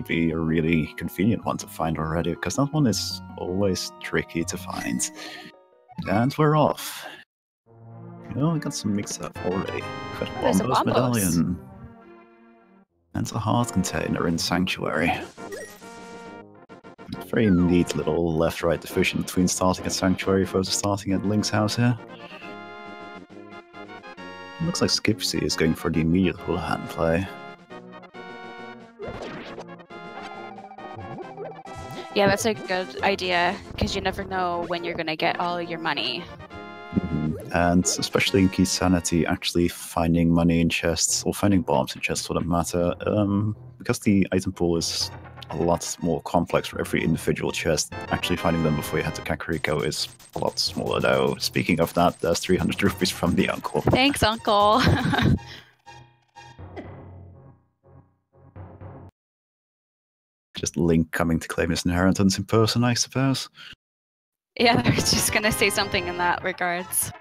be a really convenient one to find already, because that one is always tricky to find. And we're off. We got some mix-up already. Got a There's a Bombos Bombos. medallion. And a heart container in Sanctuary. Very neat little left-right division between starting at Sanctuary versus starting at Link's house here. It looks like Skipsy is going for the immediate full hand play. Yeah, that's a good idea, because you never know when you're going to get all your money. And especially in Keysanity, actually finding money in chests, or finding bombs in chests for that matter, because the item pool is a lot more complex for every individual chest, actually finding them before you head to Kakariko is a lot smaller though. Speaking of that, there's 300 rupees from the uncle. Thanks, uncle! Just Link coming to claim his inheritance in person, I suppose. Yeah, I was just gonna say something in that regards.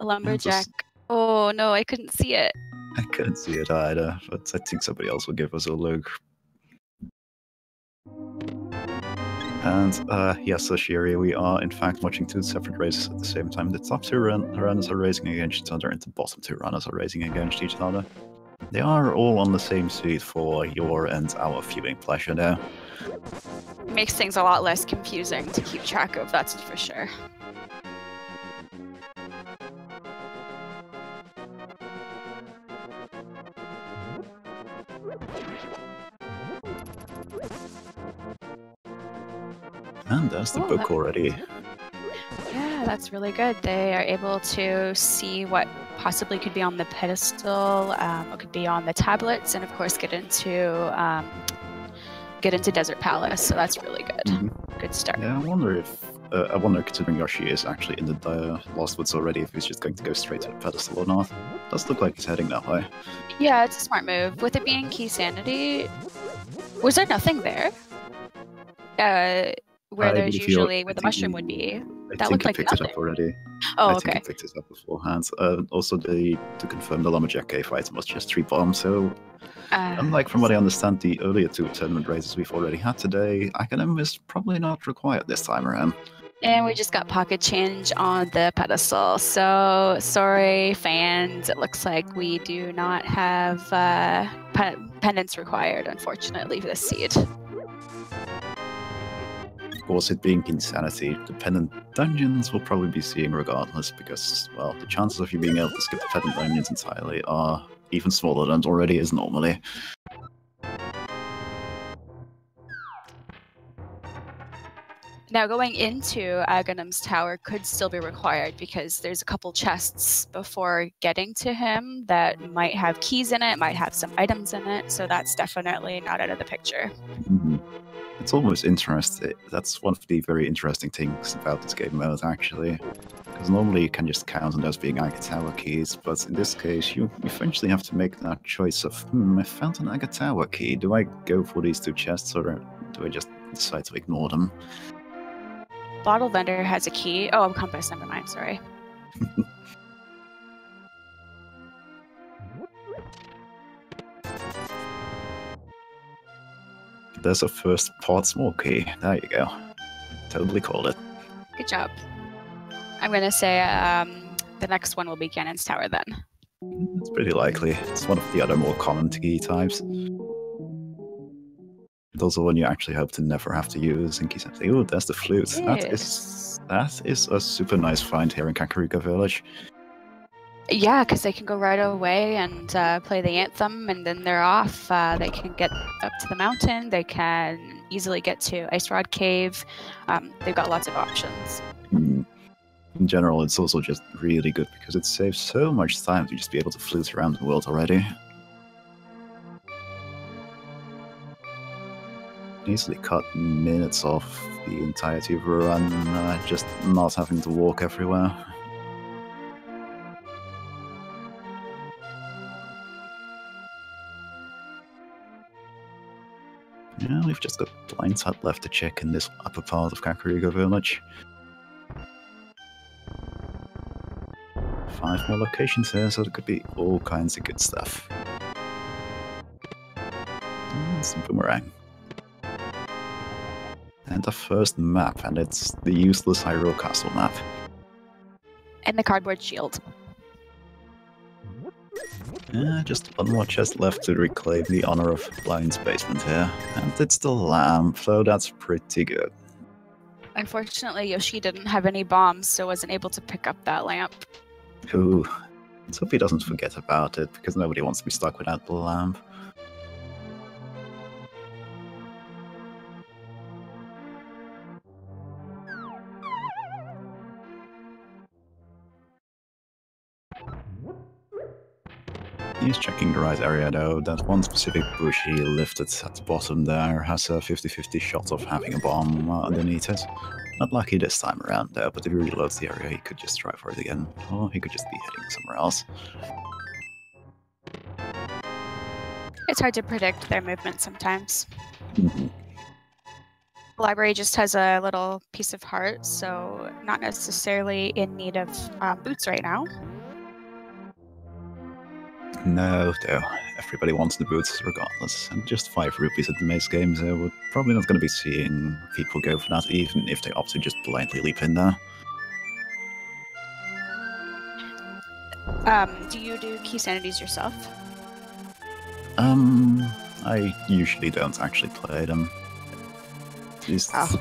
A lumberjack. Oh no, I couldn't see it. I couldn't see it either, but I think somebody else will give us a look. And yes, Ashiri, we are in fact watching two separate races at the same time. The top two runners are racing against each other, and the bottom two runners are racing against each other. They are all on the same seat for your and our viewing pleasure now. Makes things a lot less confusing to keep track of, that's for sure. And there's the book already. Yeah, that's really good. They are able to see what possibly could be on the pedestal, what could be on the tablets, and of course get into Desert Palace. So that's really good. Mm-hmm. Good start. Yeah, I wonder, considering Yoshi is actually in the Lost Woods already, if he's just going to go straight to the pedestal or not. Does look like he's heading that way. Yeah, it's a smart move. With it being Keysanity, was there nothing there? Where there's usually where the mushroom would be. That looked like picked nothing. it up already. Oh, I okay. think he picked it up beforehand. Also, to confirm, the Lumberjack Cave item was just 3 bombs, so unlike from what I understand, the earlier 2 tournament races we've already had today, Academ is probably not required this time around. And we just got pocket change on the pedestal, so sorry fans, it looks like we do not have pendants required, unfortunately, for this seed. Of course, it being Insanity, dependent dungeons will probably be seeing regardless, because, well, the chances of you being able to skip the dependent dungeons entirely are even smaller than it already is normally. Now, going into Aghanim's tower could still be required because there's a couple chests before getting to him that might have keys in it, might have some items in it, so that's definitely not out of the picture. Mm-hmm. It's almost interesting. That's one of the very interesting things about this game mode, actually. Because normally you can just count on those being Agatawa keys, but in this case you eventually have to make that choice of, I found an Agatawa key. Do I go for these 2 chests, or do I just decide to ignore them? Bottle vendor has a key. Oh, compass, never mind, sorry. There's a first part small key. There you go. Totally called it. Good job. I'm going to say the next one will be Ganon's Tower then. It's pretty likely. It's one of the other more common key types. It's also one you actually hope to never have to use in Keysanity. Oh, there's the flute. Yes. That is a super nice find here in Kakariko Village. Yeah, because they can go right away and play the anthem, and then they're off. They can get up to the mountain. They can easily get to Ice Rod Cave. They've got lots of options. In general, it's also just really good because it saves so much time to just be able to flute around the world already. Easily cut minutes off the entirety of a run, just not having to walk everywhere. Yeah, we've just got Blind Hut left to check in this upper part of Kakariko Village. 5 more locations here, so there could be all kinds of good stuff. It's the boomerang. And the first map, and it's the useless Hyrule Castle map. And the cardboard shield. Just one more chest left to reclaim the honor of Lion's Basement here. And it's the lamp, so that's pretty good. Unfortunately, Yoshi didn't have any bombs, so wasn't able to pick up that lamp. Ooh. Let's hope he doesn't forget about it, because nobody wants to be stuck without the lamp. He's checking the right area though. That one specific bush he lifted at the bottom there has a 50-50 shot of having a bomb underneath it. Not lucky this time around though, but if he reloads the area he could just try for it again. Or he could just be heading somewhere else. It's hard to predict their movement sometimes. Mm-hmm. The library just has a little piece of heart, so not necessarily in need of boots right now. No, though. Everybody wants the boots regardless. And just 5 rupees at the maze game, so we're probably not going to be seeing people go for that, even if they opt to just blindly leap in there. Do you do Keysanities yourself? I usually don't actually play them. Just... Oh,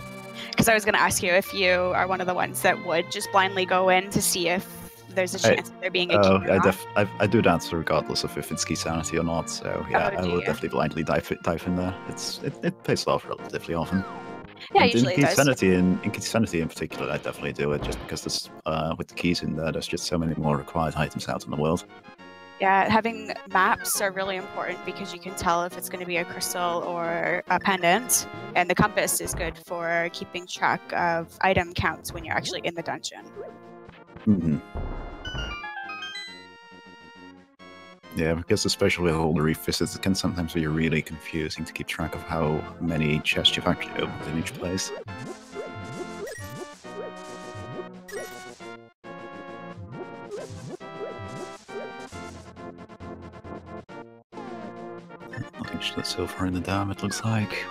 because I was going to ask you if you are one of the ones that would just blindly go in to see if there's a chance of there being a key or not. I do that regardless of if it's Keysanity or not, so yeah, I will definitely blindly dive in there. It pays off relatively often. Yeah, and usually it does. In Keysanity in particular, I definitely do it, just because there's, with the keys in there, there's just so many more required items out in the world. Yeah, having maps are really important because you can tell if it's going to be a crystal or a pendant, and the compass is good for keeping track of item counts when you're actually in the dungeon. Mm-hmm. Yeah, because especially with all the revisits, it can sometimes be really confusing to keep track of how many chests you've actually opened in each place. Nothing so far in the dam, it looks like.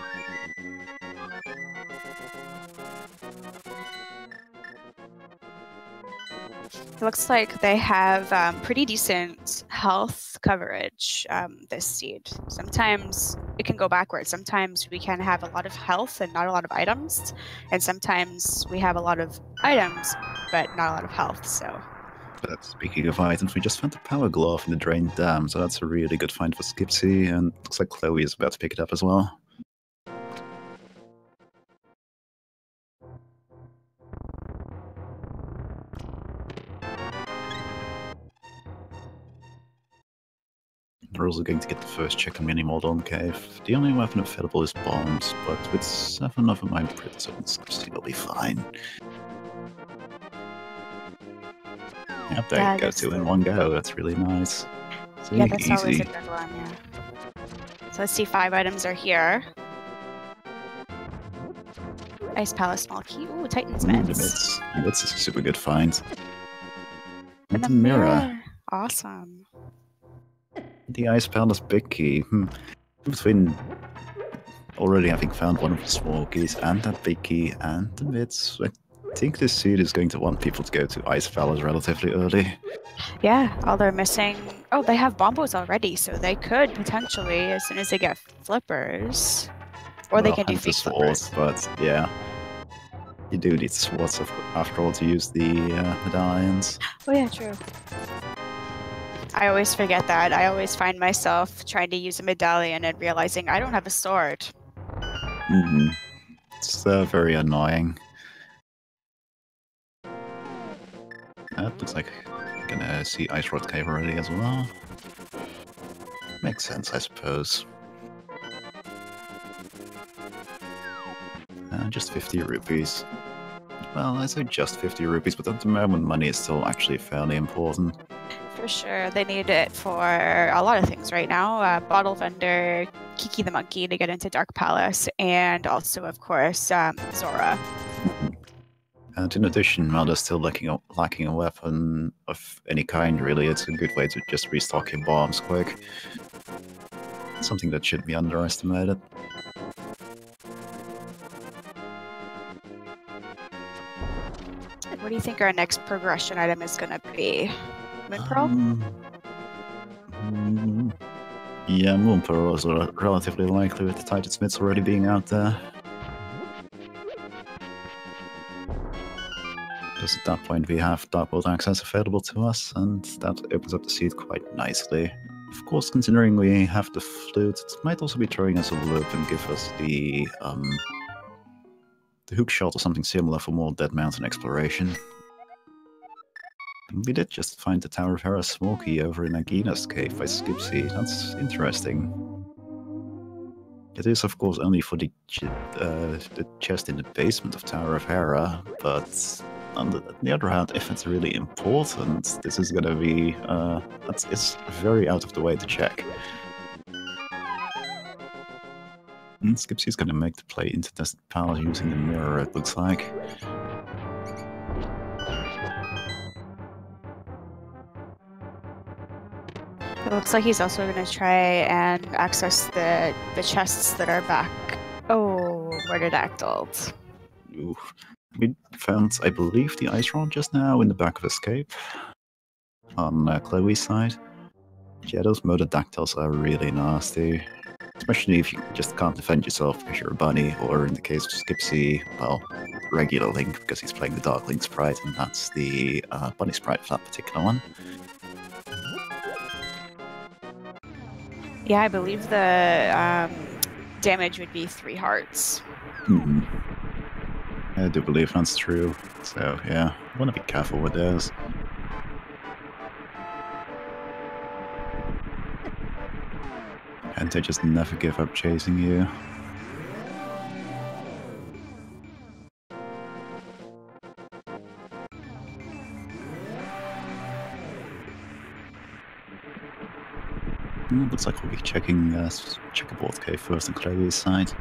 It looks like they have pretty decent health coverage this seed. Sometimes it can go backwards. Sometimes we can have a lot of health and not a lot of items. And sometimes we have a lot of items, but not a lot of health, so... But speaking of items, we just found the power glove in the drained dam, so that's a really good find for Skipsy, and looks like Chloe is about to pick it up as well. We're also going to get the first check on Mini Modern Cave. The only weapon available is bombs, but with 7 of them I'm pretty certain Skipsy will be fine. Yep, there you go, 2 in one go, that's really nice. So yeah, that's easy. always a good one, yeah. So let's see, 5 items are here. Ice Palace small key. Ooh, Titan's Meds. That's a super good find. And the mirror. Awesome. The Ice Palace big key. Between already having found one of the small keys and that big key and the mids, I think this seed is going to want people to go to Ice Palace relatively early. Yeah, all they're missing... Oh, they have bombos already, so they could potentially, as soon as they get flippers... Or they can do fake flippers. But yeah, you do need swords after all to use the medallions. Oh yeah, true. I always forget that. I always find myself trying to use a medallion and realizing I don't have a sword. Mm-hmm. It's very annoying. That looks like we're gonna see Ice Rod Cave already as well. Makes sense, I suppose. Just 50 rupees. Well, I say just 50 rupees, but at the moment money is still actually fairly important. For sure, they need it for a lot of things right now. Bottle Vendor, Kiki the Monkey to get into Dark Palace, and also, of course, Zora. And in addition, while they're still lacking a weapon of any kind, really, it's a good way to just restock your bombs quick. something that shouldn't be underestimated. And what do you think our next progression item is going to be? Moon Pearl? Yeah, Moon Pearl is relatively likely with the Titan Smiths already being out there. Because at that point we have Dark World access available to us, and that opens up the seed quite nicely. Of course, considering we have the flute, it might also be throwing us a loop and give us the hook shot or something similar for more Dead Mountain exploration. We did just find the Tower of Hera Smoky over in Agina's cave by Skipsy. That's interesting. It is, of course, only for the chest in the basement of Tower of Hera, but on the other hand, if it's really important, this is gonna be it's very out of the way to check. And Skipsy's gonna make the play into Desert Palace using the mirror, it looks like. It looks like he's also going to try and access the chests that are back. Oh, murderedactyls. Ooh. We found, I believe, the ice rod just now in the back of Escape on Chloe's side. Yeah, those murderedactyls are really nasty. Especially if you just can't defend yourself because you're a bunny, or in the case of Skipsy, well, regular Link, because he's playing the Dark Link sprite, and that's the bunny sprite for that particular one. Yeah, I believe the damage would be 3 hearts. Mm-hmm. I do believe that's true, so yeah, I want to be careful with those. And they just never give up chasing you. Looks like we'll be checking Checkerboard Cave first on Chloe's side.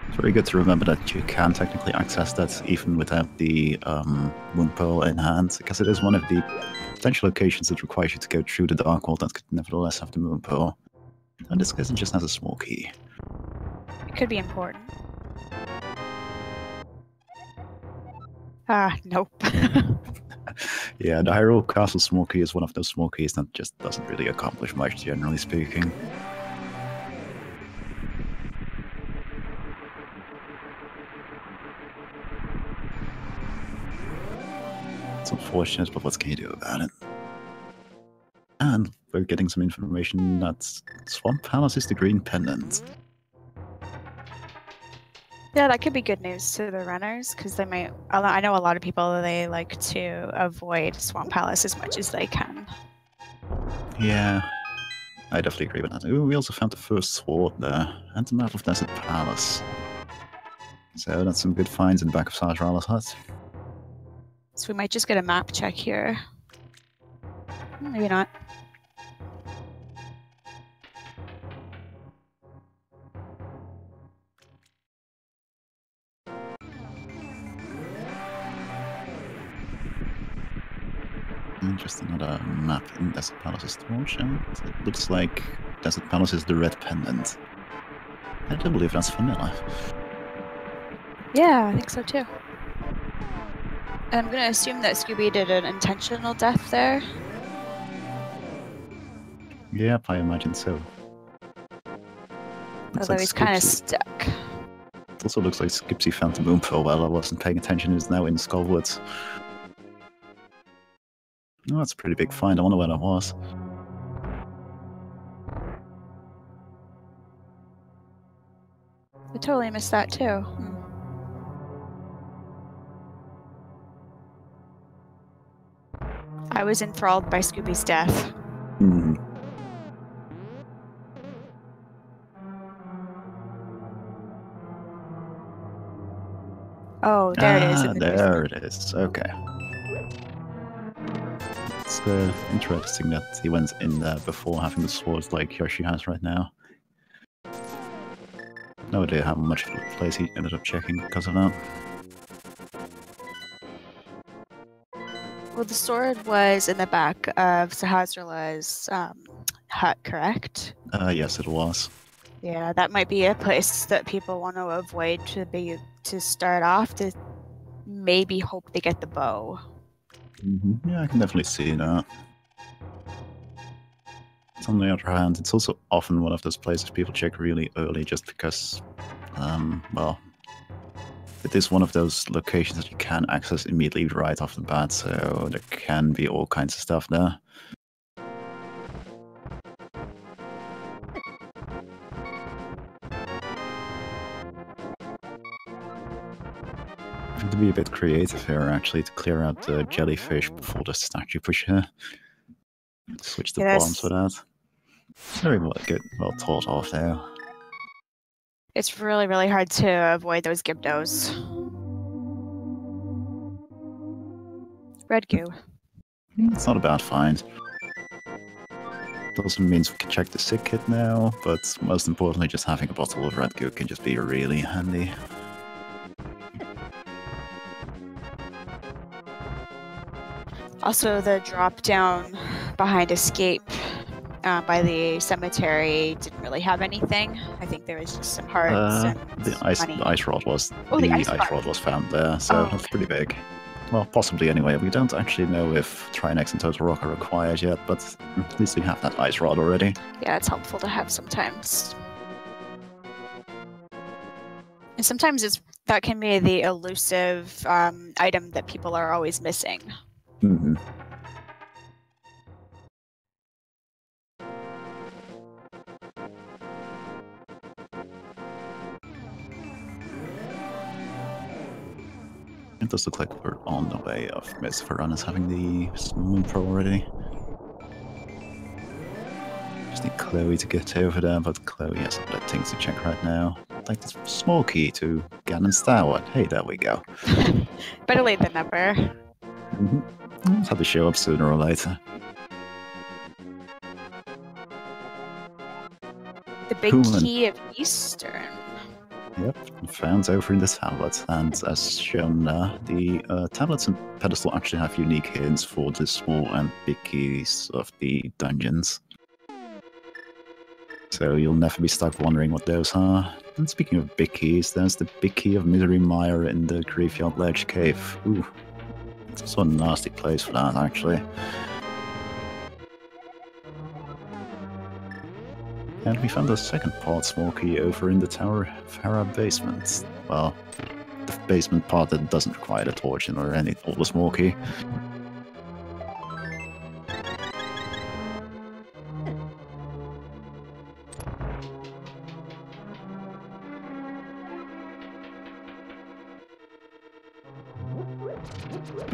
It's very good to remember that you can technically access that even without the Moon Pearl in hand, because it is one of the potential locations that requires you to go through the Dark World that could nevertheless have the Moon Pearl. In this case, it just has a small key. It could be important. Ah, nope. Yeah, the Hyrule Castle small key is one of those small keys that just doesn't really accomplish much, generally speaking. It's unfortunate, but what can you do about it? And we're getting some information that Swamp Palace is the green pendant. Yeah, that could be good news to the runners, because they might... I know a lot of people, they like to avoid Swamp Palace as much as they can. Yeah, I definitely agree with that. Ooh, we also found the first sword there, and the map of Desert Palace. So that's some good finds in the back of Sajrala's hut. So we might just get a map check here. Maybe not. And just another map in Desert Palace's torch, and it looks like Desert Palace is the red pendant. I do believe that's vanilla. Yeah, I think so too. I'm gonna assume that Scooby did an intentional death there. Yep, I imagine so. Although he's kind of stuck. It also looks like Skipsy found the Moon Pearl while I wasn't paying attention. It's now in Skullwoods. Oh, that's a pretty big find. I wonder where that was. I totally missed that too. I was enthralled by Scooby's death. Oh, there it is. There it is. Okay. It's interesting that he went in there before having the swords like Yoshi has right now. No idea how much of the place he ended up checking because of that. Well, the sword was in the back of Sahasrala's hut, correct? Yes, it was. Yeah, that might be a place that people want to avoid to start off, to maybe hope they get the bow. Yeah, I can definitely see that. On the other hand, it's also often one of those places people check really early just because, well, it is one of those locations that you can access immediately right off the bat, so there can be all kinds of stuff there. To be a bit creative here, actually, to clear out the jellyfish before the statue push here. Switch the bombs for that. Very well thought of there. It's really, really hard to avoid those Gibdos. Red goo. It's not a bad find. It also means we can check the sick kit now, but most importantly, just having a bottle of red goo can just be really handy. Also, the drop down behind escape by the cemetery didn't really have anything. I think there was just some hearts and the ice rod was found there, so that's pretty big. Well, possibly anyway. We don't actually know if Trinex and Total Rock are required yet, but at least we have that ice rod already. Yeah, it's helpful to have sometimes. And sometimes that can be the elusive item that people are always missing. Mm-hmm. It does look like we're on the way of Miss Varana's having the Moon Pro already. Just need Chloe to get over there, but Chloe has other things to check right now. Like this small key to Ganon's Tower. Hey, there we go. Better late than never. It's had to show up sooner or later. The big key of Eastern. Yep, found over in the tablet, and as shown there, the tablets and pedestal actually have unique hints for the small and big keys of the dungeons. So you'll never be stuck wondering what those are. And speaking of big keys, there's the big key of Misery Mire in the Graveyard Ledge Cave. Ooh, it's also a nasty place for that, actually. And we found the second part small key over in the Tower Farah basement. Well, the basement part that doesn't require the torch or any or the small key.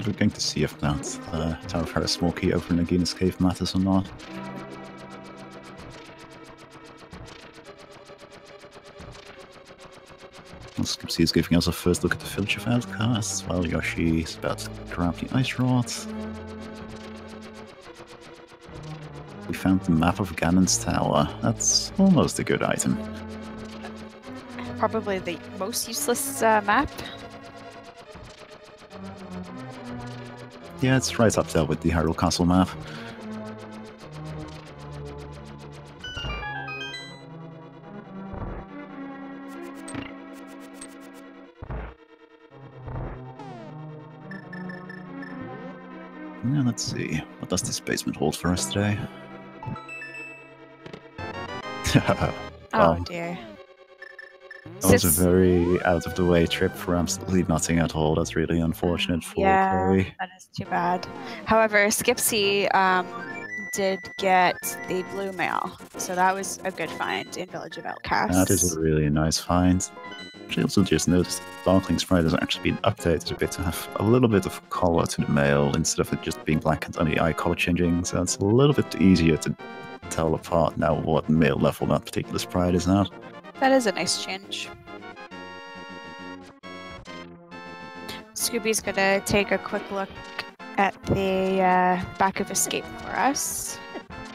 We're going to see if that Tower Farah small key over in Nagina's cave matters or not. ScoobyD is giving us a first look at the village of outcasts, while Yoshi is about to grab the ice rod. We found the map of Ganon's Tower. That's almost a good item. Probably the most useless map. Yeah, it's right up there with the Hyrule Castle map. Now let's see, what does this basement hold for us today? Oh dear. That was a very out-of-the-way trip for absolutely nothing at all. That's really unfortunate for Chloe. That is too bad. However, Skipsy did get the blue mail, so that was a good find in Village of Outcasts. That is a really nice find. I also just noticed that Darkling Sprite has actually been updated a bit to have a little bit of color to the mail instead of it just being black and only eye color changing, so it's a little bit easier to tell apart now what mail level that particular sprite is at. That is a nice change. Scooby's gonna take a quick look at the back of Escape for us.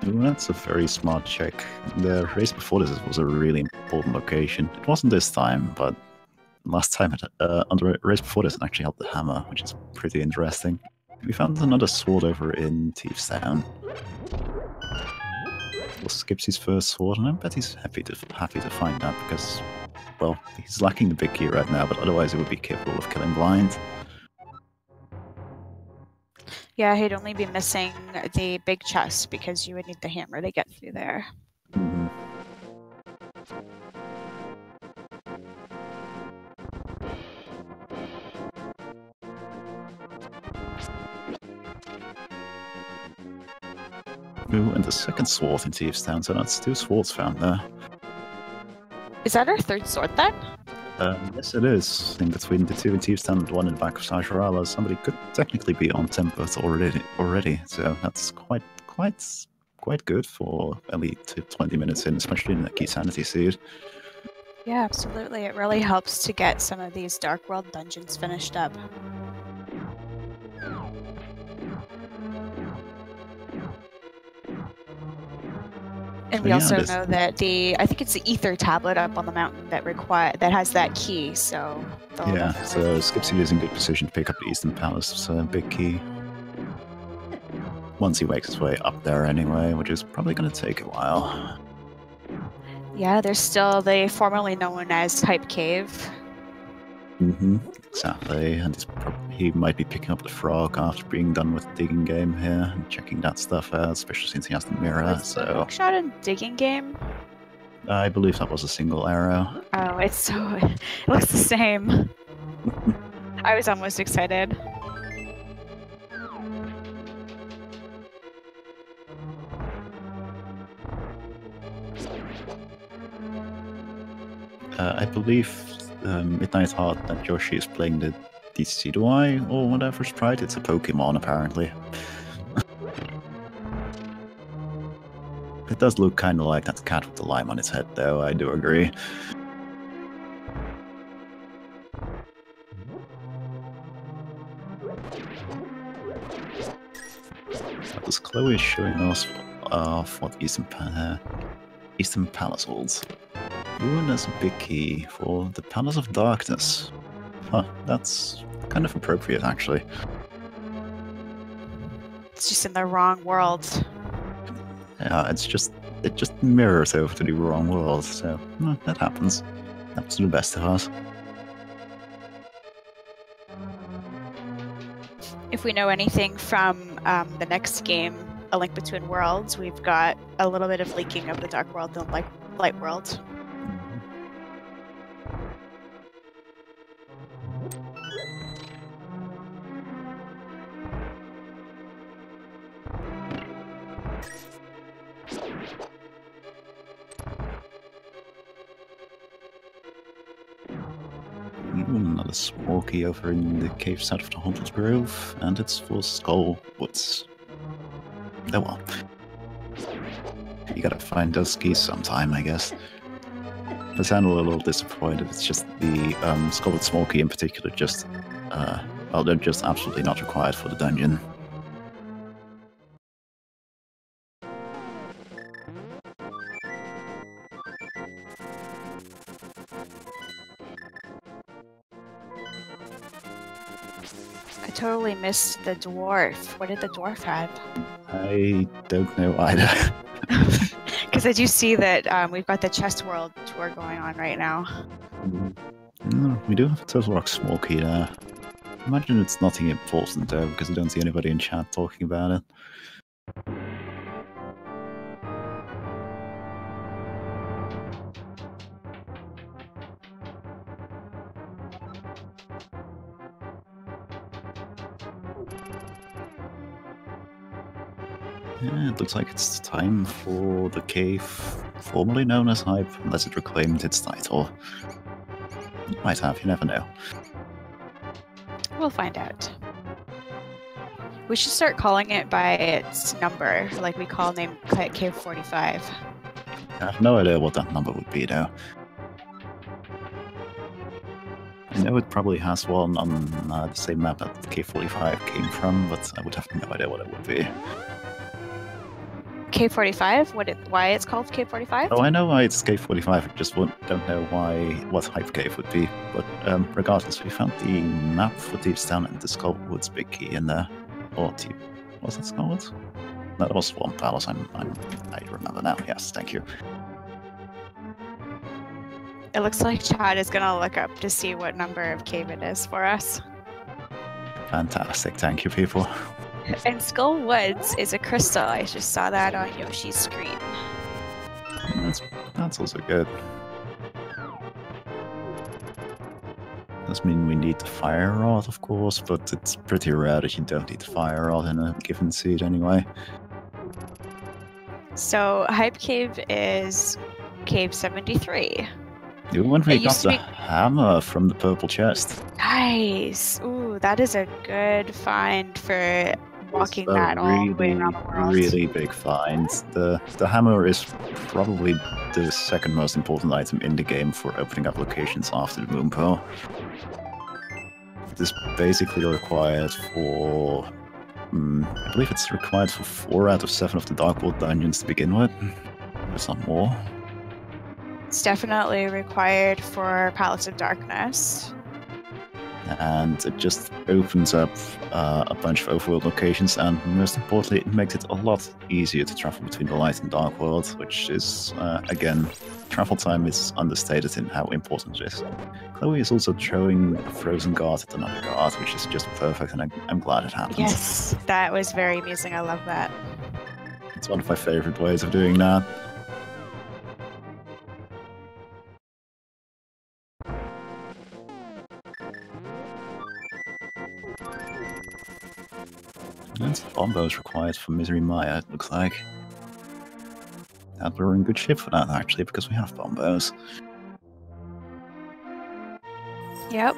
Ooh, that's a very smart check. The race before this was a really important location. It wasn't this time, but last time on the race before this it actually held the hammer, which is pretty interesting. We found another sword over in Thieves Town. was Skipsy's first sword, and I bet he's happy to find that because, well, he's lacking the big key right now, but otherwise he would be capable of killing blind. Yeah, he'd only be missing the big chest because you would need the hammer to get through there. Mm-hmm. Ooh, and the second sword in Thieves Town, so that's 2 swords found there. Is that our 3rd sword then? Yes, it is. In between the 2 in Thieves Town and 1 in the back of Sajorala, somebody could technically be on template already. So that's quite good for at least 20 minutes in, especially in the Keysanity seed. Yeah, absolutely. It really helps to get some of these Dark World dungeons finished up. And we also know that I think it's the ether tablet up on the mountain that has that key. So yeah, so Skipsy is in good position to pick up the Eastern Palace big key. Once he makes his way up there anyway, which is probably going to take a while. Yeah, there's still the formerly known as Hype Cave. Mm-hmm, exactly. And he might be picking up the frog after being done with the digging game here and checking that stuff out, especially since he has the mirror. The hookshot and digging game? I believe that was a single arrow. Oh, it looks the same. I was almost excited. I believe Midnight Heart that Yoshi is playing the DCDY or whatever sprite. It's a Pokemon, apparently. It does look kind of like that cat with the lime on its head, though, I do agree. This Chloe is showing us off what Eastern Palace holds. Ooh, and there's a big key for the Palace of Darkness. Huh, that's kind of appropriate, actually. It's just in the wrong world. Yeah, it just mirrors over to the wrong world, so that happens. That's the best of us. If we know anything from the next game, A Link Between Worlds, we've got a little bit of leaking of the Dark World and the Light World. Another small key over in the cave south of the Haunted Grove, and it's for Skull Woods. Oh well. You gotta find those keys sometime, I guess. I sound a little disappointed. It's just the Skull Woods small key in particular well, they're just absolutely not required for the dungeon. I totally missed the dwarf. What did the dwarf have? I don't know either. Because I do see that we've got the Chest World tour going on right now. We do have a Turtle Rock small key there. Imagine it's nothing important though, because I don't see anybody in chat talking about it. Yeah, it looks like it's time for the cave formerly known as Hype, unless it reclaimed its title. It might have, you never know. We'll find out. We should start calling it by its number, like we call name Cave 45. I have no idea what that number would be, though. I know it probably has one on the same map that K45 came from, but I would have no idea what it would be. K45? Why it's called K45? Oh, I know why it's K45, I just don't know what Hype Cave would be. But regardless, we found the map for Thieves Town and the Skull Woods big key in there. Or was it Skull Woods? That was Swamp Palace. I remember now. Yes, thank you. It looks like Chad is gonna look up to see what number of cave it is for us. Fantastic. Thank you, people. And Skull Woods is a crystal. I just saw that on Yoshi's screen. That's also good. Does mean we need the fire rod, of course, but it's pretty rare that you don't need the fire rod in a given seed anyway. So Hype Cave is Cave 73. You went we got the hammer from the purple chest. Nice. Ooh, that is a good find for walking that all the way around the world. Really big find. The hammer is probably the second most important item in the game for opening up locations after the moon pearl. It is basically required for I believe it's required for 4 out of 7 of the Dark World dungeons to begin with. There's not more. It's definitely required for Palace of Darkness. And it just opens up a bunch of overworld locations, and most importantly, it makes it a lot easier to travel between the light and dark world, which is, again, travel time is understated in how important it is. Chloe is also throwing a frozen guard at another guard, which is just perfect, and I'm glad it happened. Yes, that was very amusing. I love that. It's one of my favorite ways of doing that. And bombos required for Misery Maya, it looks like. And we're in good shape for that, actually, because we have bombos. Yep.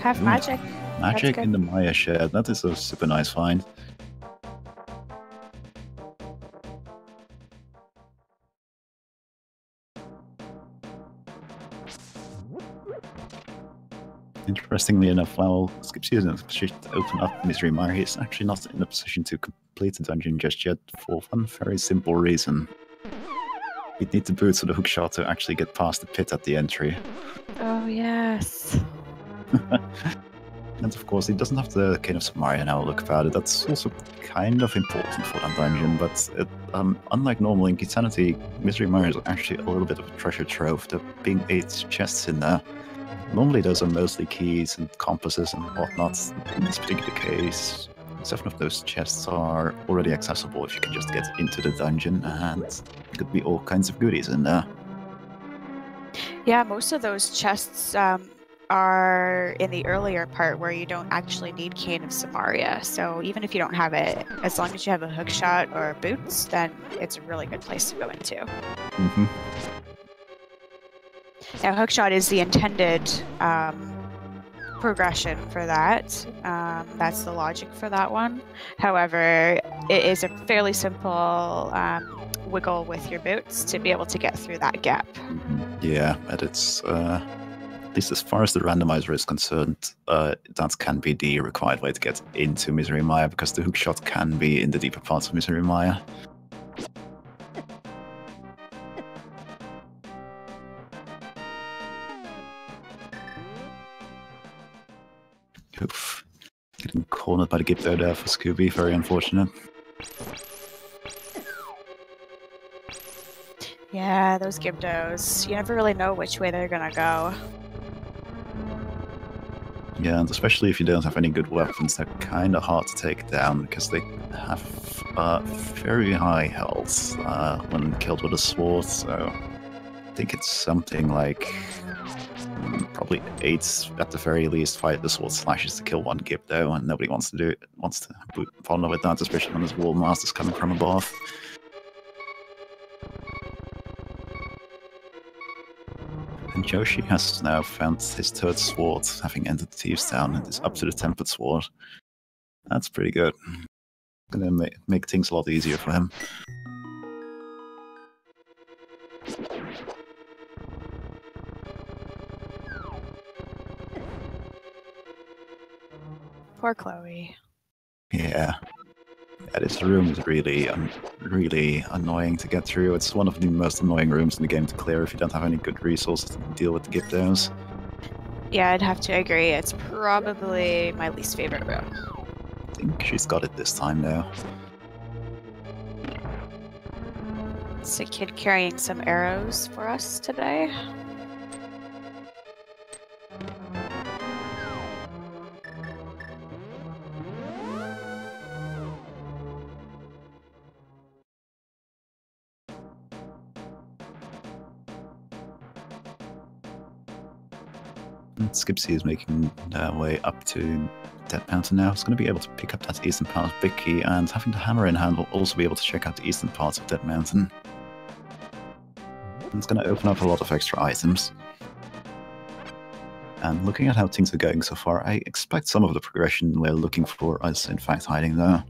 Have magic. Magic in the Maya shed. That is a super nice find. Interestingly enough, while Skipsy is in a position to open up Misery Mire, he's actually not in a position to complete the dungeon just yet, for one very simple reason. He'd need the boots or the hookshot to actually get past the pit at the entry. Oh, yes. And of course, he doesn't have the Cane of Samaria now, look about it. That's also kind of important for that dungeon, but unlike normal in Keysanity, Misery Mire is actually a little bit of a treasure trove, there being 8 chests in there. Normally those are mostly keys and compasses and whatnot. In this particular case, 7 of those chests are already accessible if you can just get into the dungeon, and there could be all kinds of goodies in there. Yeah, most of those chests are in the earlier part where you don't actually need Cane of Samaria. So even if you don't have it, as long as you have a hookshot or boots, then it's a really good place to go into. Mm-hmm. Now, hookshot is the intended progression for that. That's the logic for that one. However, it is a fairly simple wiggle with your boots to be able to get through that gap. Yeah, and it's, at least as far as the randomizer is concerned, that can be the required way to get into Misery Maya, because the hookshot can be in the deeper parts of Misery Maya. Oof. Getting cornered by the Gipto there for Scooby, very unfortunate. Yeah, those Gibdos. You never really know which way they're gonna go. Yeah, and especially if you don't have any good weapons, they're kind of hard to take down, because they have very high health when killed with a sword, so I think it's something like probably 8 at the very least fight the sword slashes to kill 1 Gipto, and nobody wants to bother with that, especially when there's wall masters coming from above. And Yoshi has now found his 3rd sword, having entered Thieves Town, and is up to the Tempered Sword. That's pretty good. Gonna make things a lot easier for him. Poor Chloe. Yeah. This room is really annoying to get through. It's one of the most annoying rooms in the game to clear if you don't have any good resources to deal with the Giptos. Yeah, I'd have to agree. It's probably my least favorite room. I think she's got it this time now. It's a kid carrying some arrows for us today. And Skipsy is making their way up to Dead Mountain now. It's going to be able to pick up that eastern part of Big Key, and having the hammer in hand will also be able to check out the eastern parts of Dead Mountain. And it's going to open up a lot of extra items. And looking at how things are going so far, I expect some of the progression we're looking for is in fact hiding there.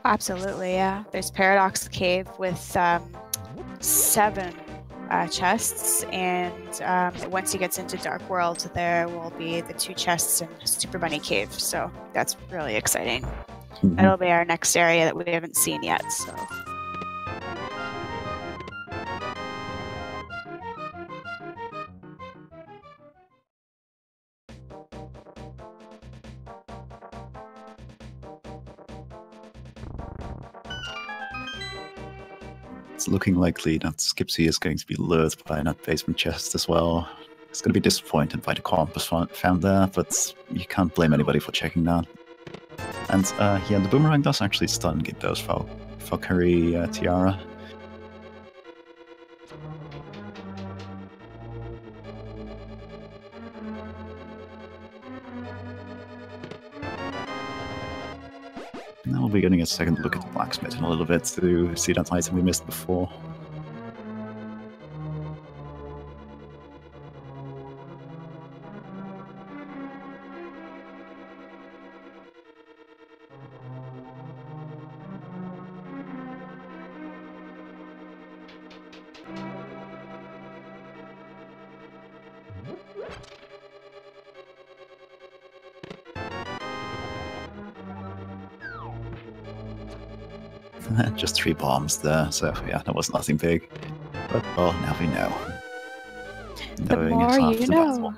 Absolutely, yeah. There's Paradox Cave with 7 chests, and once he gets into Dark World, there will be the 2 chests in Super Bunny Cave. So that's really exciting. That'll be our next area that we haven't seen yet. So. It's looking likely that Skipsy is going to be lured by that basement chest as well. He's going to be disappointed by the compass found there, but you can't blame anybody for checking that. And yeah, the boomerang does actually stun Gibdo's Valkyrie tiara. Now we'll be getting a second look at the blacksmith in a little bit to see that item we missed before. Just 3 bombs there, so yeah, that was nothing big. But well, now we know. The more you know.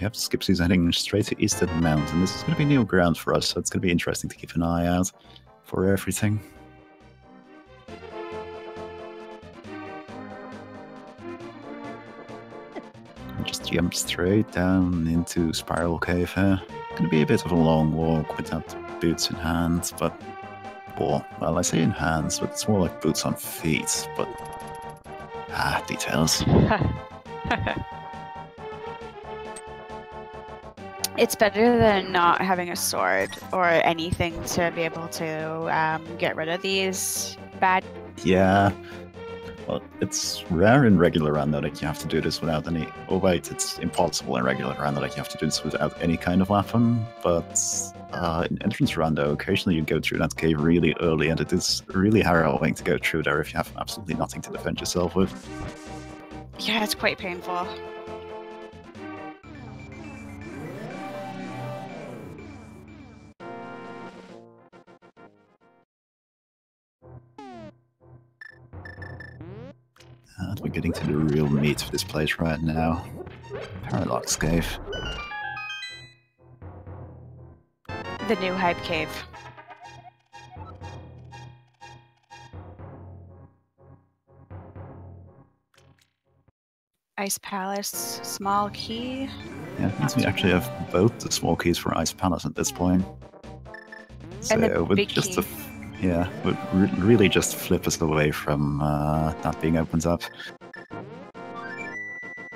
Yep, Skipsy's heading straight to Eastern Mountain. This is going to be new ground for us, so it's going to be interesting to keep an eye out for everything. Just jump straight down into Spiral Cave here. Going to be a bit of a long walk without boots in hands, but... well, I say in hands, but it's more like boots on feet, but... details. It's better than not having a sword or anything to be able to get rid of these bad... Yeah. Well, it's rare in regular rando that you have to do this without any... oh wait, it's impossible in regular rando that you have to do this without any kind of weapon, but in entrance rando, occasionally you go through that cave really early, and it is really harrowing to go through there if you have absolutely nothing to defend yourself with. Yeah, it's quite painful. And we're getting to the real meat of this place right now. Paradox Cave. The new Hype Cave. Ice Palace, small key. Yeah, it means we actually have both the small keys for Ice Palace at this point. So And the with big just key. yeah, would really just flip us away from that being opened up.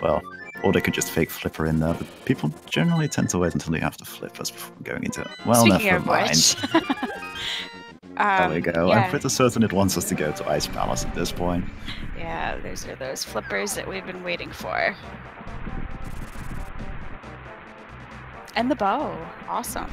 Well, or they could just fake flipper in there, but people generally tend to wait until you have to flip us before going into it. Well, Speaking never of mind. which, There we go. yeah. I'm pretty certain it wants us to go to Ice Palace at this point. Yeah, those are those flippers that we've been waiting for. And the bow. Awesome.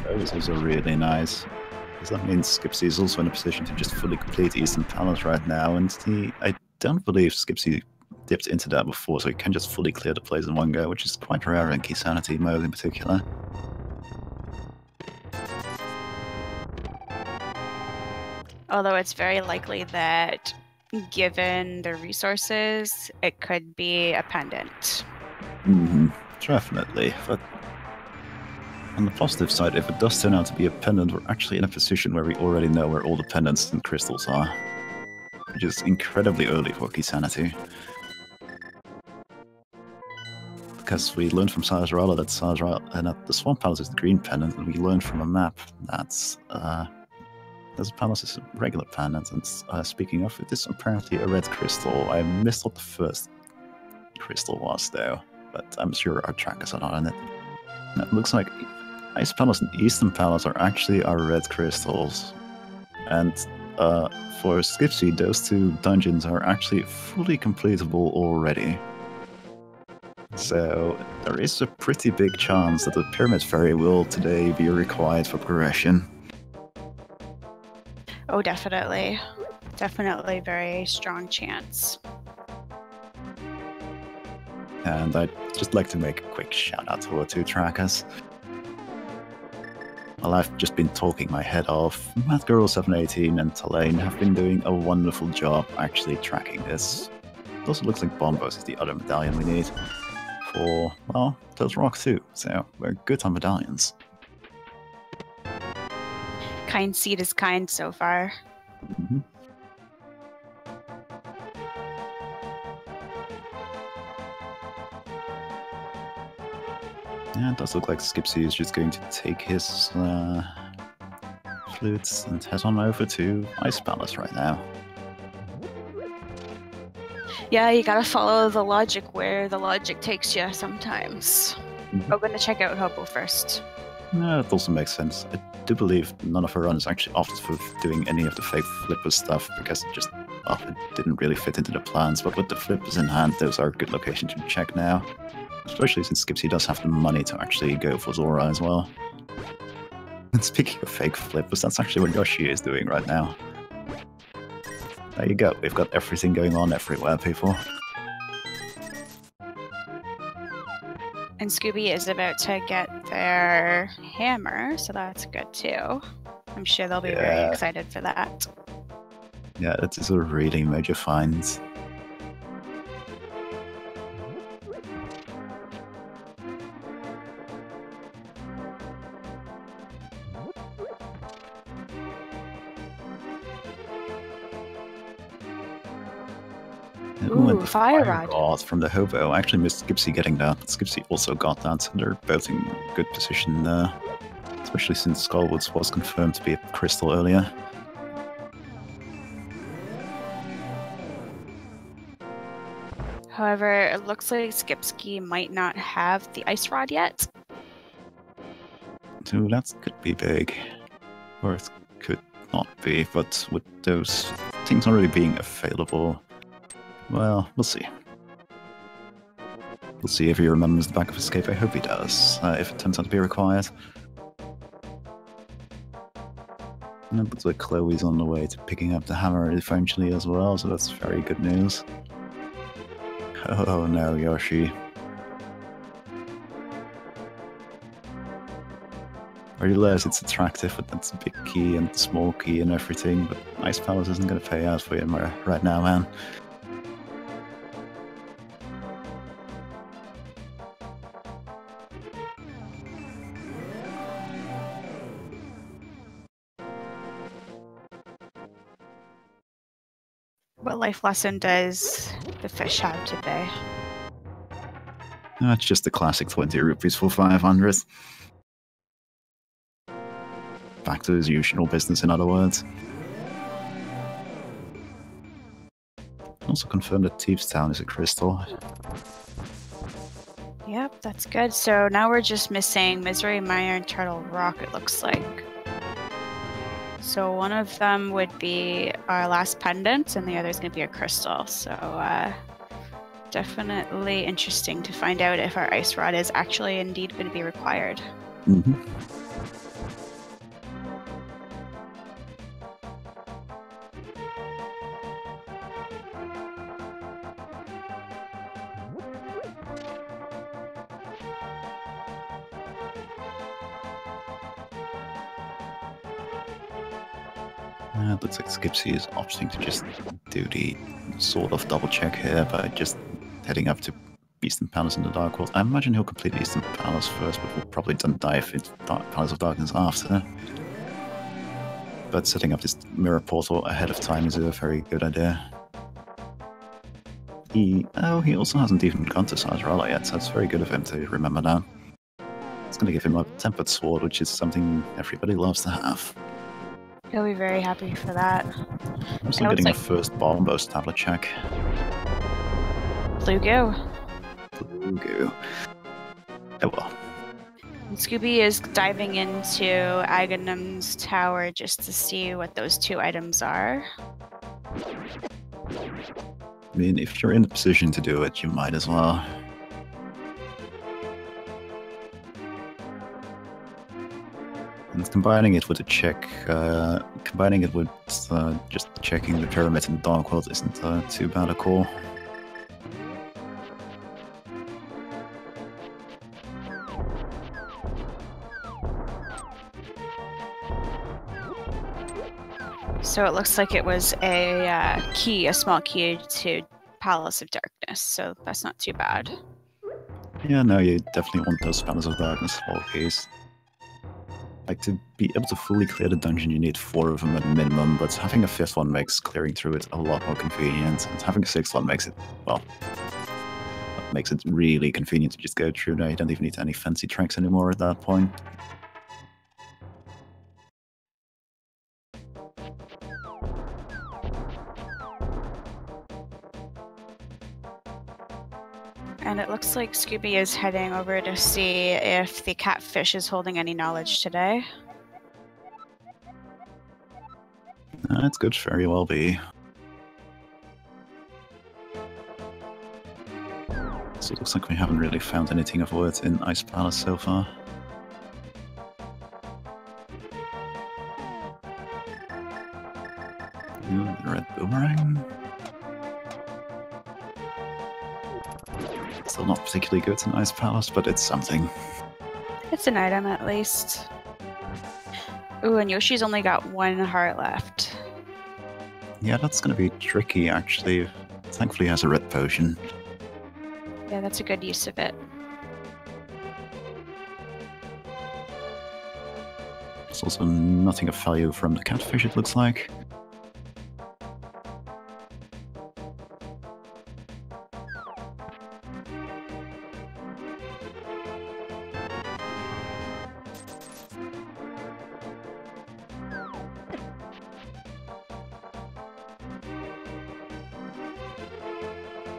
Those are really nice. Because that means Skipsy is also in a position to just fully complete Eastern Palace right now, and I don't believe Skipsy dipped into that before, so he can just fully clear the place in one go, which is quite rare in Keysanity mode in particular. Although it's very likely that, given the resources, it could be a pendant. Definitely. But on the positive side, if it does turn out to be a pendant, we're actually in a position where we already know where all the pendants and crystals are. Which is incredibly early for Keysanity. Because we learned from Sazerala that the Swamp Palace is the green pendant, and we learned from a map that this palace is a regular pendant. And speaking of, it is apparently a red crystal. I missed what the first crystal was, though, but I'm sure our trackers are not on it. And it looks like Ice Palace and Eastern Palace are actually our red crystals. And for Skipsy, those two dungeons are actually fully completable already. So there is a pretty big chance that the Pyramid Ferry will today be required for progression. Oh, definitely. Definitely very strong chance. And I'd just like to make a quick shout out to our two trackers. Well, I've just been talking my head off. MathGirl718 and Talane have been doing a wonderful job actually tracking this. It also looks like Bombos is the other medallion we need for, well, Toes Rock too, so we're good on medallions. Kind seed is kind so far. Yeah, it does look like Skipsy is just going to take his flutes and head on over to Ice Palace right now. Yeah, you gotta follow the logic where the logic takes you sometimes. We're gonna check out Hobo first. Yeah, it also makes sense. I do believe none of our runners actually opted for doing any of the fake flipper stuff because it just, well, it didn't really fit into the plans. But with the flippers in hand, those are a good location to check now. Especially since Skipsy does have the money to actually go for Zora as well. And speaking of fake flippers, that's actually what Yoshi is doing right now. There you go, we've got everything going on everywhere, people. And Scooby is about to get their hammer, so that's good too. I'm sure they'll be very excited for that. Yeah, it is a really major find. Ooh, Fire Rod from the Hobo. I actually missed Skipsy getting that. Skipsy also got that, and they're both in good position there. Especially since Skullwoods was confirmed to be a crystal earlier. However, it looks like Skipsky might not have the Ice Rod yet. So that could be big. Or it could not be, but with those things already being available, well, we'll see. We'll see if he remembers the back of Escape. I hope he does, if it turns out to be required. And it looks like Chloe's on the way to picking up the hammer eventually as well, so that's very good news. Oh no, Yoshi. I realize it's attractive, but that's a big key and small key and everything, but Ice Palace isn't going to pay out for you right now, man. What life lesson does the fish have today? That's just the classic 20 rupees for 500. Back to his usual business, in other words. Also confirmed that Thieves Town is a crystal. Yep, that's good. So now we're just missing Misery Mire and Turtle Rock, it looks like. So one of them would be our last pendant, and the other is going to be a crystal. So definitely interesting to find out if our Ice Rod is actually indeed going to be required. Mm-hmm. It looks like Skipsy is opting to just do the sort of double check here by just heading up to Eastern Palace in the Dark World. I imagine he'll complete Eastern Palace first, but will probably then dive into Palace of Darkness after. But setting up this mirror portal ahead of time is a very good idea. He also hasn't even gone to Sargeras yet, so it's very good of him to remember that. It's going to give him a tempered sword, which is something everybody loves to have. He'll be very happy for that. I'm also getting a first Bombos tablet check. Blue goo. Blue goo. Oh well. And Scooby is diving into Aghanim's tower just to see what those two items are. I mean, if you're in the position to do it, you might as well. And combining it with a check, combining it with just checking the pyramid in the Dark World isn't too bad a call. So it looks like it was a small key to Palace of Darkness, so that's not too bad. Yeah, no, you definitely want those Palace of Darkness small keys. Like, to be able to fully clear the dungeon, you need 4 of them at minimum, but having a 5th one makes clearing through it a lot more convenient, and having a 6th one makes it, well, makes it really convenient to just go through there. You don't even need any fancy tracks anymore at that point. And it looks like Scooby is heading over to see if the catfish is holding any knowledge today. It could very well be. So it looks like we haven't really found anything of worth in Ice Palace so far. Ooh, the red boomerang. Still not particularly good in Ice Palace, but it's something. It's an item at least. Ooh, and Yoshi's only got 1 heart left. Yeah, that's going to be tricky, actually. Thankfully, he has a red potion. Yeah, that's a good use of it. There's also nothing of value from the catfish, it looks like.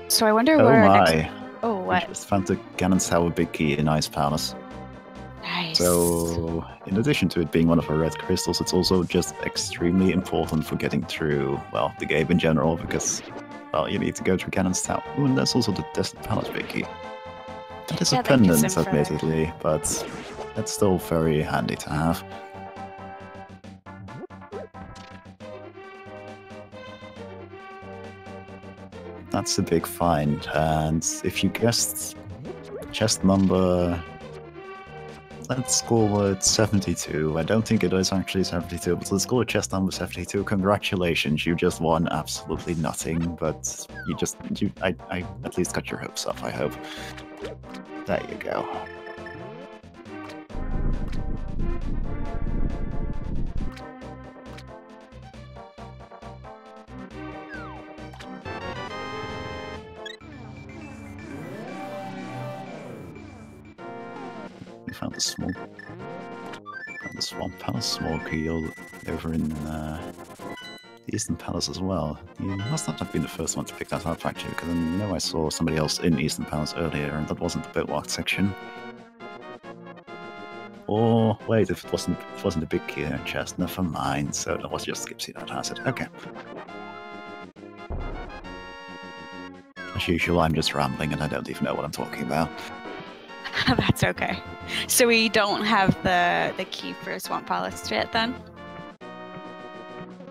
So I wonder where my! next... Oh, what? We just found the Ganon's Tower big key in Ice Palace. Nice. So, in addition to it being one of our red crystals, it's also just extremely important for getting through, well, the game in general, because, well, you need to go through Ganon's Tower. Ooh, and there's also the Desert Palace big key. That is a pendant, admittedly, but that's still very handy to have. That's a big find, and if you guessed chest number, let's call it 72. I don't think it is actually 72, but let's call it chest number 72. Congratulations, you just won absolutely nothing, but I at least got your hopes up, I hope. There you go. We found the Swamp Palace small key over in the Eastern Palace as well. You must not have been the first one to pick that up, actually, because I know I saw somebody else in Eastern Palace earlier, and that wasn't the Bitlocked section. Or, wait, if it wasn't a big key chest, never mind, so that was just Skipsy that has it. Okay. As usual, I'm just rambling and I don't even know what I'm talking about. That's okay. So we don't have the key for Swamp Palace yet, then?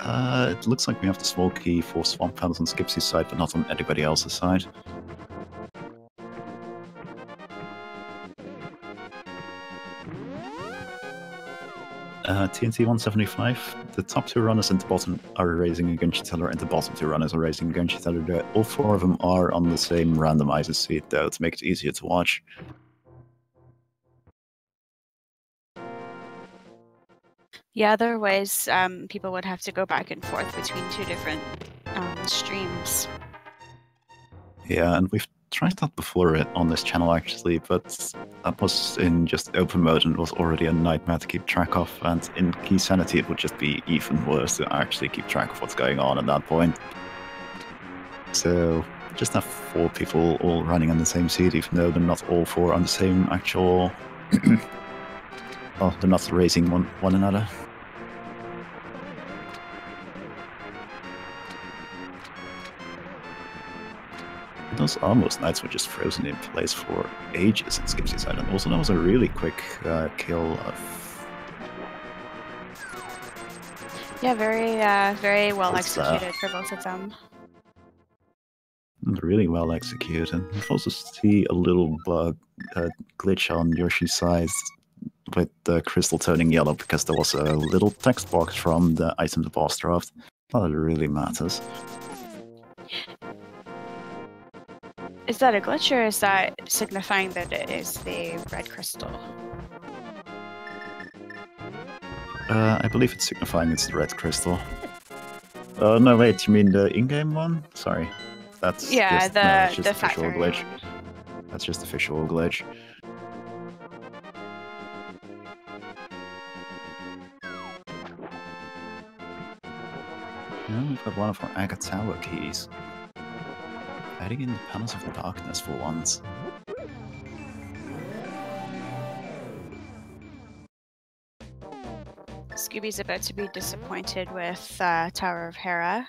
It looks like we have the small key for Swamp Palace on Skipsy's side, but not on anybody else's side. TNT 175. The top two runners and the bottom are racing against each other, and the bottom two runners are racing against each other. All four of them are on the same randomizer seat, though, to make it easier to watch. Yeah, otherwise people would have to go back and forth between two different streams. Yeah, and we've tried that before on this channel actually, but that was in just open mode and was already a nightmare to keep track of, and in Keysanity it would just be even worse to actually keep track of what's going on at that point. So just have four people all running on the same seat, even though they're not all four on the same actual... well, they're not racing one another. Those almost knights were just frozen in place for ages in Skipsy's Island. Also, that was a really quick kill of... Yeah, very well executed for both of them. Really well executed. We've also see a little bug glitch on Yoshi's side with the crystal turning yellow because there was a little text box from the item the boss dropped. Not that it really matters. Is that a glitch, or is that signifying that it is the red crystal? I believe it's signifying it's the red crystal. No, wait, you mean the in-game one? Sorry. That's yeah, just the a visual glitch. That's just a visual glitch. Now we've got one of our Agate Tower keys. Hiding in the Palace of Darkness for once. Scooby's about to be disappointed with Tower of Hera.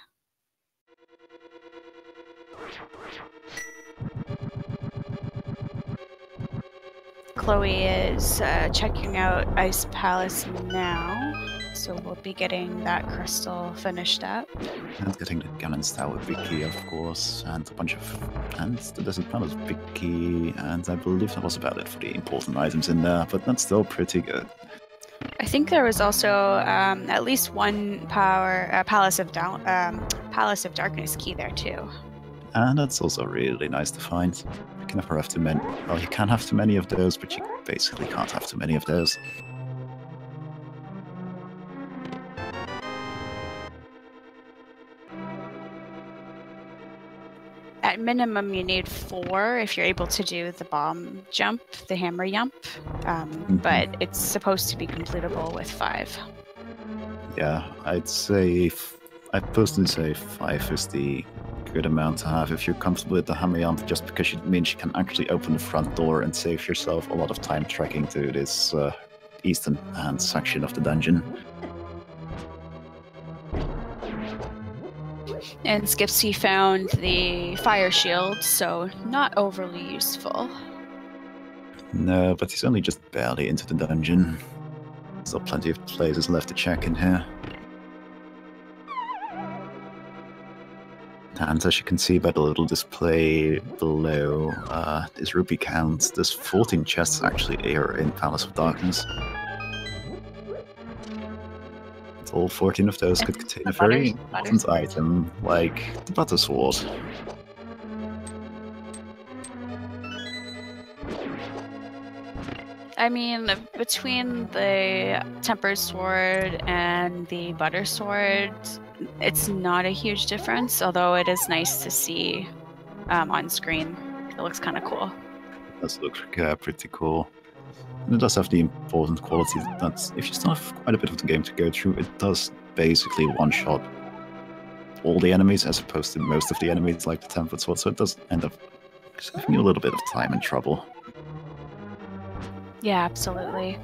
Chloe is checking out Ice Palace now, so we'll be getting that crystal finished up. And getting the Cannon's Tower big key, of course, and a bunch of... and the Desert Palace big key, and I believe that was about it for the important items in there, but that's still pretty good. I think there was also at least one Palace of Darkness key there too. And that's also really nice to find. You can never have too many. Well, you can have too many of those, but you basically can't have too many of those. At minimum, you need 4 if you're able to do the bomb jump, the hammer jump, but it's supposed to be completable with 5. Yeah, I'd say... I personally say 5 is the good amount to have if you're comfortable with the hammer jump, just because it means you can actually open the front door and save yourself a lot of time trekking to this eastern hand section of the dungeon. And Skipsy found the fire shield, so not overly useful. No, but he's only just barely into the dungeon. Still plenty of places left to check in here. And as you can see by the little display below, this rupee count, there's 14 chests actually here in Palace of Darkness. All 14 of those could contain a very important item, like the Butter Sword. I mean, between the Tempered Sword and the Butter Sword, it's not a huge difference, although it is nice to see on screen. It looks kind of cool. It does look pretty cool. And it does have the important quality that if you still have quite a bit of the game to go through, it does basically one-shot all the enemies as opposed to most of the enemies like the Tempered Sword, so it does end up saving you a little bit of time and trouble. Yeah, absolutely.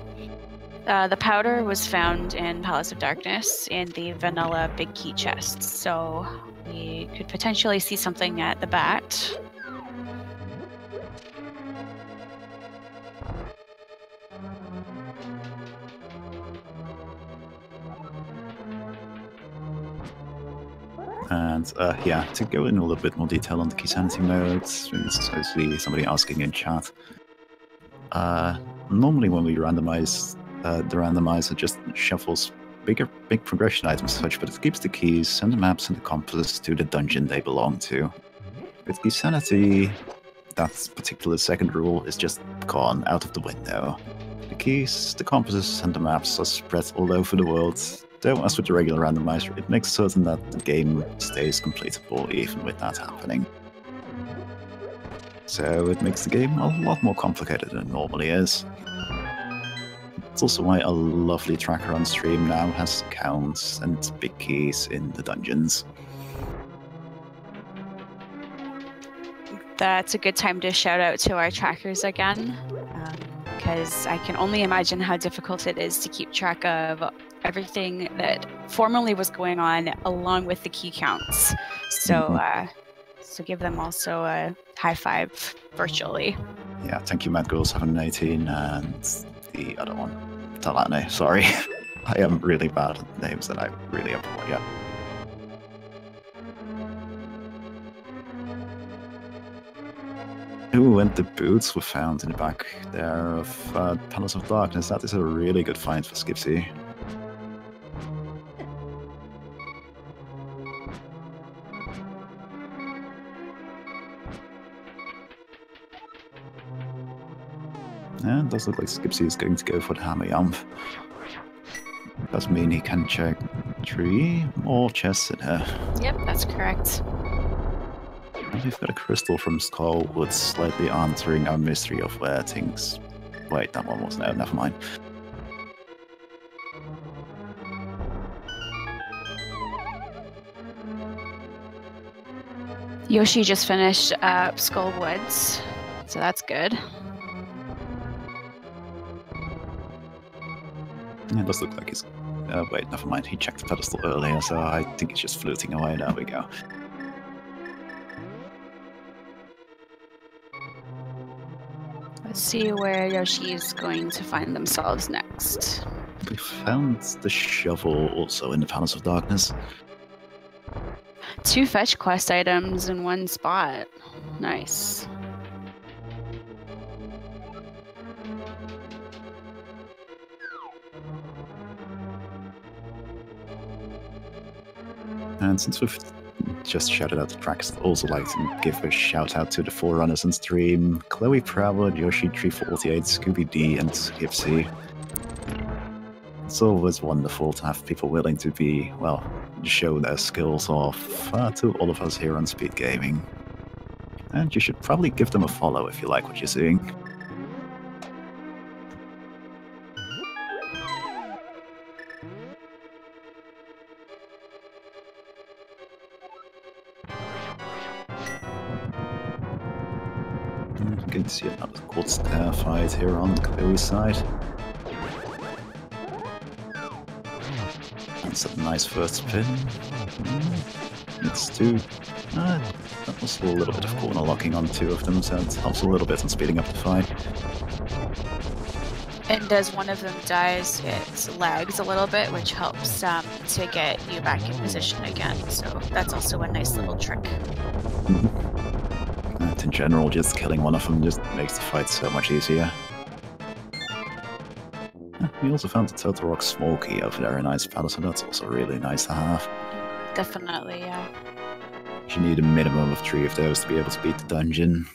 The powder was found in Palace of Darkness in the vanilla big key chest, so we could potentially see something at the bat. And yeah, to go in a little bit more detail on the Keysanity mode, since I see somebody asking in chat. Normally when we randomize the randomizer just shuffles big progression items and such, but it keeps the keys and the maps and the compasses to the dungeon they belong to. With Keysanity, that particular second rule is just gone out of the window. The keys, the compasses, and the maps are spread all over the world. Though, as with the regular randomizer, it makes certain that the game stays completable even with that happening. So it makes the game a lot more complicated than it normally is. It's also why a lovely tracker on stream now has counts and big keys in the dungeons. That's a good time to shout out to our trackers again, because I can only imagine how difficult it is to keep track of everything that formerly was going on along with the key counts. So, so give them also a high five virtually. Yeah, thank you, MadGirl718, and the other one, Talane. Sorry, I am really bad at names and I really apologize. Ooh, and the boots were found in the back there of Palace of Darkness. That is a really good find for Skipsy. Yeah, it does look like Skipsy is going to go for the hammer yump. Does mean he can check 3 more chests in here. Yep, that's correct. And we've got a crystal from Skullwood slightly answering our mystery of where things... Wait, that one wasn't out, never mind. Yoshi just finished Skullwoods, so that's good. It does look like he's... wait, never mind. He checked the pedestal earlier, so I think he's just floating away. There we go. Let's see where Yoshi is going to find themselves next. We found the shovel also in the Palace of Darkness. 2 fetch quest items in 1 spot. Nice. And since we've just shouted out the tracks, I'd also like to give a shout out to the Forerunners on stream, Chloe Prowler, Yoshi348, ScoobyD, and Skipsy. It's always wonderful to have people willing to be, well, show their skills off to all of us here on Speed Gaming. And you should probably give them a follow if you like what you're seeing. You can see another quartz stair fight here on Chloe's side. That's a nice first spin. It's 2. That was a little bit of corner locking on 2 of them, so it helps a little bit on speeding up the fight. And as one of them dies, it lags a little bit, which helps to get you back in position again. So that's also a nice little trick. And in general, just killing one of them just makes the fight so much easier. We also found the Turtle Rock Smoky over there in Ice Palace, so that's also really nice to have. Definitely, yeah. You need a minimum of 3 of those to be able to beat the dungeon.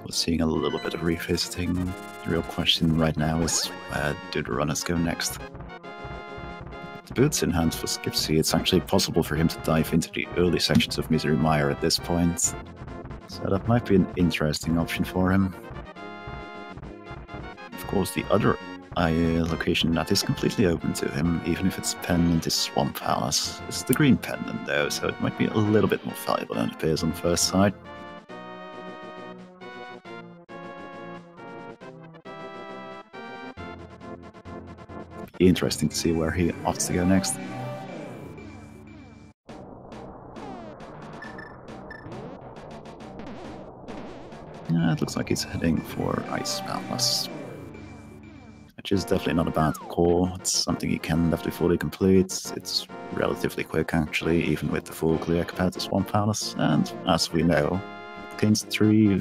We're seeing a little bit of revisiting. The real question right now is, where do the runners go next? The boots in hand for Skipsy, it's actually possible for him to dive into the early sections of Misery Mire at this point. So that might be an interesting option for him. Of course, the other location that is completely open to him, even if it's Pendant, is Swamp Palace. It's the green pendant though, so it might be a little bit more valuable than it appears on first sight. Be interesting to see where he opts to go next. It looks like he's heading for Ice Palace, which is definitely not a bad call. It's something he can definitely fully complete. It's relatively quick, actually, even with the full clear compared to Swamp Palace. And as we know, it contains three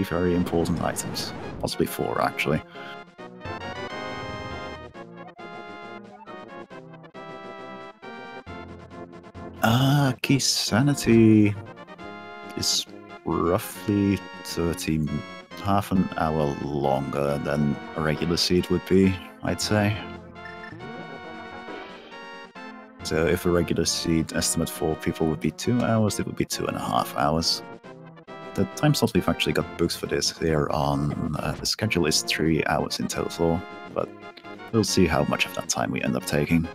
very important items, possibly 4, actually. Keysanity is roughly half an hour longer than a regular seed would be, I'd say. So if a regular seed estimate for people would be 2 hours, it would be 2.5 hours. The time slot we've actually got booked for this here on the schedule is 3 hours in total, but we'll see how much of that time we end up taking.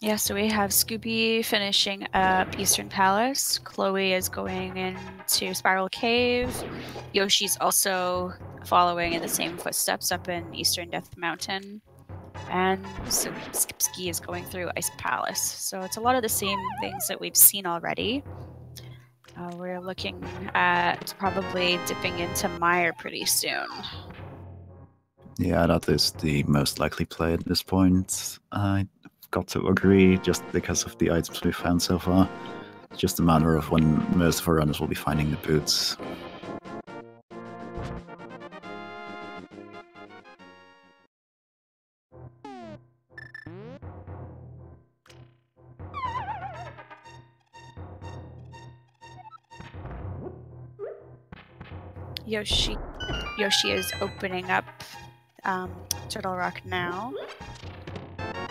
Yeah, so we have Scooby finishing up Eastern Palace. Chloe is going into Spiral Cave. Yoshi's also following in the same footsteps up in Eastern Death Mountain. And Skipsky is going through Ice Palace. So it's a lot of the same things that we've seen already. We're looking at probably dipping into Mire pretty soon. Yeah, that is the most likely play at this point. I've got to agree, just because of the items we've found so far. It's just a matter of when most of our runners will be finding the boots. Yoshi is opening up Turtle Rock now.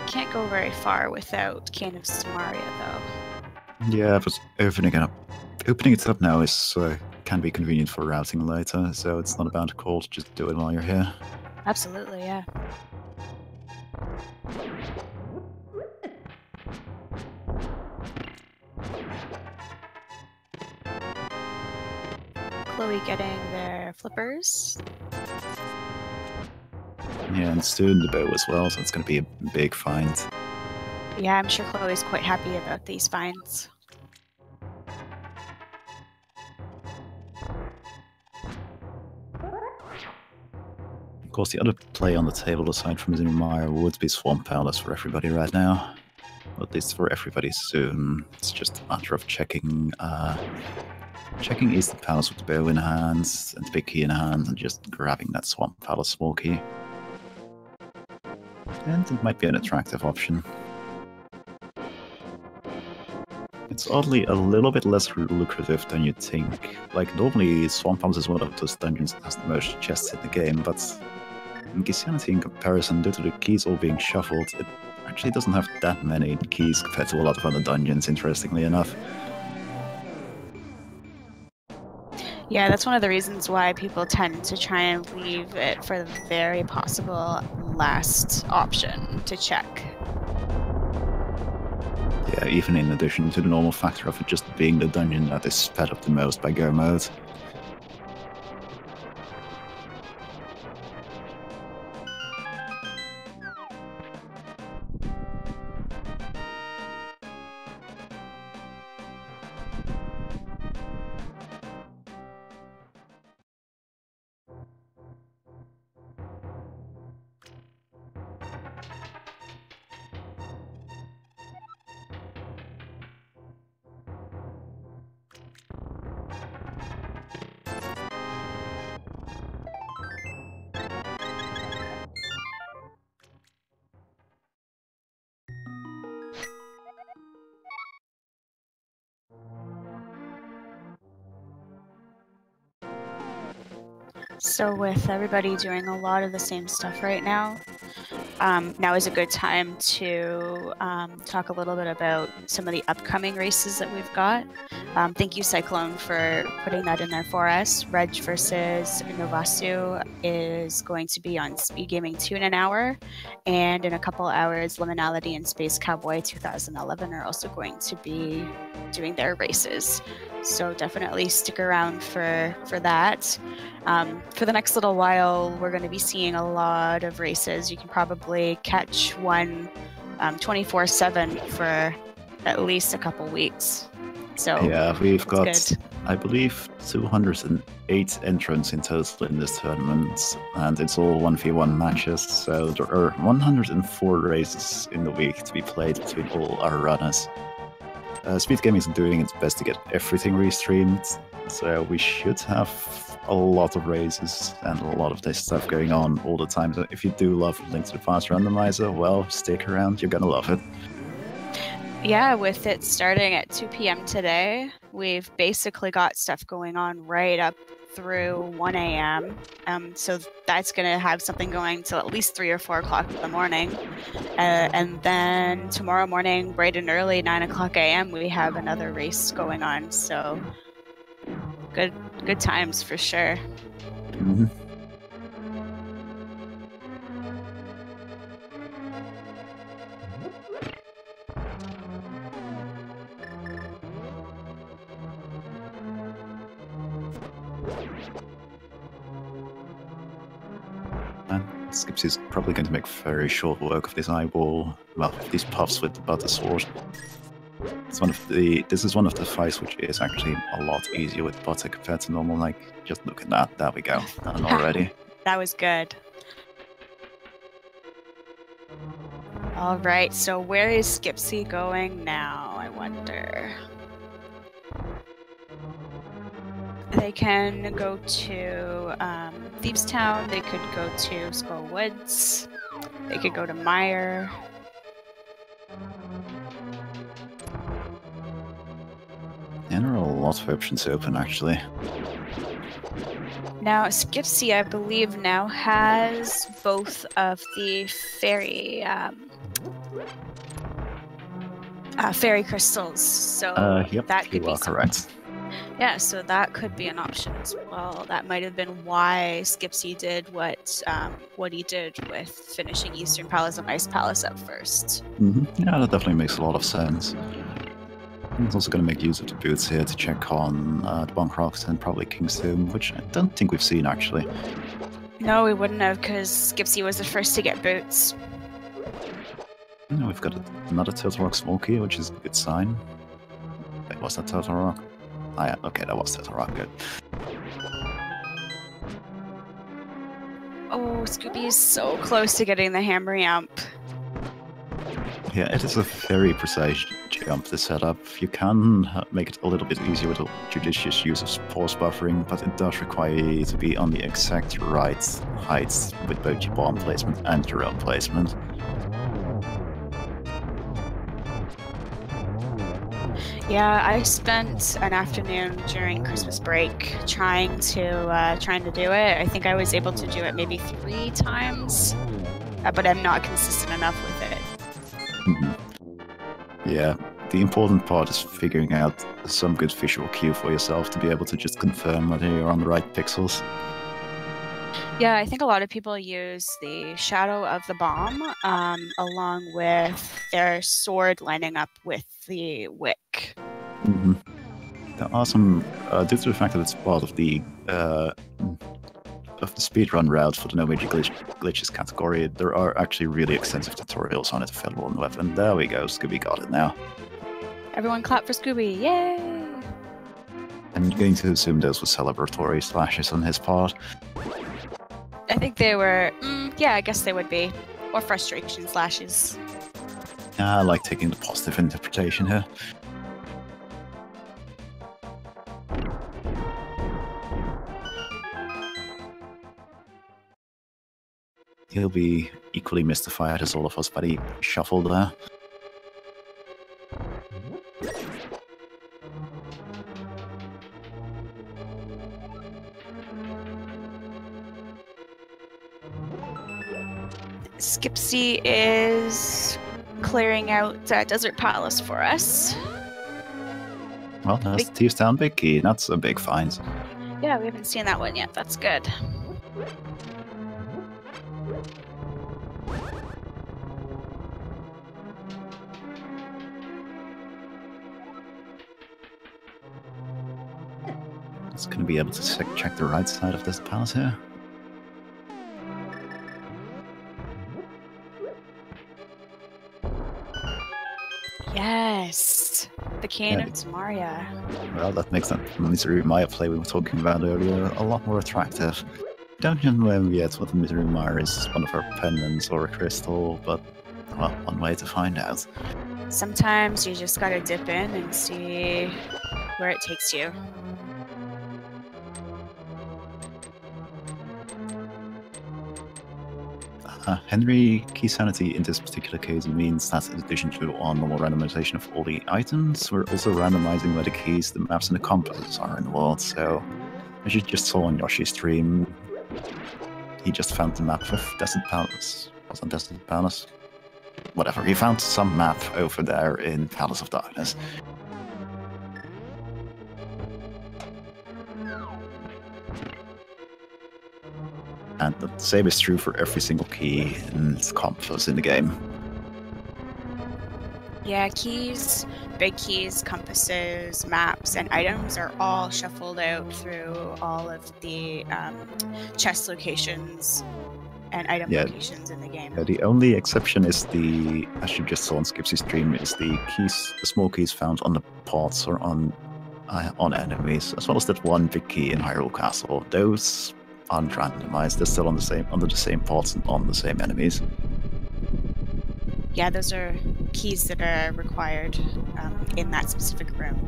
Can't go very far without Cane of Samaria, though. Yeah, but opening it up now is can be convenient for routing later, so it's not a bad call to just do it while you're here. Absolutely, yeah. Chloe getting their flippers. Yeah, and soon the bow as well, so it's going to be a big find. Yeah, I'm sure Chloe's quite happy about these finds. Of course, the other play on the table aside from Mire would be Swamp Palace for everybody right now. At least for everybody soon. It's just a matter of checking Eastern Palace with the bow in hand and the big key in hand and just grabbing that Swamp Palace small key. And it might be an attractive option. It's oddly a little bit less lucrative than you'd think. Like, normally Swamp Palace is one of those dungeons that has the most chests in the game, but in Keysanity in comparison, due to the keys all being shuffled, it actually doesn't have that many keys compared to a lot of other dungeons, interestingly enough. Yeah, that's one of the reasons why people tend to try and leave it for the very possible last option to check. Yeah, even in addition to the normal factor of it just being the dungeon that is sped up the most by Go mode. So with everybody doing a lot of the same stuff right now, now is a good time to talk a little bit about some of the upcoming races that we've got. Thank you, Cyclone, for putting that in there for us. Reg versus Novasu is going to be on Speed Gaming 2 in an hour, and in a couple hours, Liminality and Space Cowboy 2011 are also going to be doing their races. So definitely stick around for that. For the next little while, we're going to be seeing a lot of races. You can probably probably catch one 24/7 for at least a couple weeks. So yeah, we've got, good. I believe, 208 entrants in total in this tournament, and it's all 1v1 matches, so there are 104 races in the week to be played between all our runners. Speed Gaming is doing its best to get everything restreamed, so we should have a lot of races and a lot of this stuff going on all the time. So if you do love Link to the Past Randomizer, well, stick around, you're gonna love it. Yeah, with it starting at 2 p.m. today, we've basically got stuff going on right up through 1 a.m. So that's going to have something going till at least 3 or 4 o'clock in the morning. And then tomorrow morning, bright and early, 9 o'clock a.m., we have another race going on. So good times for sure. Mm-hmm. Skipsy is probably going to make very short work of this eyeball. Well, these puffs with the butter sword. This is one of the fights which is actually a lot easier with butter compared to normal. Like, just look at that. There we go. Done already. That was good. All right. So where is Skipsy going now? I wonder. They can go to Thieves Town. They could go to Skull Woods. They could go to Mire. And there are a lot of options open, actually. Now, Skipsy, I believe, now has both of the fairy crystals. So Yep, that could you be are correct. Yeah, so that could be an option as well. That might have been why Skipsy did what he did with finishing Eastern Palace and Ice Palace up first. Mm-hmm. Yeah, that definitely makes a lot of sense. It's also going to make use of the boots here to check on the Bonk Rocks and probably King's Tomb, which I don't think we've seen, actually. No, we wouldn't have, because Skipsy was the first to get boots. No, we've got another Turtle Rock small key, which is a good sign. Wait, was that Turtle Rock? Ah, yeah, okay, that was Turtle Rock, good. Oh, Scooby is so close to getting the Hammer Amp. Yeah, it is a very precise jump, this setup. You can make it a little bit easier with a judicious use of pause buffering, but it does require you to be on the exact right height with both your bomb placement and your own placement. Yeah, I spent an afternoon during Christmas break trying to do it. I think I was able to do it maybe 3 times, but I'm not consistent enough with it. Yeah, the important part is figuring out some good visual cue for yourself to be able to just confirm whether you're on the right pixels. Yeah, I think a lot of people use the shadow of the bomb along with their sword lining up with the wick. Mm-hmm. There are some, due to the fact that it's part of the speedrun route for the no major glitches category, there are actually really extensive tutorials on it available on the web, and there we go, Scooby got it now. Everyone clap for Scooby, yay! I'm going to assume those were celebratory slashes on his part. I think they were, yeah, I guess they would be. Or frustration slashes. I like taking the positive interpretation here. He'll be equally mystified as all of us by the shuffle there. Skipsy is clearing out Desert Palace for us. Well, that's Thieves Town Big Key. That's a big find. Yeah, we haven't seen that one yet. That's good. It's going to be able to check the right side of this palace here. Darkness, the Cane Yeah. of Tamaria. Well, that makes that Misery Maya play we were talking about earlier a lot more attractive. Don't know yet what the Misery Maya is, one of her pendants or a crystal, but well, one way to find out. Sometimes you just gotta dip in and see where it takes you. Henry, Keysanity in this particular case means that in addition to our normal randomization of all the items, we're also randomizing where the keys, the maps, and the compasses are in the world. So, as you just saw on Yoshi's stream, he just found the map of Desert Palace. Was it Desert Palace? Whatever, he found some map over there in Palace of Darkness. And the same is true for every single key and compass in the game. Yeah, keys, big keys, compasses, maps, and items are all shuffled out through all of the chest locations and item locations in the game. The only exception is the, as you just saw on Skipsy's stream, is the keys, the small keys found on the pods or on enemies, as well as that one big key in Hyrule Castle. Those aren't randomized; they're still on the same under the same pods and on the same enemies. Yeah, those are keys that are required in that specific room.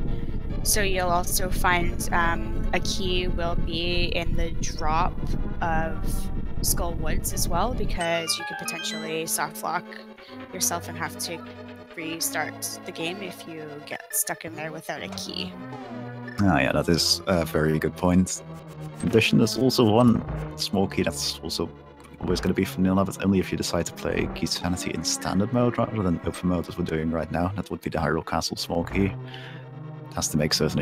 So you'll also find a key will be in the drop of Skull Woods as well, because you could potentially soft lock yourself and have to restart the game if you get stuck in there without a key. Ah, yeah, that is a very good point. In addition, there's also one small key that's also always going to be vanilla, but only if you decide to play Keysanity in standard mode rather than open mode as we're doing right now. That would be the Hyrule Castle small key. It has to make certain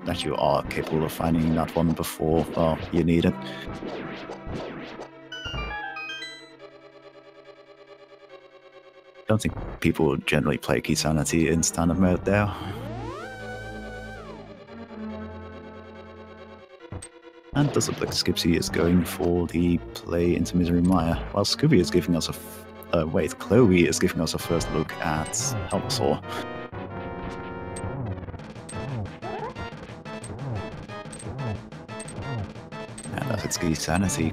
that you are capable of finding that one before you need it. I don't think people generally play Keysanity in standard mode there. And does look like Skipsy is going for the play into Misery Maya, while Scooby is giving us Chloe is giving us a first look at Helmasaur. And as it's Keysanity,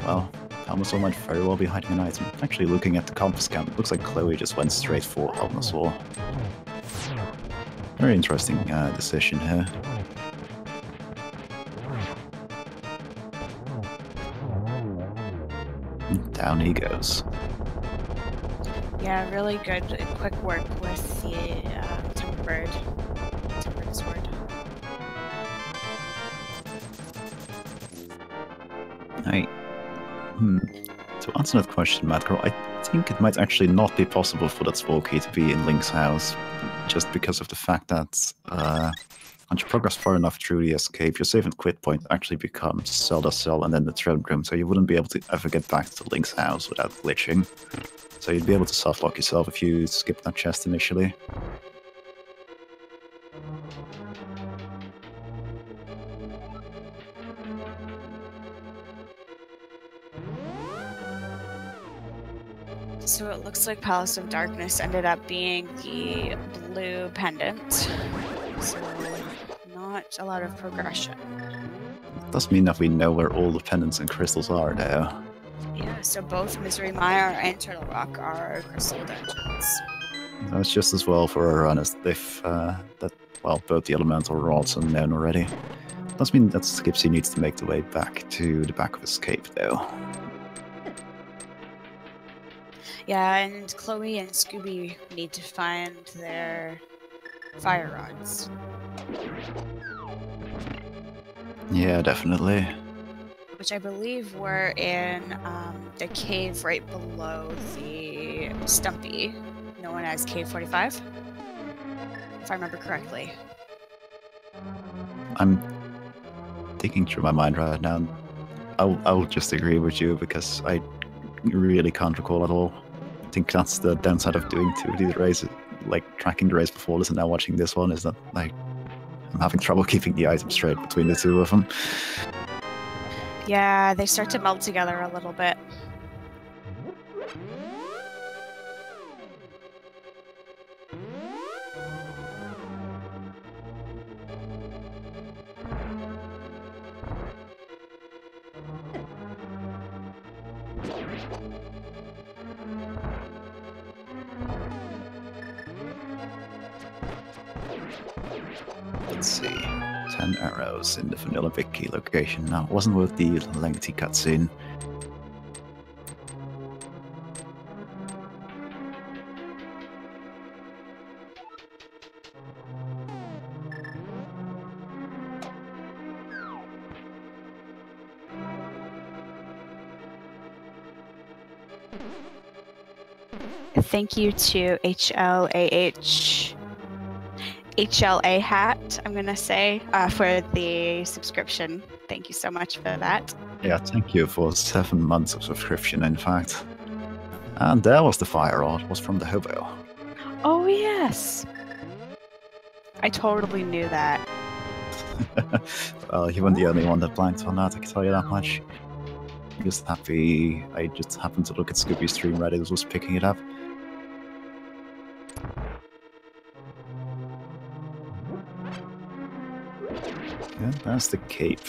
well, Helmasaur might very well be hiding an item. Actually, looking at the compass count, it looks like Chloe just went straight for Helmasaur. Very interesting decision here. Down he goes. Yeah, really good, quick work with the tempered sword. To answer that question, Madcrow, I think it might actually not be possible for that small key to be in Link's house, just because of the fact that once you progress far enough through the escape, your save and quit point actually becomes Zelda's Cell and then the throne room, so you wouldn't be able to ever get back to Link's house without glitching. So you'd be able to soft-lock yourself if you skip that chest initially. So it looks like Palace of Darkness ended up being the blue pendant. So not a lot of progression. It does mean that we know where all the pendants and crystals are now. Yeah, so both Misery Mire and Turtle Rock are crystal dungeons. That's just as well for our runners if both the elemental rods are known already. Does mean that Skipsy needs to make the way back to the back of escape though. Yeah, and Chloe and Scooby need to find their fire rods. Yeah, definitely. Which I believe were in the cave right below the Stumpy, known as Cave 45, if I remember correctly. I'm thinking through my mind right now. I'll just agree with you because I really can't recall at all. I think that's the downside of doing two of these races, like tracking the race before this and now watching this one, is that like I'm having trouble keeping the items straight between the two of them. Yeah, they start to meld together a little bit. Let's see. 10 arrows in the vanilla big key location. Now, it wasn't worth the lengthy cutscene. Thank you to HLA Hat, I'm gonna say, for the subscription. Thank you so much for that. Yeah, thank you for 7 months of subscription, in fact. And there was the fire rod. It was from the hobo. Oh, yes! I totally knew that. Well, you weren't the only one that blanked on that, I can tell you that much. I'm just happy I just happened to look at Scooby's stream right as was picking it up. Yeah, there's the cape.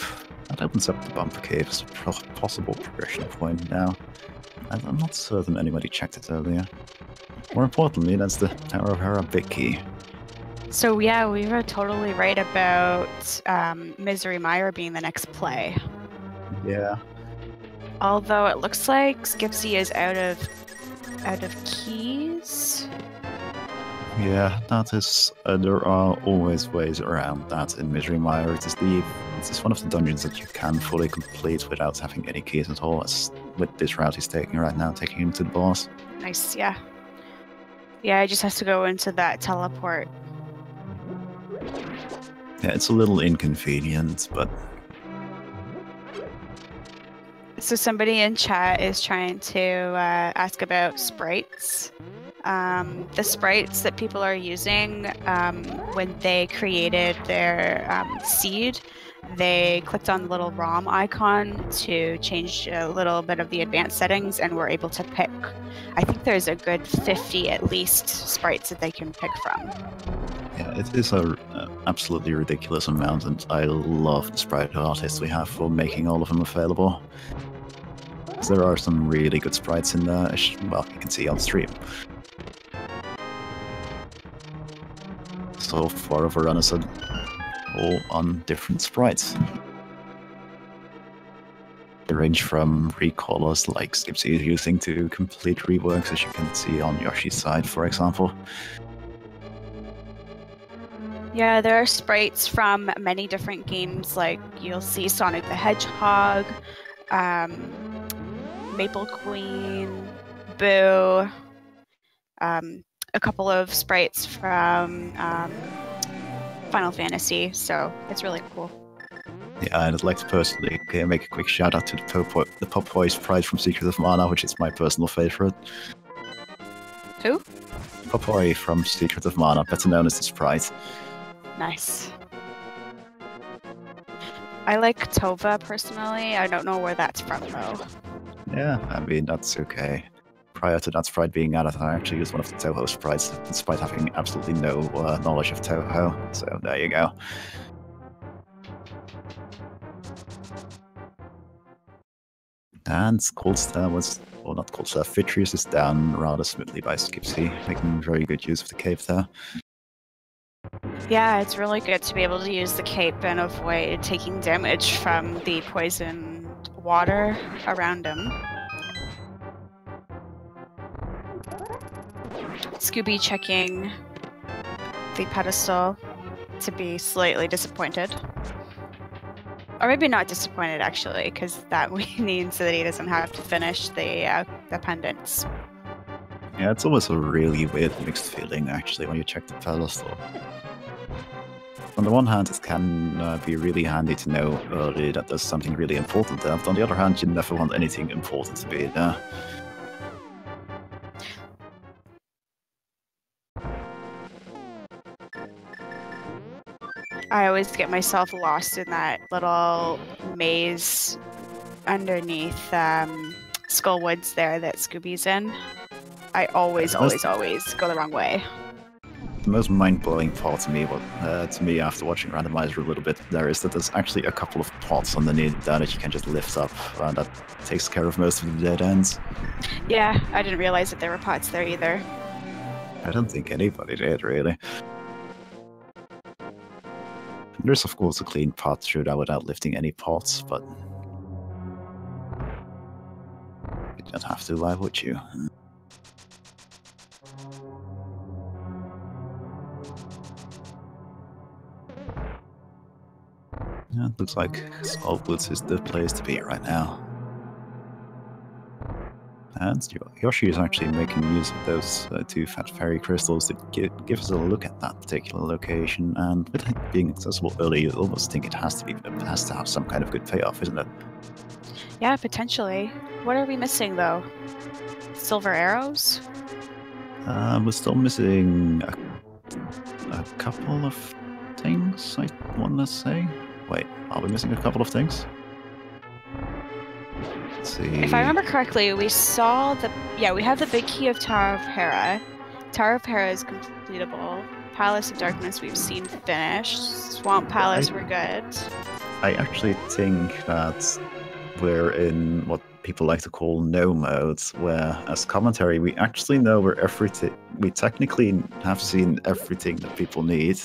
That opens up the bumper cave as a possible progression point now. And I'm not certain anybody checked it earlier. More importantly, that's the Tower of Hera big key. So yeah, we were totally right about Misery Mire being the next play. Yeah. Although it looks like Skipsy is out of keys. Yeah, that is. There are always ways around that in Misery Mire. It is one of the dungeons that you can fully complete without having any keys at all. As with this route he's taking right now, taking him to the boss. Nice, yeah. Yeah, he just has to go into that teleport. Yeah, it's a little inconvenient, but. So somebody in chat is trying to ask about sprites. The sprites that people are using when they created their seed, they clicked on the little ROM icon to change a little bit of the advanced settings and were able to pick. I think there's a good 50 at least sprites that they can pick from. Yeah, it is an absolutely ridiculous amount, and I love the sprite artists we have for making all of them available. There are some really good sprites in there, well, you can see on stream. So far of a run is all on different sprites. They range from recolors like Skipsy is using to complete reworks, as you can see on Yoshi's side, for example. Yeah, there are sprites from many different games, like you'll see Sonic the Hedgehog, Maple Queen, Boo, a couple of sprites from Final Fantasy, so it's really cool. Yeah, and I'd like to personally make a quick shout out to the Popeye sprite from Secret of Mana, which is my personal favorite. Who? Popeye from Secret of Mana, better known as the sprite. Nice. I like Tova personally. I don't know where that's from though. Yeah, I mean, that's okay. Prior to that sprite being added, I actually used one of the Toho sprites, despite having absolutely no knowledge of Toho, so there you go. And Coldstar was, well, not Coldstar, Fitrius is down rather smoothly by Skipsy, making very good use of the cave there. Yeah, it's really good to be able to use the cape and avoid taking damage from the poisoned water around him. Scooby checking the pedestal to be slightly disappointed. Or maybe not disappointed, actually, because that means that he doesn't have to finish the pendants. Yeah, it's always a really weird mixed feeling, actually, when you check the pedestal. On the one hand, it can be really handy to know early that there's something really important there, but on the other hand, you never want anything important to be there. I always get myself lost in that little maze underneath Skullwoods there that Scooby's in. I always go the wrong way. the most mind-blowing part to me, after watching Randomizer a little bit, there is that there's actually a couple of pots underneath that you can just lift up, and that takes care of most of the dead ends. Yeah, I didn't realize that there were pots there either. I don't think anybody did, really. There's of course a clean path through that without lifting any pots, but you don't have to, why would you? Yeah, it looks like Saltwoods is the place to be right now. And Yoshi is actually making use of those 2 fat fairy crystals to give us a look at that particular location, and with it being accessible early, you almost think it has to have some kind of good payoff, isn't it? Yeah, potentially. What are we missing, though? Silver arrows? We're still missing a couple of things, I want to say. Wait, are we missing a couple of things? Let's see. If I remember correctly, we saw we have the big key of Tower of Hera. Tower of Hera is completable. Palace of Darkness we've seen finished. Swamp Palace we're good. I actually think that we're in what people like to call no modes, where as commentary we actually know where everything, we technically have seen everything that people need,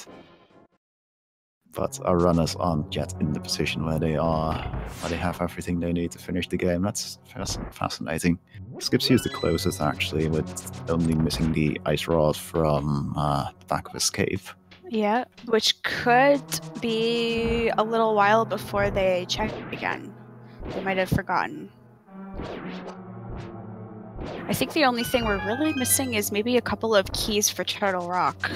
but our runners aren't yet in the position where they have everything they need to finish the game. That's fascinating. Skipsy is the closest, actually, with only missing the ice rod from the back of Escape. Yeah, which could be a little while before they check again. They might have forgotten. I think the only thing we're really missing is maybe a couple of keys for Turtle Rock.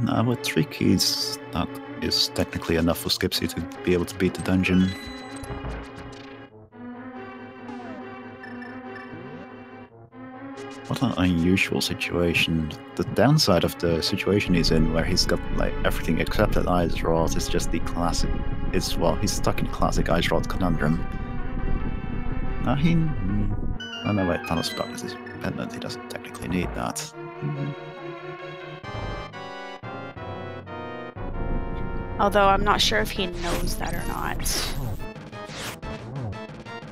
No, with 3 keys, that is technically enough for Skipsy to be able to beat the dungeon. What an unusual situation. The downside of the situation he's in, where he's got like everything except that ice rod, is just the classic. He's stuck in classic ice rod conundrum. Now oh no, wait, Palace of Darkness is pendant. He doesn't technically need that. Although I'm not sure if he knows that or not.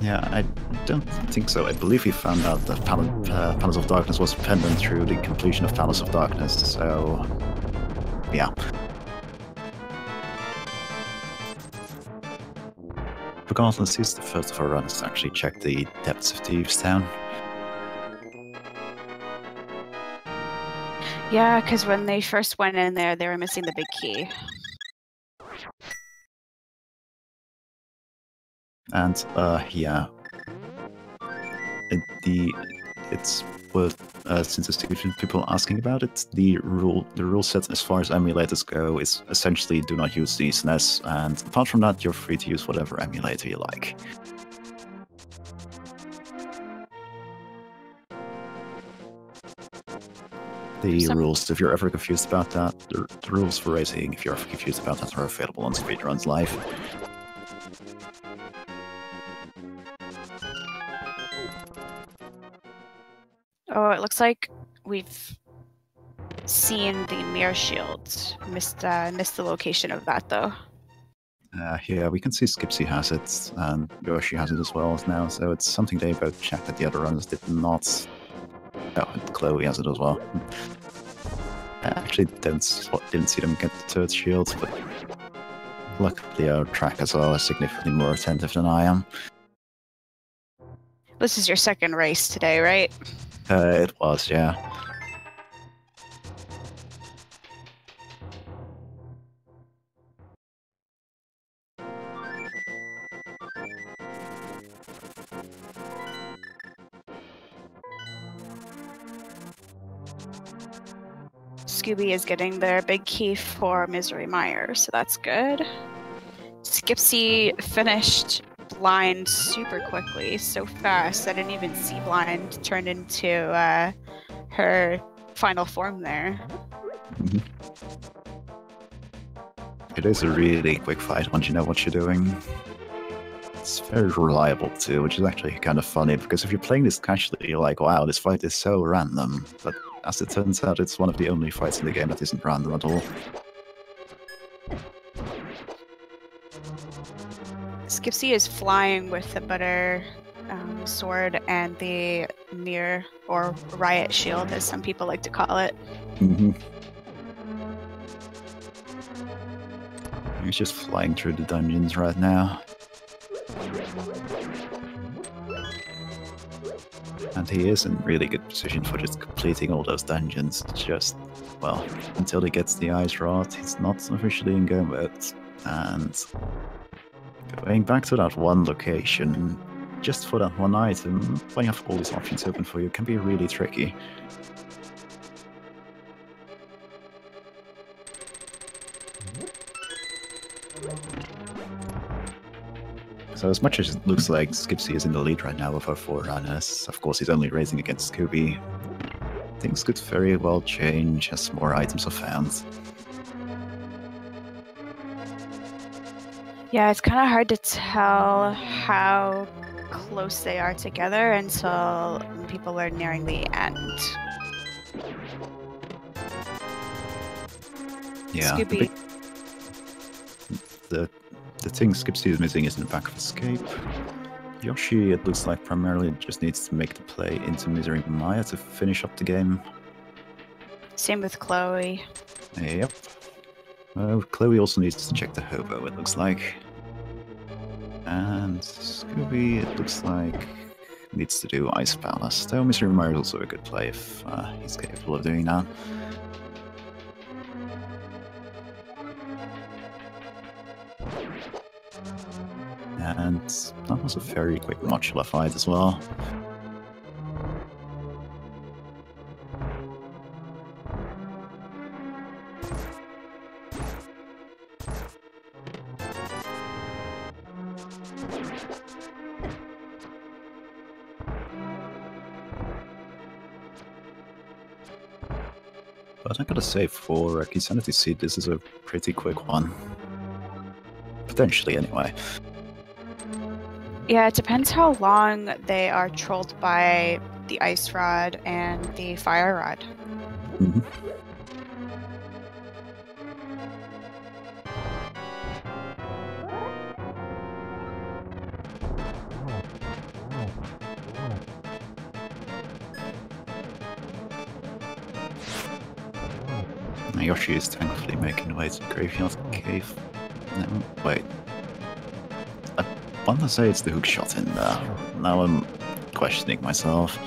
Yeah, I don't think so. I believe he found out that Palace of Darkness was pendant through the completion of Palace of Darkness, so yeah. Regardless, he's the first of our runners to actually check the depths of Thieves Town. Yeah, because when they first went in there, they were missing the big key. And yeah, it's worth since there's people asking about it. The rule set as far as emulators go is essentially do not use the SNES, and apart from that, you're free to use whatever emulator you like. The rules, if you're ever confused about that, the rules for racing, if you're ever confused about that, are available on Speedruns Live. Oh, it looks like we've seen the mirror shield. Missed the location of that, though. Yeah, we can see Skipsy has it, and Yoshi has it as well now, so it's something they both checked that the other runners did not. Oh, and Chloe has it as well. I actually didn't see them get the third shield, but luckily our trackers are significantly more attentive than I am. This is your second race today, right? It was, yeah. Scooby is getting their big key for Misery Mire, so that's good. Skipsy finished blind super quickly, so fast I didn't even see blind turned into her final form there. Mm-hmm. It is a really quick fight once you know what you're doing. It's very reliable too, which is actually kind of funny, because if you're playing this casually, you're like, wow, this fight is so random. But as it turns out, it's one of the only fights in the game that isn't random at all. Skipsy is flying with the butter sword and the mirror, or riot shield, as some people like to call it. Mm-hmm. He's just flying through the dungeons right now. And he is in really good position for just completing all those dungeons. It's just, well, until he gets the ice rod, he's not officially in go mode. And going back to that one location, just for that one item, when you have all these options open for you, can be really tricky. So as much as it looks like Skipsy is in the lead right now with our 4 runners, of course he's only racing against Scooby. Things could very well change as more items are found. Yeah, it's kind of hard to tell how close they are together until people are nearing the end. Yeah, Scooby. The thing Skipsy is missing is in the back of escape. Yoshi, it looks like, primarily just needs to make the play into Misery Maya to finish up the game. Same with Chloe. Yep. Chloe also needs to check the hobo, it looks like. And Scooby, it looks like, needs to do Ice Palace. Though Misery Maya is also a good play if he's capable of doing that. And that was a very quick modular fight as well. But I gotta say, for a Keysanity seed, this is a pretty quick one. Potentially, anyway. Yeah, it depends how long they are trolled by the ice rod and the fire rod. Mm-hmm. Yoshi is thankfully making the way to the Graveyard Cave. No, wait. I want to say it's the hook shot in there. Now I'm questioning myself.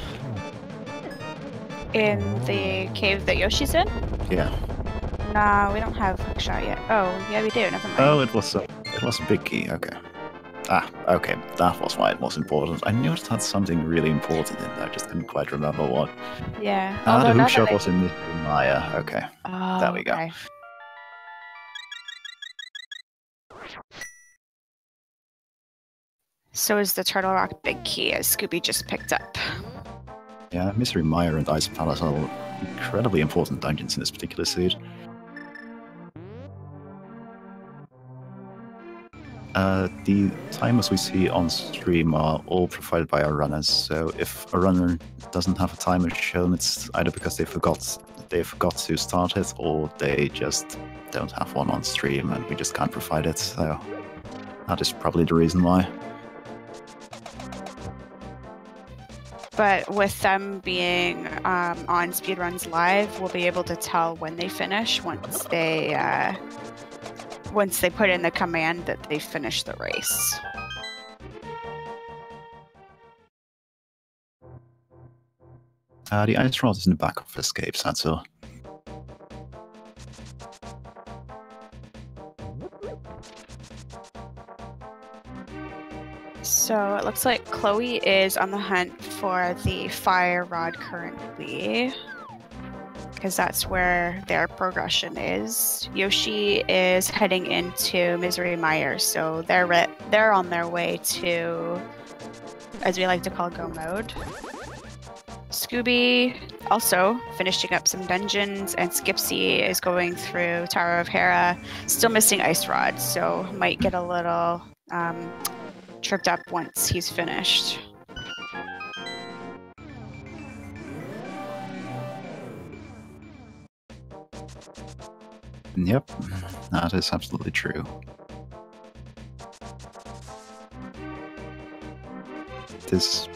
In the cave that Yoshi's in? Yeah. Nah, we don't have hook shot yet. Oh, yeah, we do. Never mind. Oh, it was a big key. Okay. Ah, okay. That was why it was important. I knew it had something really important in there. I just couldn't quite remember what. Yeah. Ah, the hook shot was in Maya. Okay. Oh, there we go. Okay. So is the Turtle Rock big key, as Scooby just picked up. Yeah, Misery Maya and Ice Palace are incredibly important dungeons in this particular seed. The timers we see on stream are all provided by our runners, so if a runner doesn't have a timer shown, it's either because they forgot to start it, or they just don't have one on stream and we just can't provide it, so that is probably the reason why. But with them being on Speedruns Live, we'll be able to tell when they finish once they put in the command that they finish the race. The ice rod is in the back of escapes, that's all. So it looks like Chloe is on the hunt for the fire rod currently, because that's where their progression is. Yoshi is heading into Misery Mire, so they're on their way to, as we like to call, go mode. Scooby also finishing up some dungeons, and Skipsy is going through Tower of Hera, still missing Ice Rod, so might get a little tripped up once he's finished. Yep, that is absolutely true. This,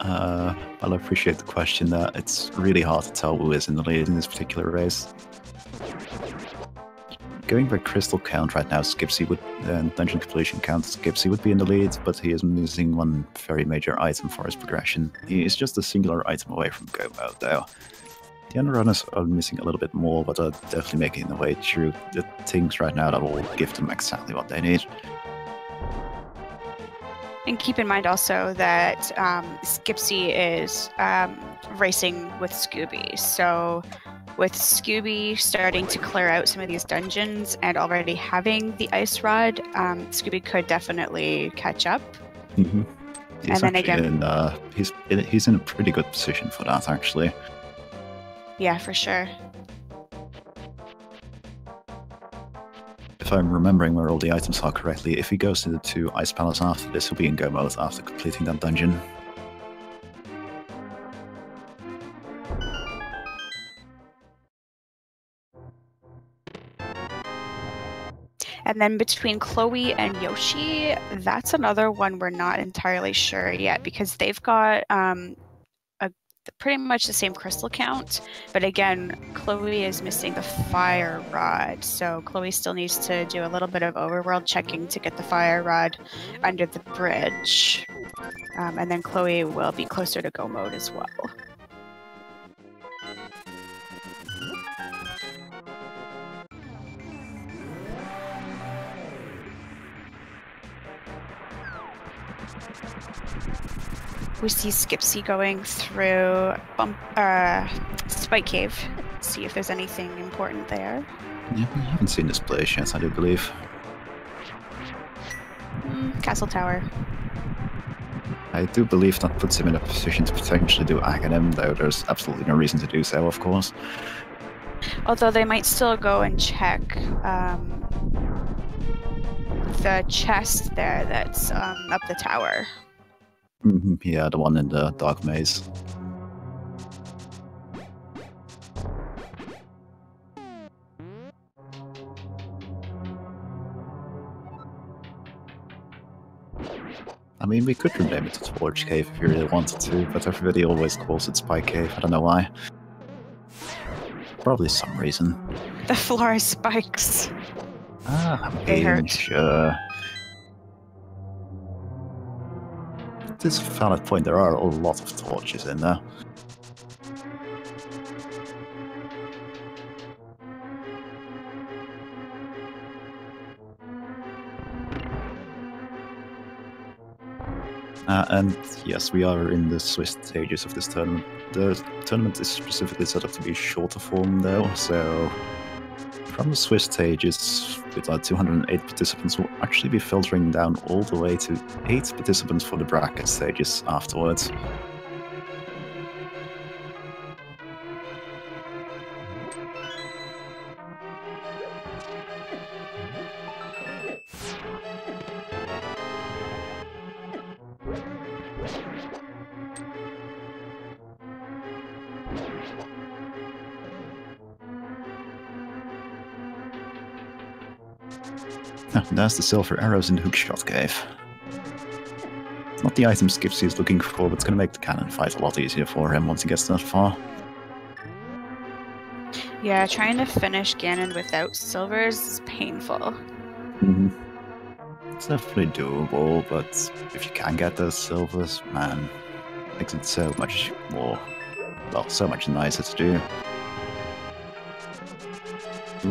I'll appreciate the question that it's really hard to tell who is in the lead in this particular race. Going by crystal count right now, Skipsy would, dungeon completion count, Skipsy would be in the lead, but he is missing one very major item for his progression. He is just a singular item away from go mode though. The other runners are missing a little bit more, but are definitely making their way through the things right now that will give them exactly what they need. And keep in mind also that Skipsy is racing with Scooby. So with Scooby starting to clear out some of these dungeons and already having the ice rod, Scooby could definitely catch up. Mm-hmm. And then again, he's in a pretty good position for that, actually. Yeah, for sure. If I'm remembering where all the items are correctly, if he goes to the 2 ice palace after this, he'll be in go mode after completing that dungeon. And then between Chloe and Yoshi, that's another one we're not entirely sure yet because they've got pretty much the same crystal count, but again, Chloe is missing the fire rod, so Chloe still needs to do a little bit of overworld checking to get the fire rod under the bridge, and then Chloe will be closer to go mode as well. We see Skipsy going through Spike Cave. See if there's anything important there. Yeah, we haven't seen this place yet, I do believe. Castle Tower. I do believe that puts him in a position to potentially do Aghanim, though there's absolutely no reason to do so, of course. Although they might still go and check the chest there that's up the tower. Yeah, the one in the dark maze. I mean, we could rename it to Torch Cave if you really wanted to, but everybody always calls it Spike Cave. I don't know why. Probably some reason. The floor is spikes. They hurt. Sure. At this valid point, there are a lot of torches in there. And yes, we are in the Swiss stages of this tournament. The tournament is specifically set up to be shorter form though, so from the Swiss stages, with our 208 participants, we'll actually be filtering down all the way to 8 participants for the bracket stages afterwards. There's the silver arrows in the hookshot cave. It's not the item Skipsy is looking for, but it's going to make the cannon fight a lot easier for him once he gets that far. Yeah, trying to finish Ganon without silvers is painful. It's definitely doable, but if you can get those silvers, man, it makes it so much more, well, so much nicer to do.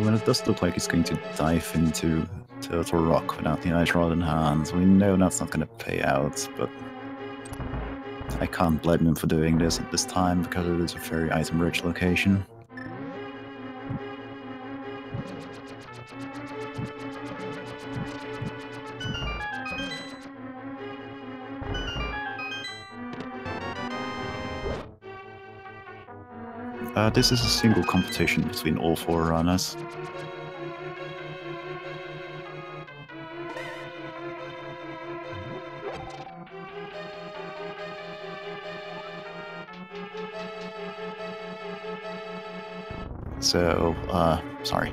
When it does look like he's going to dive into Turtle Rock without the ice rod in hand, we know that's not going to pay out, but I can't blame him for doing this at this time because it is a very item-rich location. This is a single competition between all 4 runners. So, sorry.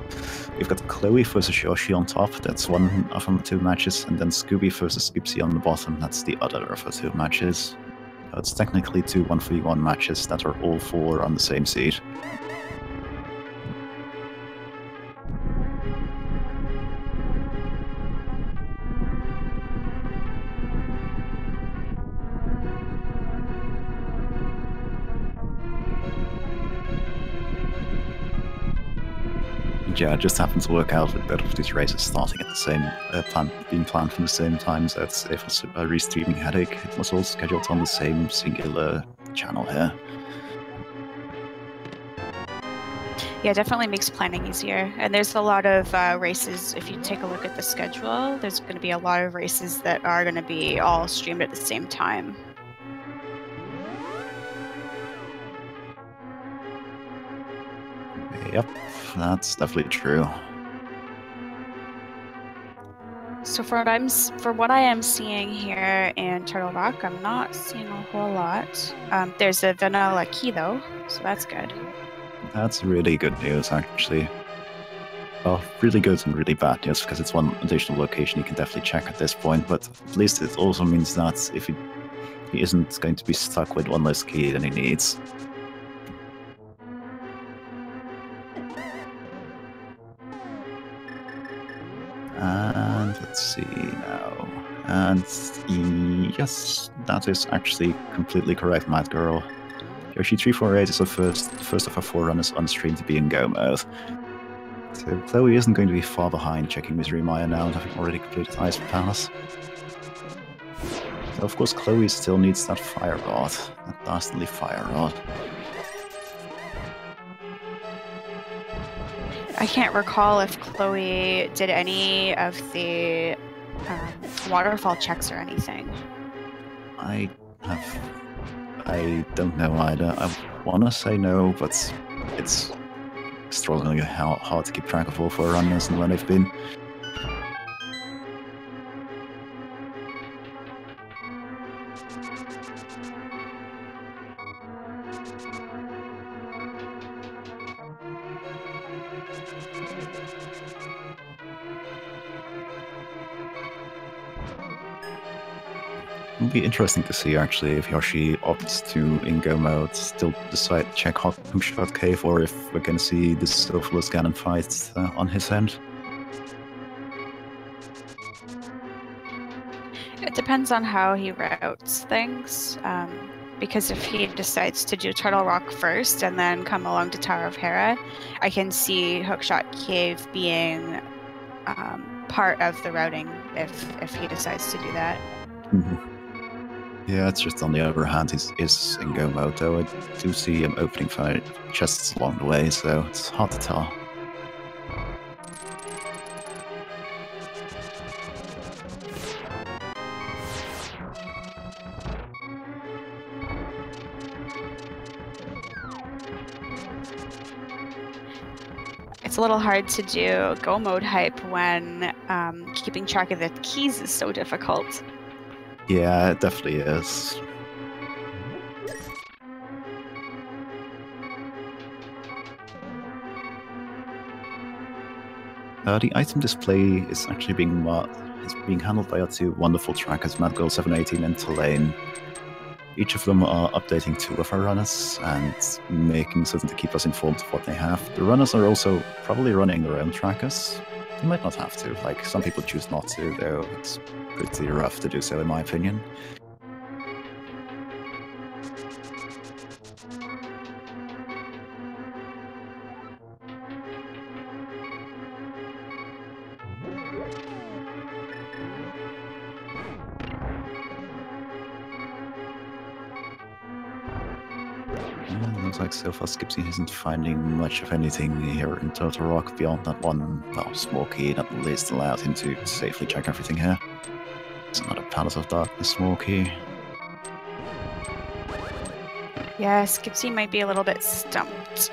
We've got Chloe versus Yoshi on top, that's one of the two matches, and then Scooby versus Skipsy on the bottom, that's the other of the two matches. So it's technically two 1v1 matches that are all four on the same seed. Yeah, it just happened to work out with both of these races starting at the same being planned from the same time. So if it was a restreaming headache, it was all scheduled on the same singular channel here. Yeah, definitely makes planning easier. And there's a lot of races. If you take a look at the schedule, there's going to be a lot of races that are going to be all streamed at the same time. Yep, that's definitely true. So for what I am seeing here in Turtle Rock, I'm not seeing a whole lot. There's a vanilla key though, so that's good. That's really good news, actually. Well, really good and really bad news, because it's one additional location you can definitely check at this point, but at least it also means that if he isn't going to be stuck with one less key than he needs. And let's see now. And yes, that is actually completely correct, Mad Girl. Yoshi348 is the first of our forerunners on stream to be in go mode. So Chloe isn't going to be far behind checking Misery Maya now, having already completed Ice Palace. So of course Chloe still needs that Fire Rod, that dastardly Fire Rod. I can't recall if Chloe did any of the waterfall checks or anything. I don't know either. I want to say no, but it's extraordinarily hard to keep track of all four runners and where they've been. It'll be interesting to see actually if Yoshi opts to in go mode still decide to check Hookshot Cave, or if we're going to see the Sophilus Ganon fight on his end. It depends on how he routes things, because if he decides to do Turtle Rock first and then come along to Tower of Hera, I can see Hookshot Cave being part of the routing if he decides to do that. Mm-hmm. Yeah, it's just on the other hand, he is in go mode, though I do see him opening for chests along the way, so it's hard to tell. It's a little hard to do go mode hype when keeping track of the keys is so difficult. Yeah, it definitely is. The item display is actually being handled by our two wonderful trackers, MadGirl718 and Tulane. Each of them are updating two of our runners and making certain to keep us informed of what they have. The runners are also probably running their own trackers. They might not have to, like some people choose not to, though it's pretty rough to do so in my opinion. Looks like so far Skipsy isn't finding much of anything here in Turtle Rock beyond that one, well, small key that at least allowed him to safely check everything here. It's another Palace of Darkness small key. Yeah, Skipsy might be a little bit stumped.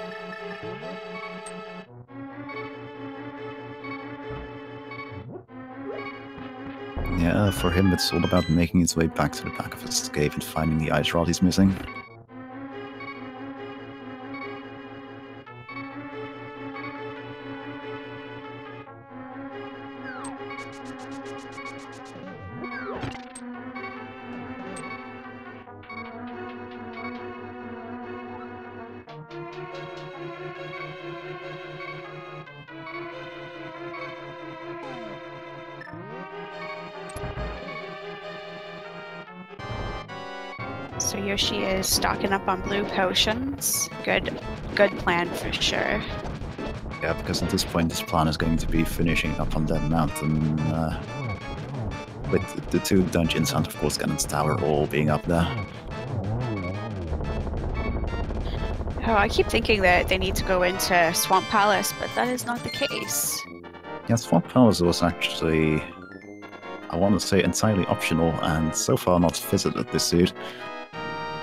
Yeah, for him it's all about making his way back to the back of his cave and finding the ice rod he's missing. So Yoshi is stocking up on blue potions. Good plan for sure. Yeah, because at this point, this plan is going to be finishing up on that mountain. With the two dungeons and, of course, Ganon's Tower all being up there. Oh, I keep thinking that they need to go into Swamp Palace, but that is not the case. Yeah, Swamp Palace was actually, I want to say, entirely optional, and so far not visited this suit.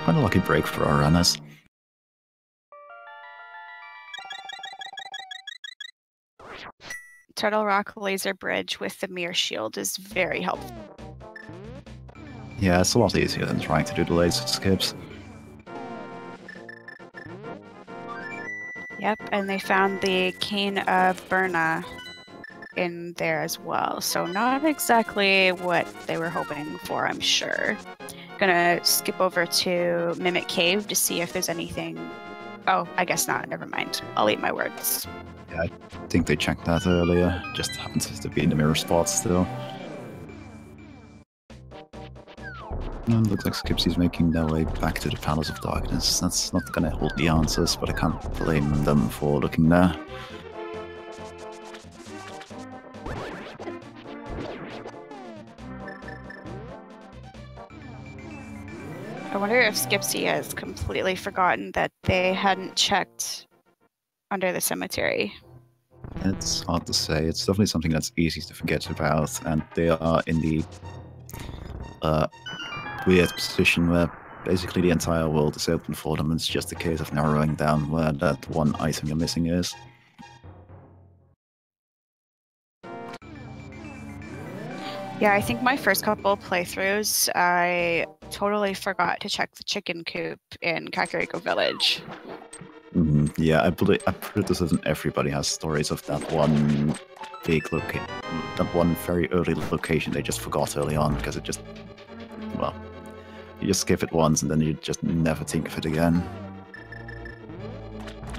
Quite a lucky break for our runners. Turtle Rock Laser Bridge with the Mirror Shield is very helpful. Yeah, it's a lot easier than trying to do the laser skips. Yep, and they found the Cane of Burna in there as well. So not exactly what they were hoping for, I'm sure. Gonna skip over to Mimic Cave to see if there's anything. Oh, I guess not. Never mind. I'll eat my words. Yeah, I think they checked that earlier. Just happens to be in the mirror spot still. And looks like Skipsy's making their way back to the Palace of Darkness. That's not gonna hold the answers, but I can't blame them for looking there. I wonder if Skipsy has completely forgotten that they hadn't checked under the cemetery. It's hard to say. It's definitely something that's easy to forget about, and they are in the weird position where basically the entire world is open for them. It's just a case of narrowing down where that one item you're missing is. Yeah, I think my first couple playthroughs, I totally forgot to check the chicken coop in Kakariko Village. Yeah, I believe everybody has stories of that one big location, that one very early location they just forgot early on because it just, well, you just skip it once and then you just never think of it again.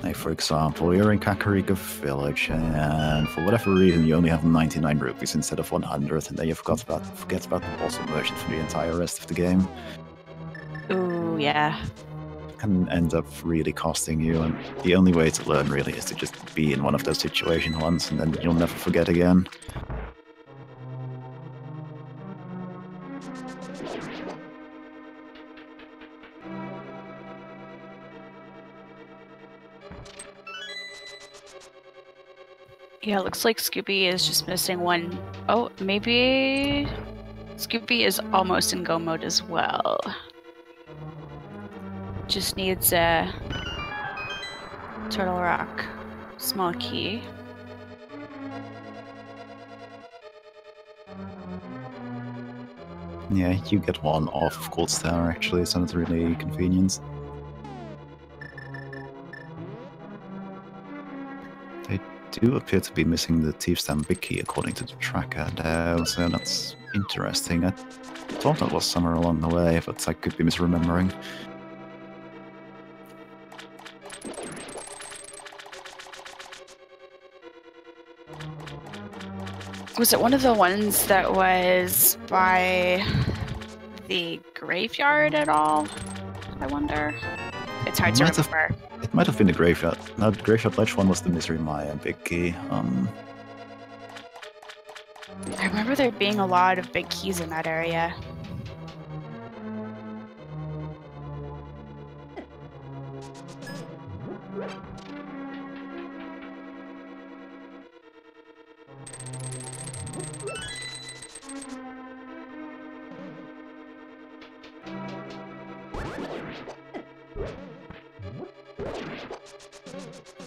Like, for example, you're in Kakariko Village and for whatever reason you only have 99 rupees instead of 100, and then you forget about the boss version for the entire rest of the game. Ooh, yeah. Can end up really costing you, and the only way to learn really is to just be in one of those situations once, and then you'll never forget again. Yeah, it looks like Scooby is just missing one. Oh, maybe Scooby is almost in go mode as well. Just needs a Turtle Rock small key. Yeah, you get one off of Gold Star actually, it's not really convenient. They do appear to be missing the Thief's Den Big Key according to the tracker though, so that's interesting. I thought that was somewhere along the way, but I could be misremembering. Was it one of the ones that was by the graveyard at all? I wonder. It's hard to remember. It might have been the graveyard. No, the graveyard ledge one was the Misery Maya Big Key. I remember there being a lot of big keys in that area.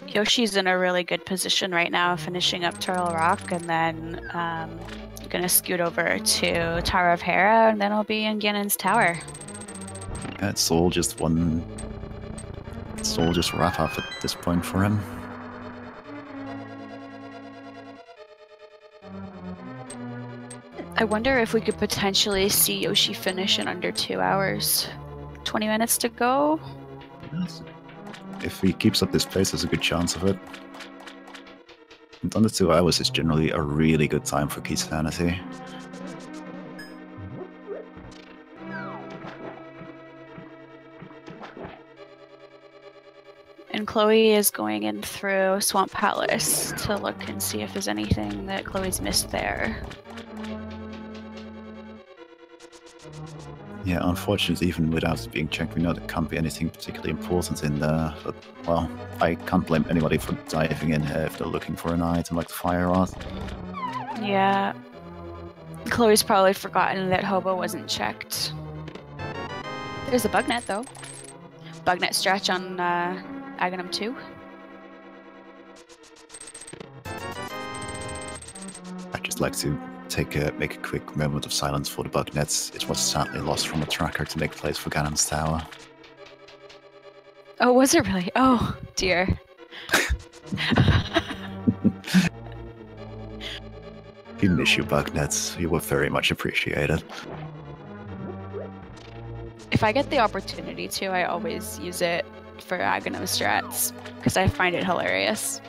Yoshi's in a really good position right now, finishing up Turtle Rock, and then gonna scoot over to Tower of Hera, and then I'll be in Ganon's Tower. Yeah, it's all just one. It's all just wrap up at this point for him. I wonder if we could potentially see Yoshi finish in under 2 hours. 20 minutes to go? Yes. If he keeps up this pace, there's a good chance of it. And under 2 hours is generally a really good time for Keysanity. Chloe is going in through Swamp Palace to look and see if there's anything that Chloe's missed there. Yeah, unfortunately, even without it being checked, we know there can't be anything particularly important in there. But, well, I can't blame anybody for diving in here if they're looking for an item like the fire art. Yeah. Chloe's probably forgotten that Hobo wasn't checked. There's a bugnet, though. Bugnet stretch on Aghanim 2. I'd just like to make a quick moment of silence for the bugnets. It was sadly lost from a tracker to make place for Ganon's Tower. Oh, was it really? Oh, dear. We miss you, bugnets. You were very much appreciated. If I get the opportunity to, I always use it for Aghanim strats, because I find it hilarious.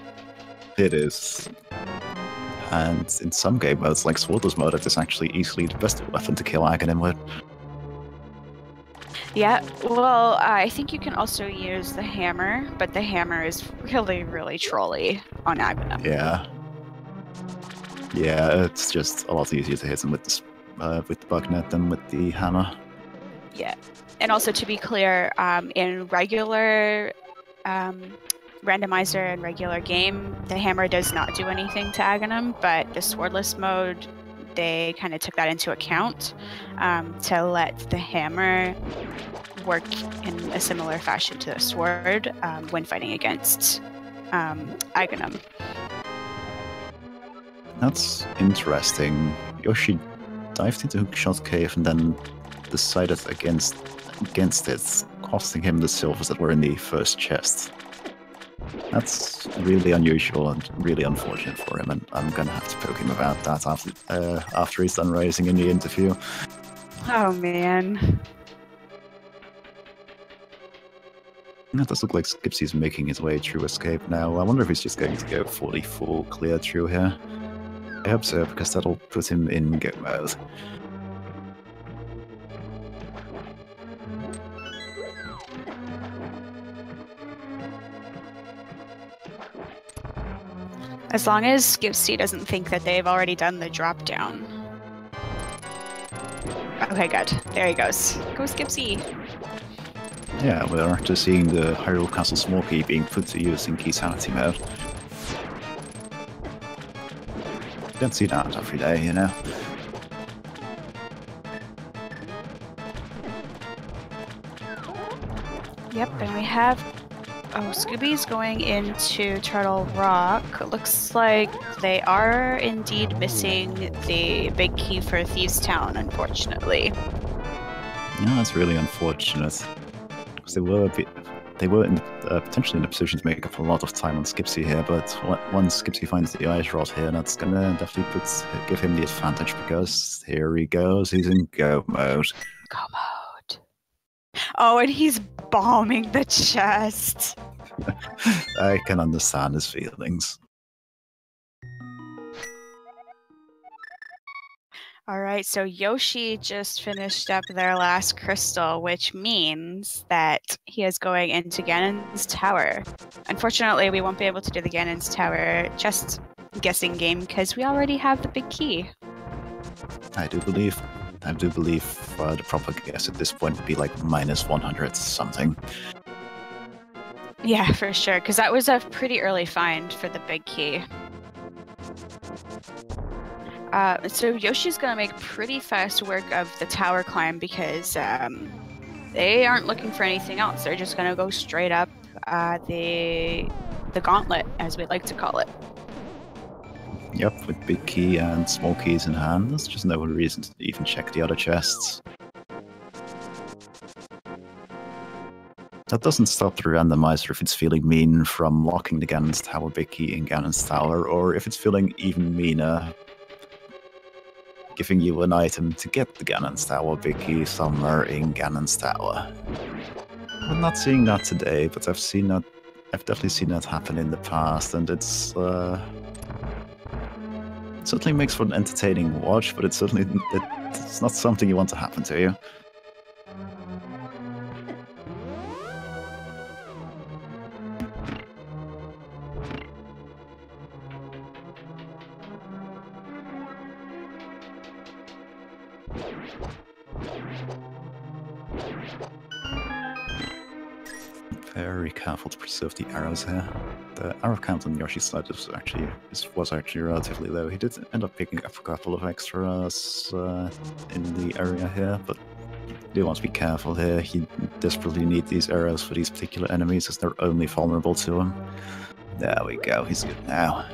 It is. And in some game modes, like Swordless mode, it is actually easily the best weapon to kill Aghanim with. Yeah, well, I think you can also use the hammer, but the hammer is really, really trolly on Aghanim. Yeah. Yeah, it's just a lot easier to hit him with the bugnet than with the hammer. Yeah, and also to be clear, in regular Randomizer and regular game, the hammer does not do anything to Aghanim, but the Swordless mode, they kind of took that into account to let the hammer work in a similar fashion to the sword when fighting against Aghanim. That's interesting. Yoshi dived into Hookshot Cave and then decided against it, costing him the silvers that were in the first chest. That's really unusual and really unfortunate for him, and I'm gonna have to poke him about that after he's done raising in the interview. Oh man. It does look like Skipsy's making his way through escape now. I wonder if he's just going to go for the full clear through here. I hope so, because that'll put him in go mode. As long as Skipsy doesn't think that they've already done the drop down. Okay, good. There he goes. Go Skipsy! Yeah, we're just seeing the Hyrule Castle small key being put to use in Keysanity mode. You don't see that every day, you know? Yep, and we have... Oh, Scooby's going into Turtle Rock. Looks like they are indeed missing the big key for Thieves Town, unfortunately. Yeah, that's really unfortunate. Because they were potentially in a position to make up a lot of time on Skipsy here, but once Skipsy finds the ice rod here, that's gonna definitely give him the advantage, because here he goes, he's in go mode. Go mode. Oh, and he's bombing the chest. I can understand his feelings. Alright, so Yoshi just finished up their last crystal, which means that he is going into Ganon's Tower. Unfortunately, we won't be able to do the Ganon's Tower chest guessing game because we already have the big key. I do believe the proper guess at this point would be like minus 100 something. Yeah, for sure, because that was a pretty early find for the big key. So Yoshi's gonna make pretty fast work of the tower climb because they aren't looking for anything else. They're just gonna go straight up the Gauntlet, as we like to call it. Yep, with big key and small keys in hand, there's just no reason to even check the other chests. That doesn't stop the randomizer if it's feeling mean from locking the Ganon's Tower big key in Ganon's Tower, or if it's feeling even meaner, giving you an item to get the Ganon's Tower big key somewhere in Ganon's Tower. I'm not seeing that today, but I've definitely seen that happen in the past, and it certainly makes for an entertaining watch, but it's not something you want to happen to you. Very careful to preserve the arrows here. The arrow count on Yoshi's side was actually relatively low. He did end up picking up a couple of extras in the area here, but you do want to be careful here. You desperately need these arrows for these particular enemies as they're only vulnerable to them. There we go, he's good now.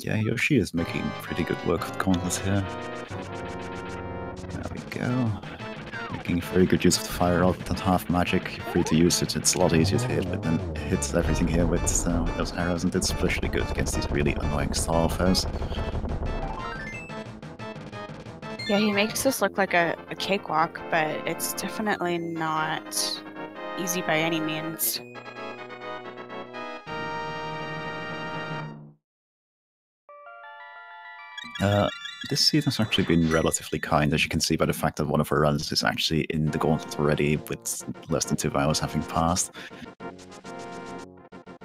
Yeah, Yoshi is making pretty good work with Gauntlet here. There we go. Making very good use of the fire rod with that half magic. You're free to use it, it's a lot easier to hit, but then it hits everything here with those arrows, and it's especially good against these really annoying stall foes. Yeah, he makes this look like a cakewalk, but it's definitely not easy by any means. This season has actually been relatively kind, as you can see by the fact that one of our runs is actually in the Gauntlet already, with less than 2 hours having passed.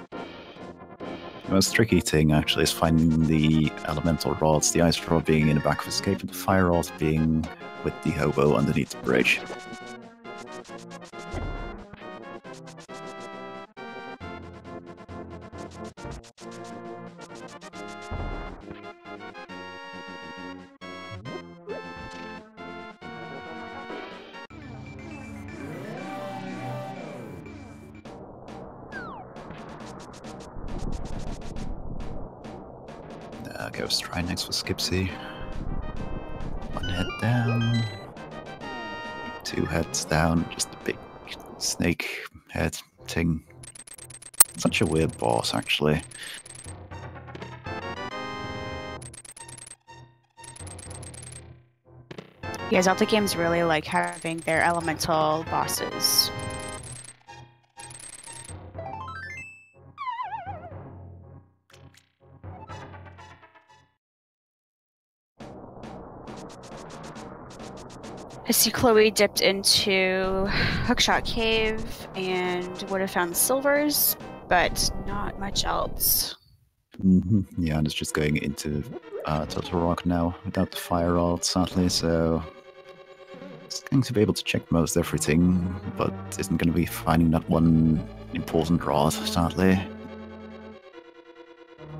The most tricky thing actually is finding the elemental rods, the ice rod being in the back of Escape and the fire rod being with the hobo underneath the bridge. There goes try next for Skipsy. 1 head down. 2 heads down, just a big snake head thing. Such a weird boss, actually. Yeah, Zelda games really like having their elemental bosses. I see Chloe dipped into Hookshot Cave and would have found silvers, but not much else. Yeah, and it's just going into Turtle Rock now without the fire rod, sadly, so it's going to be able to check most everything, but isn't going to be finding that one important rod, sadly.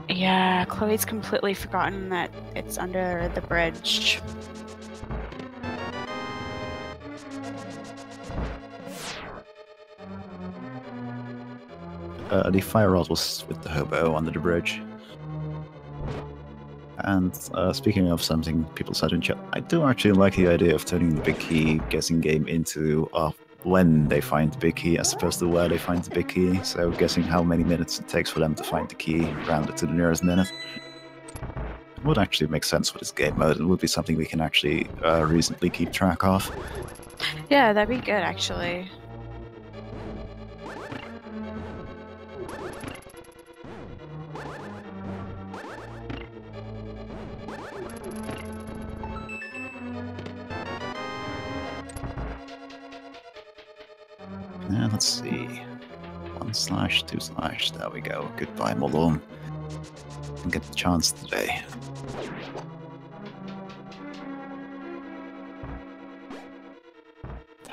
Yeah, Chloe's completely forgotten that it's under the bridge. The fire rod was with the hobo under the bridge. And speaking of something people said in chat, I do actually like the idea of turning the big key guessing game into when they find the big key as opposed to where they find the big key. So guessing how many minutes it takes for them to find the key, rounded to the nearest minute. It would actually make sense for this game mode. It would be something we can actually reasonably keep track of. Yeah, that'd be good, actually. Yeah, let's see. 1/2/, there we go. Goodbye, Malone. Didn't get the chance today.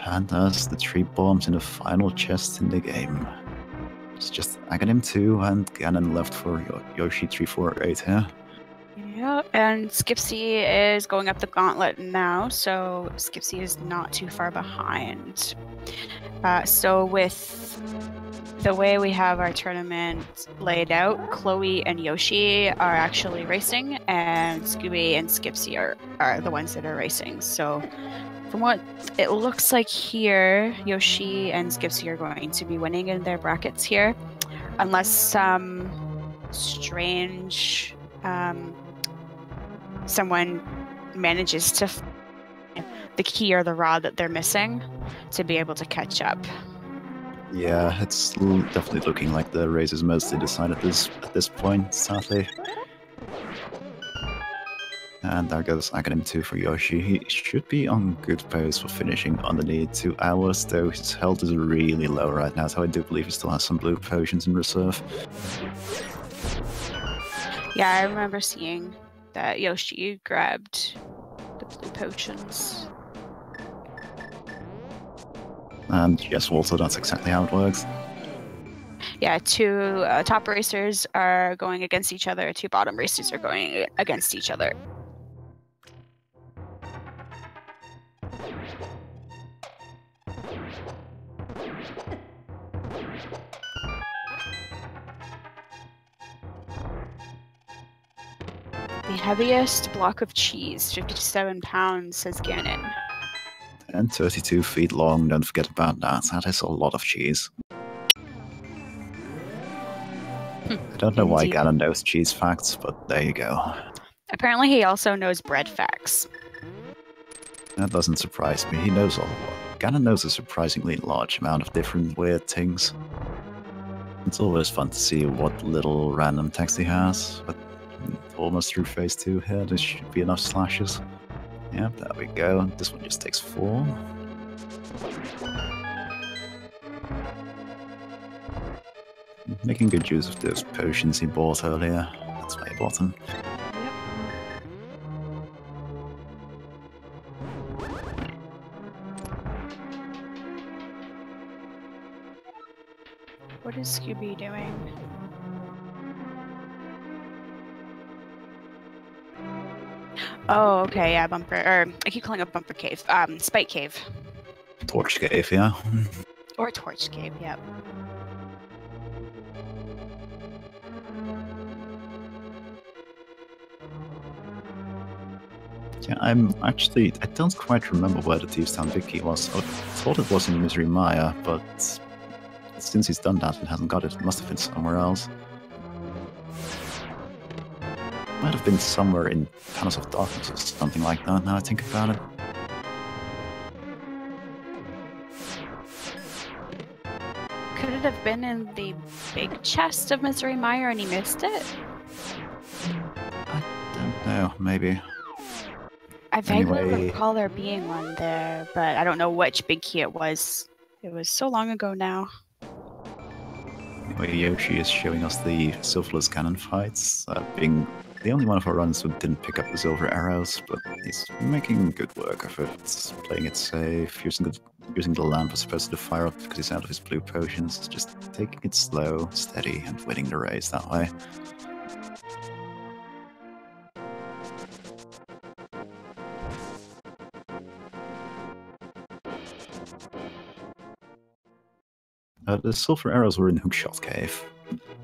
And there's the 3 bombs in the final chest in the game. It's just Aghanim 2 and Ganon left for Yoshi348 here. Yeah, and Skipsy is going up the gauntlet now, so Skipsy is not too far behind. So with the way we have our tournament laid out, Chloe and Yoshi are actually racing, and Scooby and Skipsy are the ones that are racing. So from what it looks like here, Yoshi and Skipsy are going to be winning in their brackets here, unless some strange someone manages to find the key or the rod that they're missing to be able to catch up. Yeah, it's definitely looking like the race is mostly decided at this point, sadly. And there goes Academy 2 for Yoshi. He should be on good pace for finishing underneath 2 hours, though his health is really low right now, so I do believe he still has some blue potions in reserve. Yeah, I remember seeing that Yoshi grabbed the blue potions. And yes, Walter, that's exactly how it works. Yeah, 2 top racers are going against each other, 2 bottom racers are going against each other. The heaviest block of cheese, 57 pounds, says Ganon. And 32 feet long, don't forget about that. That is a lot of cheese. I don't know why Ganon knows cheese facts, but there you go. Apparently he also knows bread facts. That doesn't surprise me. He knows a lot. Ganon knows a surprisingly large amount of different weird things. It's always fun to see what little random text he has, but almost through phase 2 here, there should be enough slashes. Yep, there we go. This one just takes 4. Making good use of those potions he bought earlier. That's why he bought them. What is Scooby doing? Oh, okay, yeah, Bumper, or I keep calling it Bumper Cave. Spike Cave. Torch Cave, yeah. Or Torch Cave, yep. Yeah, I don't quite remember where the Thieves Town Big Key was. I thought it was in Misery Maya, but since he's done that and hasn't got it, it must have been somewhere else. Might have been somewhere in Palace of Darkness or something like that, now I think about it. Could it have been in the big chest of Misery Mire and he missed it? I don't know, maybe. I vaguely recall there being one there, but I don't know which big key it was. It was so long ago now. Anyway, Yoshi is showing us the Silverless Cannon fights, being the only one of our runners who didn't pick up the silver arrows, but he's making good work of it, playing it safe, using the lamp as opposed to the fire up because he's out of his blue potions, just taking it slow, steady, and winning the race that way. The silver arrows were in Hookshot Cave.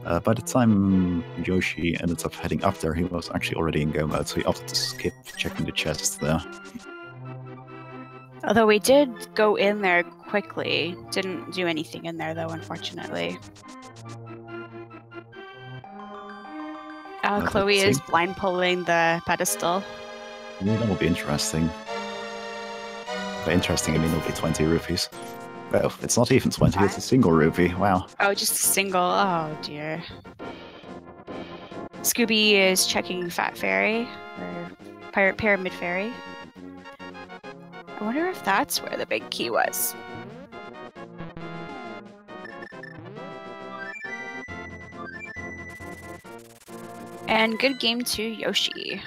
By the time Yoshi ended up heading up there, he was actually already in go mode, so he opted to skip checking the chests there. Although we did go in there quickly. Didn't do anything in there, though, unfortunately. Chloe is blind pulling the pedestal. Yeah, that will be interesting. By interesting, I mean it'll be 20 rupees. Well, it's not even 20, it's a single rupee. Wow. Oh, just a single. Oh, dear. Scooby is checking Fat Fairy, or Pyramid Fairy. I wonder if that's where the big key was. And good game to Yoshi.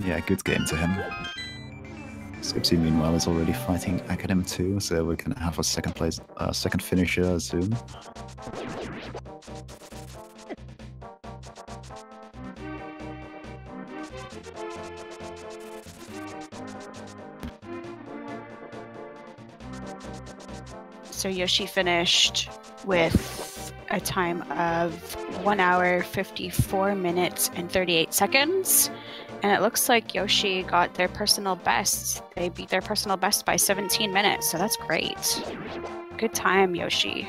Yeah, good game to him. Skipsy, meanwhile, is already fighting Academy 2, so we're gonna have a second finisher soon. So Yoshi finished with a time of 1 hour, 54 minutes, and 38 seconds. And it looks like Yoshi got their personal best. They beat their personal best by 17 minutes, so that's great. Good time, Yoshi.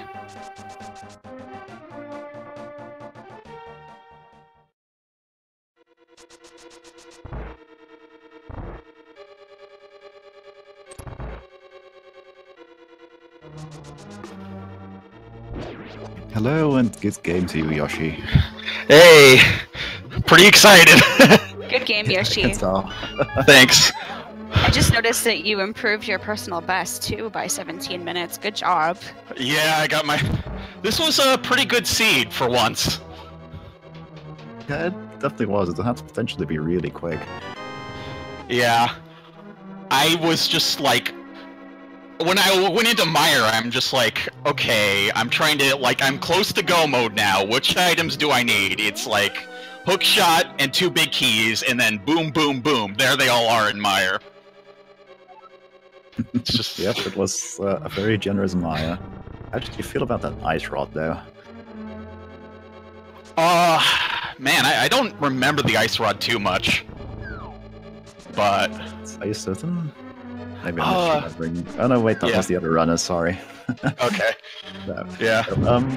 Hello and good game to you, Yoshi. Hey, pretty excited. Good game, Yoshi. That's all. Thanks. I just noticed that you improved your personal best too by 17 minutes. Good job. Yeah, I got my... This was a pretty good seed for once. Yeah, it definitely was. It had to potentially be really quick. Yeah. I was just like... When I went into Mire, I'm just like, okay, I'm trying to, like, I'm close to go mode now. Which items do I need? It's like, hook shot and 2 big keys, and then boom, boom, boom. There they all are in Mire. It's just... Yep, it was a very generous Maya. How did you feel about that ice rod, though? Man, I don't remember the ice rod too much. But... Are you certain? Maybe I'm not remembering. Oh no, wait, that was the other runner, sorry. Okay. No. Yeah.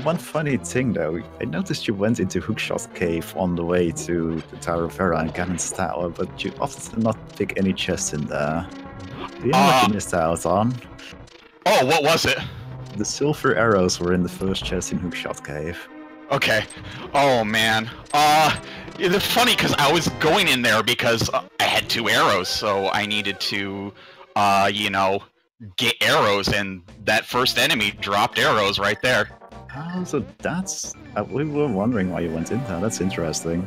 One funny thing though, I noticed you went into Hookshot Cave on the way to the Tower of Vera and Ganon's Tower, but you opted to not pick any chests in there. Do you know what you missed out on? Oh, what was it? The silver arrows were in the first chest in Hookshot Cave. Okay. Oh man. It's funny because I was going in there because I had 2 arrows, so I needed to, you know, get arrows, and that first enemy dropped arrows right there. Oh, so that's... we were wondering why you went in there. That's interesting.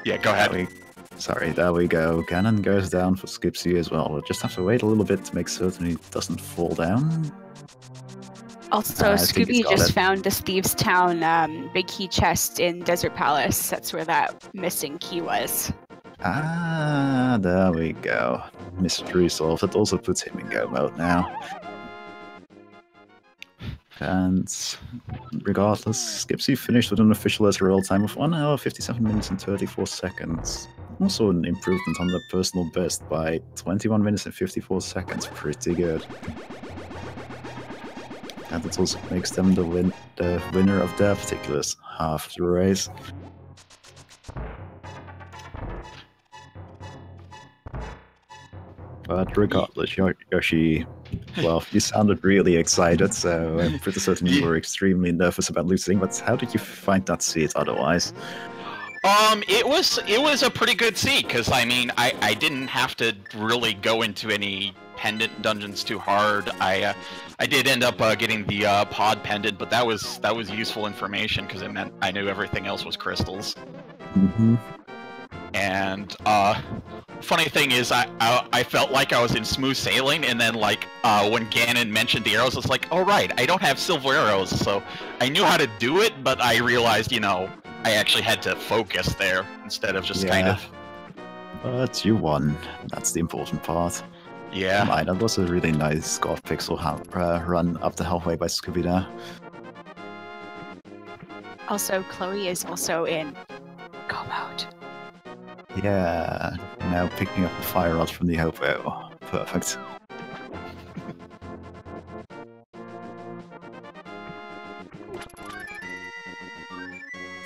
Yeah, go ahead. Sorry, there we go. Ganon goes down for Skipsy as well. We'll just have to wait a little bit to make certain he doesn't fall down. Also, Scooby just found the Thieves' Town big key chest in Desert Palace. That's where that missing key was. Ah, there we go. Mystery solved. That also puts him in go mode now. And regardless, Skipsy finished with an official SRL time of 1 hour, 57 minutes and 34 seconds. Also an improvement on the personal best by 21 minutes and 54 seconds. Pretty good. And it also makes them the winner of their particular half of the race. But regardless, Yoshi, well, you sounded really excited, so I'm pretty certain you were extremely nervous about losing, but how did you find that seat otherwise? It was a pretty good seat, because, I mean, I didn't have to really go into any pendant dungeons too hard. I did end up getting the pod pendant, but that was useful information, because it meant I knew everything else was crystals. Mm-hmm. And, funny thing is, I felt like I was in smooth sailing, and then, like, when Ganon mentioned the arrows, I was like, oh right, I don't have silver arrows, so I knew how to do it, but I realized, you know, I actually had to focus there, instead of just kind of... But you won. That's the important part. Yeah. That was a really nice God Pixel run up the halfway by ScoobyD. Also, Chloe is also in go mode. Yeah, now picking up the fire rod from the hobo. Perfect.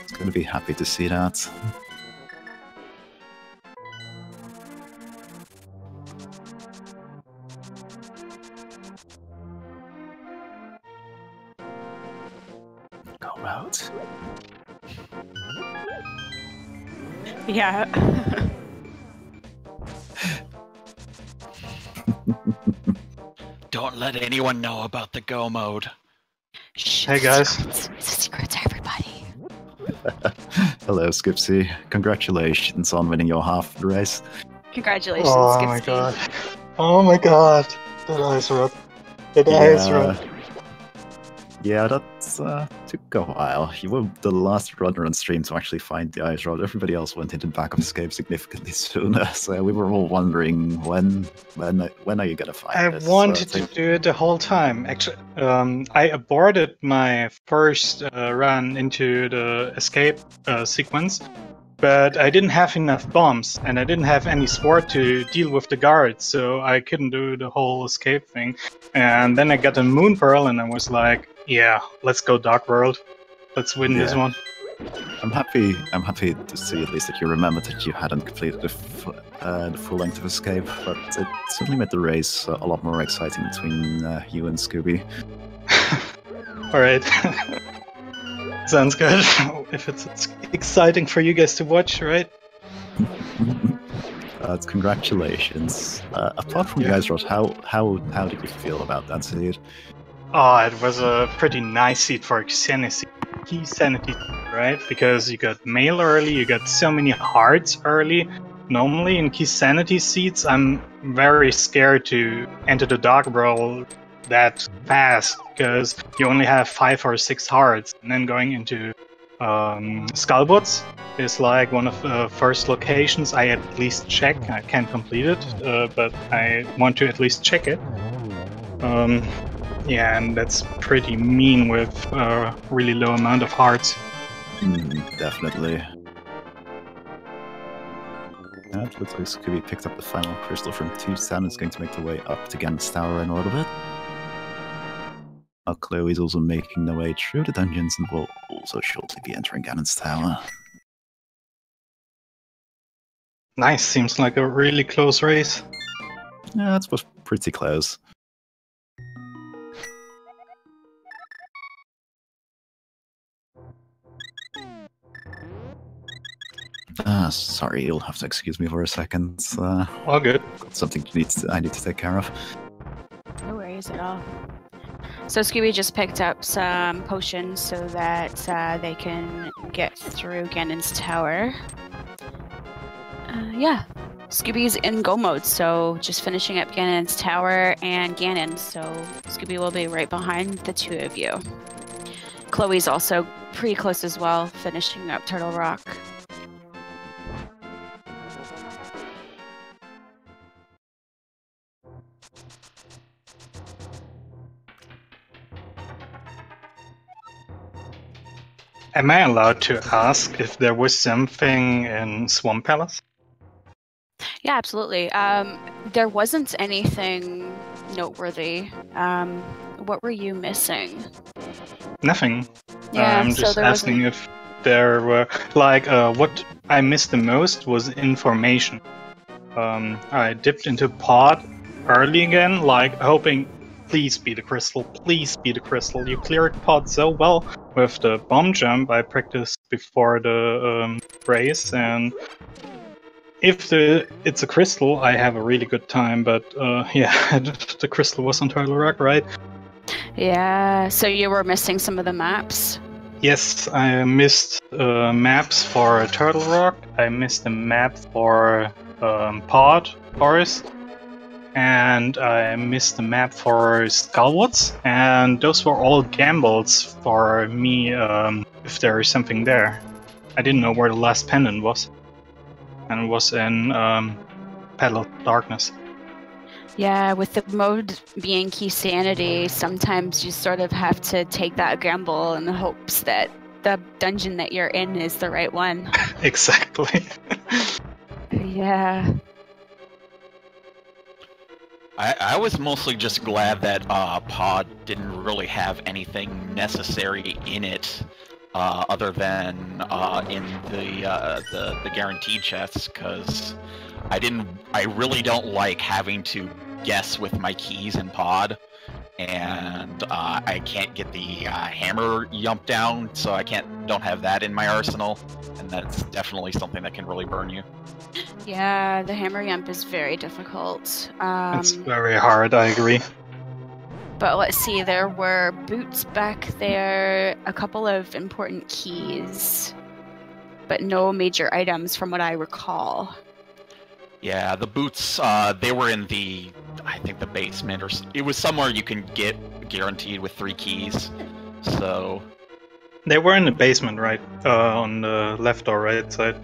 It's gonna be happy to see that. Go out. Yeah. Don't let anyone know about the go mode. Shh, hey guys. It's a secret to everybody. Hello, Skipsy. Congratulations on winning your half of the race. Congratulations, Oh Skipsy. my god. Oh my god. That ice rod. That ice rod. Yeah, that took a while. You were the last runner on stream to actually find the ice rod. Everybody else went into back of escape significantly sooner. So we were all wondering when are you gonna find this? I wanted to do it the whole time. Actually, I aborted my first run into the escape sequence, but I didn't have enough bombs, and I didn't have any sword to deal with the guards, so I couldn't do the whole escape thing. And then I got a Moon Pearl, and I was like, yeah, let's go Dark World. Let's win this one. I'm happy to see at least that you remembered that you hadn't completed the full length of escape, but it certainly made the race a lot more exciting between you and Scooby. Alright. Sounds good. If it's exciting for you guys to watch, right? Congratulations. Apart from the ice rush, how did you feel about that seed? Oh, it was a pretty nice seed for Keysanity, right? Because you got mail early, you got so many hearts early. Normally in Keysanity seeds, I'm very scared to enter the Dark Brawl that fast, because you only have 5 or 6 hearts. And then going into Skullwoods is like one of the first locations I at least check. I can't complete it, but I want to at least check it. Yeah, and that's pretty mean with a really low amount of hearts. Definitely. Yeah, it looks like Scooby picked up the final crystal from 2 and is going to make the way up to Gannon's Tower in a little bit. Chloe's also making their way through the dungeons and will also shortly be entering Gannon's Tower. Nice, seems like a really close race. Yeah, it was pretty close. Sorry, you'll have to excuse me for a second. All good. Got something I need to take care of. No worries at all. So Scooby just picked up some potions so that they can get through Gannon's Tower. Yeah, Scooby's in go mode, so just finishing up Gannon's Tower and Gannon, so Scooby will be right behind the two of you. Chloe's also pretty close as well, finishing up Turtle Rock. Am I allowed to ask if there was something in Swamp Palace? Yeah, absolutely. There wasn't anything noteworthy. What were you missing? Nothing. Yeah, I'm just so asking if there were, like, what I missed the most was information. I dipped into pod early again, like, hoping, please be the crystal, please be the crystal. You cleared pod so well with the bomb jump I practiced before the race, and if it's a crystal, I have a really good time, but yeah, the crystal was on Turtle Rock, right? Yeah, so you were missing some of the maps? Yes, I missed maps for Turtle Rock, I missed a map for Pod Forest, and I missed the map for Skullwoods, and those were all gambles for me if there is something there. I didn't know where the last pendant was, and it was in Petal of Darkness. Yeah, with the mode being Keysanity, sometimes you sort of have to take that gamble in the hopes that the dungeon that you're in is the right one. Exactly. Yeah. I was mostly just glad that Pod didn't really have anything necessary in it, other than in the guaranteed chests, because I really don't like having to guess with my keys in Pod, and I can't get the hammer yump down, so don't have that in my arsenal, and that's definitely something that can really burn you. Yeah, the hammer yump is very difficult. It's very hard, I agree. But let's see, there were boots back there, a couple of important keys, but no major items from what I recall. Yeah, the boots, they were in I think the basement, or it was somewhere you can get guaranteed with 3 keys, so... They were in the basement, right? On the left or right side.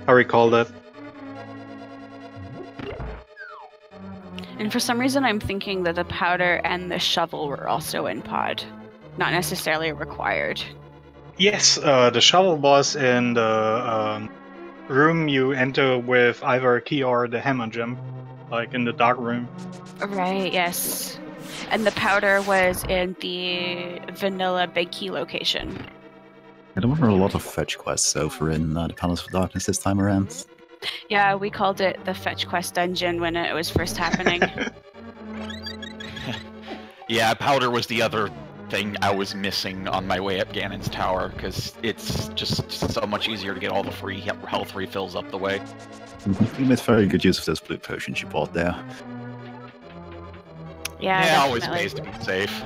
I recall that. And for some reason I'm thinking that the powder and the shovel were also in Pod. Not necessarily required. Yes, the shovel was in the room you enter with either a key or the hammer jump. Like in the dark room. Right, yes. And the powder was in the vanilla big key location. I don't remember a lot of fetch quests over in the Palace of Darkness this time around. Yeah, we called it the fetch quest dungeon when it was first happening. Yeah, powder was the other thing I was missing on my way up Ganon's tower, because it's just so much easier to get all the free health refills up the way. You made very good use of those blue potions you bought there. Yeah, always definitely. pays to be safe.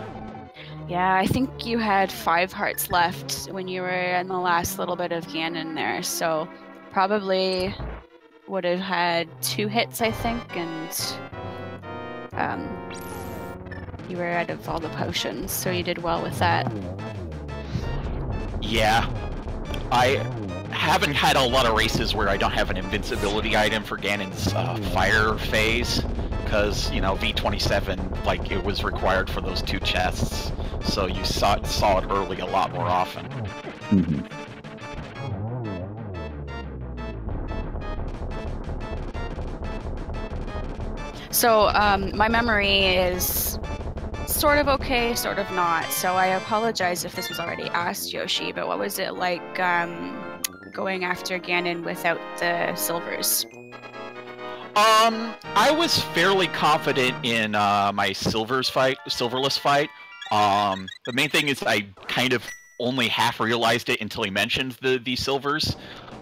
Yeah, I think you had 5 hearts left when you were in the last little bit of Ganon there, so probably would have had 2 hits, I think, and you were out of all the potions, so you did well with that. Yeah, I haven't had a lot of races where I don't have an invincibility item for Ganon's fire phase, because, you know, V27, like, it was required for those 2 chests, so you saw it early a lot more often. Mm-hmm. So, my memory is sort of okay, sort of not, so I apologize if this was already asked, Yoshi, but what was it like going after Ganon without the silvers? I was fairly confident in my silverless fight. The main thing is I kind of only half realized it until he mentioned the silvers.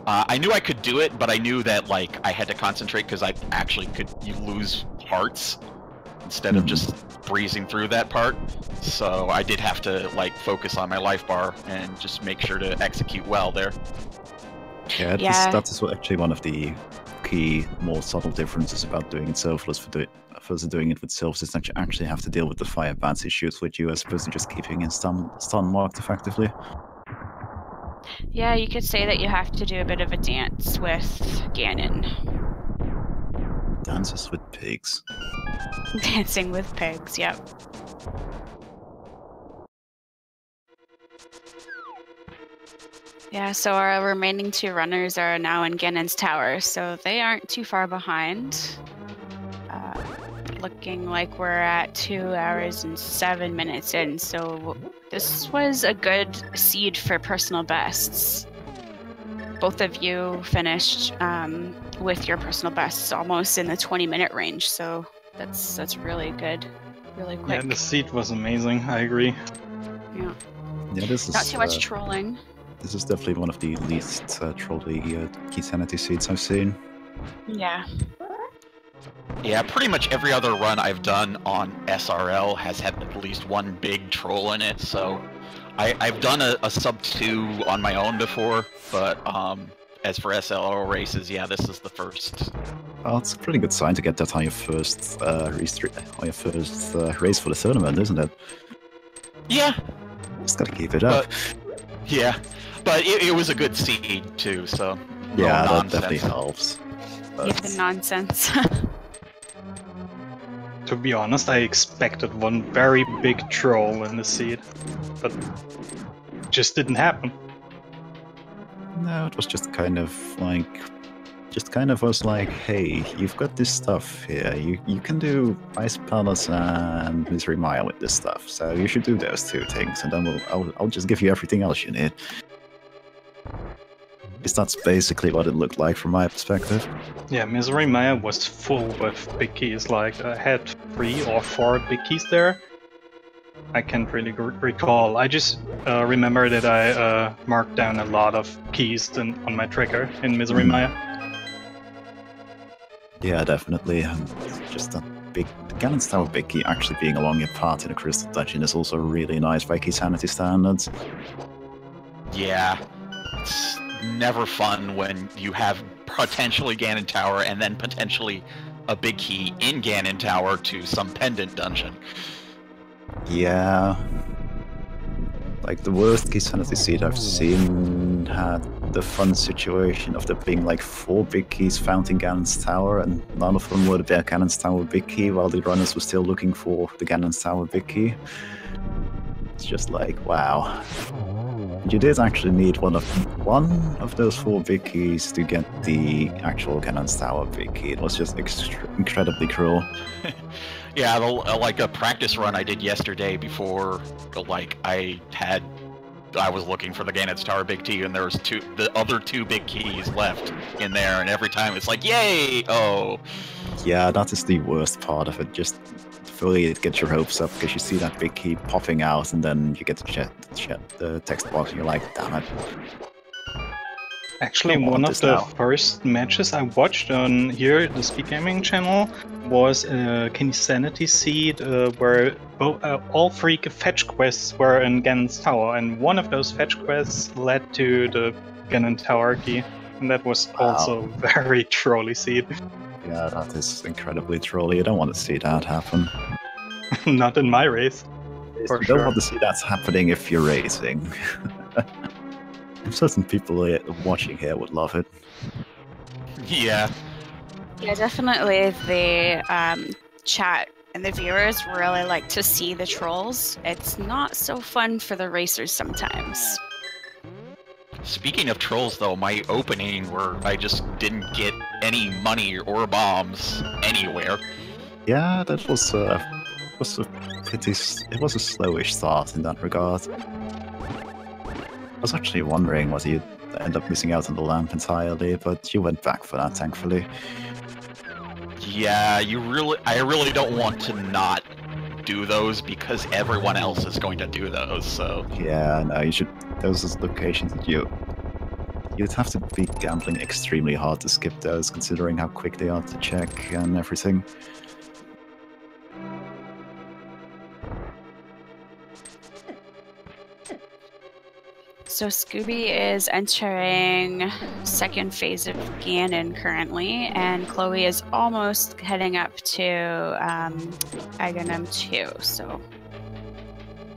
I knew I could do it, but I knew that, like, I had to concentrate because I actually you lose hearts instead of just breezing through that part. So I did have to, like, focus on my life bar and just make sure to execute well there. Yeah, that is actually one of the key, more subtle differences about doing it selfless versus doing it with silvers, is that you actually have to deal with the fire bats issues with you as opposed to just keeping it stun marked effectively. Yeah, you could say that you have to do a bit of a dance with Ganon. Dances with pigs. Dancing with pigs, yep. Yeah, so our remaining 2 runners are now in Ganon's tower, so they aren't too far behind. Looking like we're at 2 hours and 7 minutes in, so this was a good seed for personal bests. Both of you finished with your personal bests almost in the 20-minute range, so that's really good, really quick. Yeah, the seed was amazing, I agree. Yeah, this is not too much trolling. This is definitely one of the least trolly Keysanity seeds I've seen. Yeah. Yeah, pretty much every other run I've done on SRL has had at least one big troll in it, so I've done a sub 2 on my own before, but as for SLO races, yeah, this is the first. Well, it's a pretty good sign to get that on your first race for the tournament, isn't it? Yeah. Just gotta keep it up. Yeah, but it was a good seed too, so yeah, no that definitely helps. Yeah, the nonsense. To be honest, I expected one very big troll in the seed, but it just didn't happen. No, it was just kind of was like, hey, you've got this stuff here. You can do Ice Palace and Misery Mire with this stuff, so you should do those 2 things, and then I'll just give you everything else you need. Because that's basically what it looked like from my perspective. Yeah, Misery Mire was full with big keys, like I had 3 or 4 big keys there. I can't really recall. I just remember that I marked down a lot of keys on my trigger in Misery Mire. Yeah, definitely. Just that big Ganon's Tower big key actually being along your path in a crystal dungeon is also really nice by Keysanity standards. Yeah, it's never fun when you have potentially Ganon Tower and then potentially a big key in Ganon Tower to some pendant dungeon. Yeah. Like, the worst Keysanity seed I've seen had the fun situation of there being like 4 big keys found in Ganon's Tower, and none of them were the Ganon's Tower big key, while the runners were still looking for the Ganon's Tower big key. It's just like, wow. You did actually need one of those 4 big keys to get the actual Cannon's Tower big key. It was just incredibly cruel. Yeah, like a practice run I did yesterday before, like I was looking for the Gannet's Tower big key, and there was the other 2 big keys left in there, and every time it's like, yay! Oh. Yeah, that is the worst part of it. Just fully get your hopes up because you see that big key popping out, and then you get the text box, and you're like, damn it. Actually, one of the first matches I watched on here, the Speed Gaming channel, was a Keysanity seed where all 3 fetch quests were in Ganon's Tower, and one of those fetch quests led to the Ganon Tower key, and that was also very trolly seed. Yeah, that is incredibly trolly. You don't want to see that happen. Not in my race. You don't want to see that happening if you're racing. Certain people watching here would love it. Yeah. Yeah, definitely the chat and the viewers really like to see the trolls. It's not so fun for the racers sometimes. Speaking of trolls, though, my opening where I just didn't get any money or bombs anywhere. Yeah, that was a slowish start in that regard. I was actually wondering whether you'd end up missing out on the lamp entirely, but you went back for that, thankfully. Yeah, I really don't want to not do those because everyone else is going to do those, so... Yeah, no, you should... Those are locations that you'd have to be gambling extremely hard to skip those, considering how quick they are to check and everything. So Scooby is entering second phase of Ganon currently, and Chloe is almost heading up to Aghanim 2, so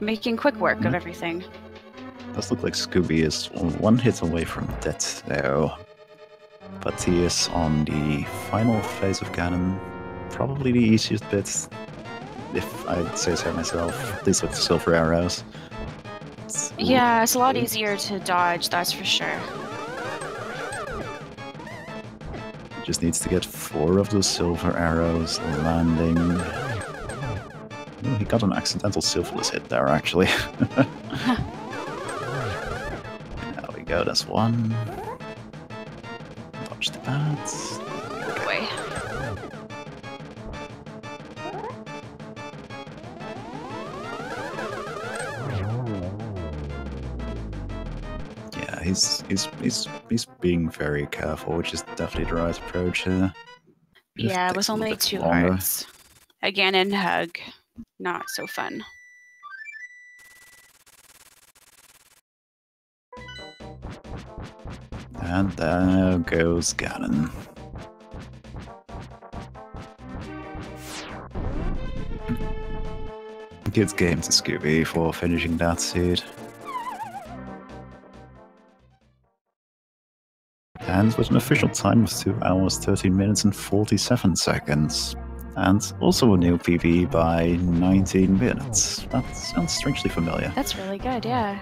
making quick work of everything. Does look like Scooby is 1 hit away from death though, but he is on the final phase of Ganon, probably the easiest bit, if I'd say so myself, at least with the silver arrows. Yeah, it's a lot easier to dodge, that's for sure. He just needs to get 4 of the silver arrows landing. Oh, he got an accidental silverless hit there, actually. There we go, that's 1. Dodge the bats. Good way. He's being very careful, which is definitely the right approach here. Yeah, it was only 2 hearts. Again, in hug. Not so fun. And there goes Ganon. Good game to Scooby for finishing that seed. And with an official time of 2 hours, 13 minutes and 47 seconds. And also a new PB by 19 minutes. That sounds strangely familiar. That's really good, yeah.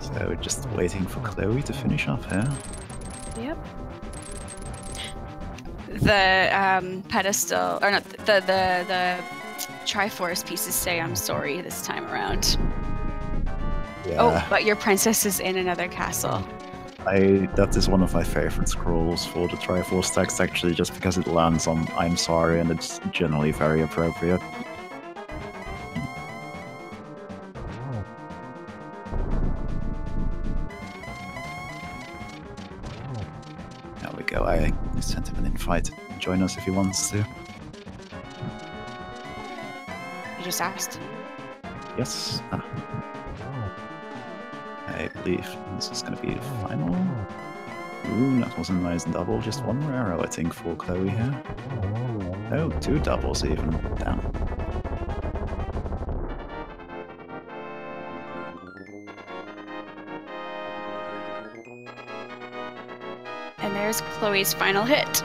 So just waiting for Chloe to finish up here. Yep. The pedestal, or not, the Triforce pieces say I'm sorry this time around. Yeah. Oh, but your princess is in another castle. That is one of my favorite scrolls for the Triforce text, actually, just because it lands on I'm sorry and it's generally very appropriate. There we go, I sent him an invite to join us if he wants to. You just asked? Yes. I believe this is going to be the final. Ooh, that was a nice double. Just 1 more arrow, I think, for Chloe here. Oh, 2 doubles even. Damn. And there's Chloe's final hit.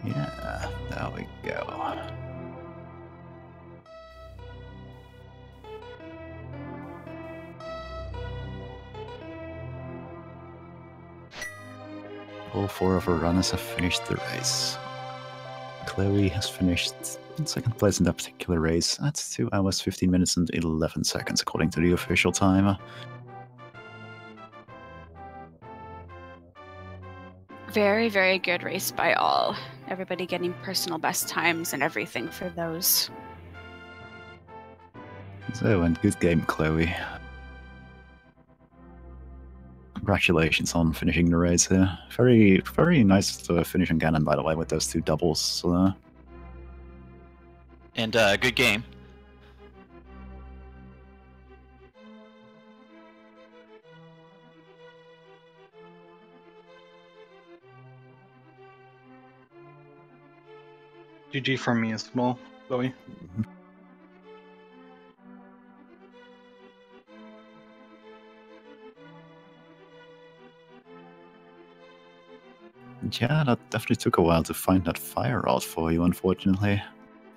Yeah, there we go. All 4 of our runners have finished the race. Chloe has finished in 2nd place in that particular race at 2 hours, 15 minutes and 11 seconds according to the official timer. Very, very good race by all. Everybody getting personal best times and everything for those. So, and good game, Chloe. Congratulations on finishing the race here. Very, very nice finish on Ganon, by the way, with those 2 doubles. And good game. GG from me as well, Chloe. Yeah, that definitely took a while to find that fire rod for you, unfortunately.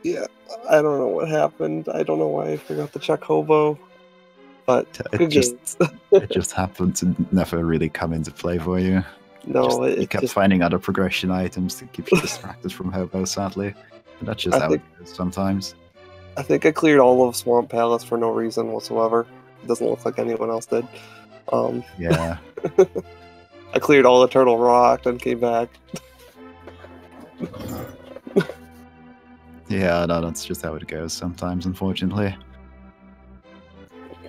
Yeah, I don't know what happened. I don't know why I forgot to check Hobo. But good game. It just happened to never really come into play for you. No, You kept finding other progression items to keep you distracted from Hobo, sadly. But that's just how it goes sometimes. I think I cleared all of Swamp Palace for no reason whatsoever. It doesn't look like anyone else did. Yeah. I cleared all the Turtle Rock, then came back. Yeah, no, that's just how it goes sometimes, unfortunately.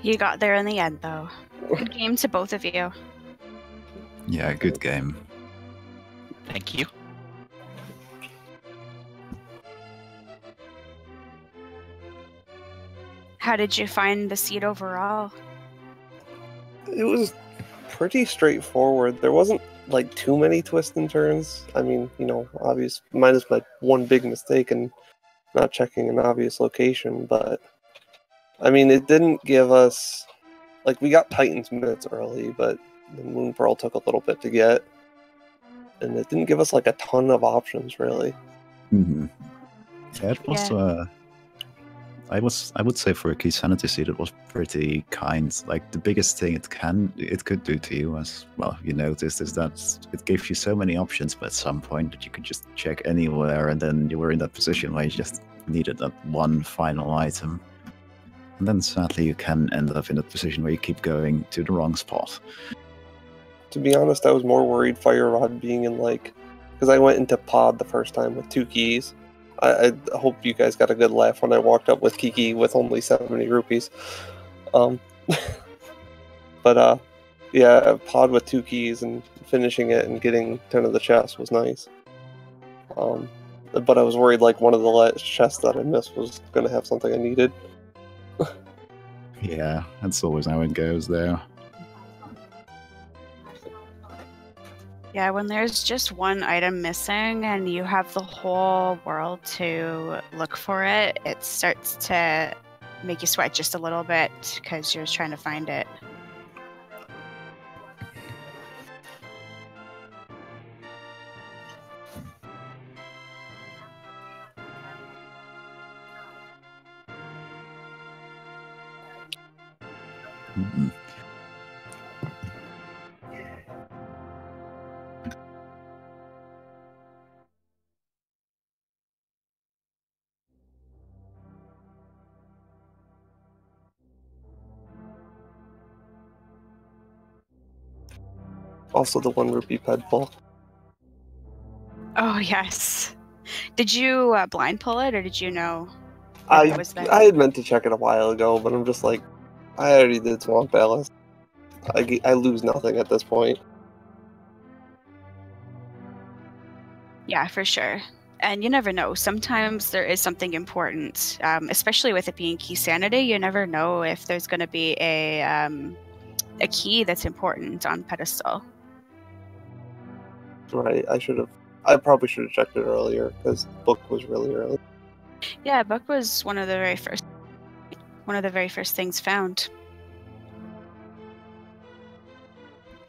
You got there in the end, though. Good game to both of you. Yeah, good game. Thank you. How did you find the seed overall? It was pretty straightforward. There wasn't like too many twists and turns. I mean, obvious minus my one big mistake and not checking an obvious location, but I mean, it didn't give us like we got Titan's minutes early, but the Moon Pearl took a little bit to get, and it didn't give us like a ton of options really. Mm-hmm. Yeah, it was. I would say for a Keysanity seed, it was pretty kind. Like the biggest thing it could do to you, as well, you noticed, is that it gave you so many options, but at some point that you could just check anywhere, and then you were in that position where you just needed that one final item. And then sadly, you can end up in a position where you keep going to the wrong spot. To be honest, I was more worried Fire Rod being in because I went into Pod the first time with 2 keys. I hope you guys got a good laugh when I walked up with Kiki with only 70 rupees. But yeah, Pod with 2 keys and finishing it and getting 10 of the chests was nice. But I was worried one of the last chests that I missed was going to have something I needed. Yeah, that's always how it goes there. Yeah, when there's just one item missing and you have the whole world to look for it, it starts to make you sweat just a little bit because you're trying to find it. Mm-hmm. Also the 1 rupee ped pull. Oh, yes. Did you blind pull it, or did you know I it was there? had meant to check it a while ago, but I'm just I already did Swamp Palace. I lose nothing at this point. Yeah, for sure. And you never know. Sometimes there is something important, especially with it being Keysanity. You never know if there's going to be a key that's important on pedestal. Right, I probably should have checked it earlier because book was really early. Yeah, book was one of the very first things found.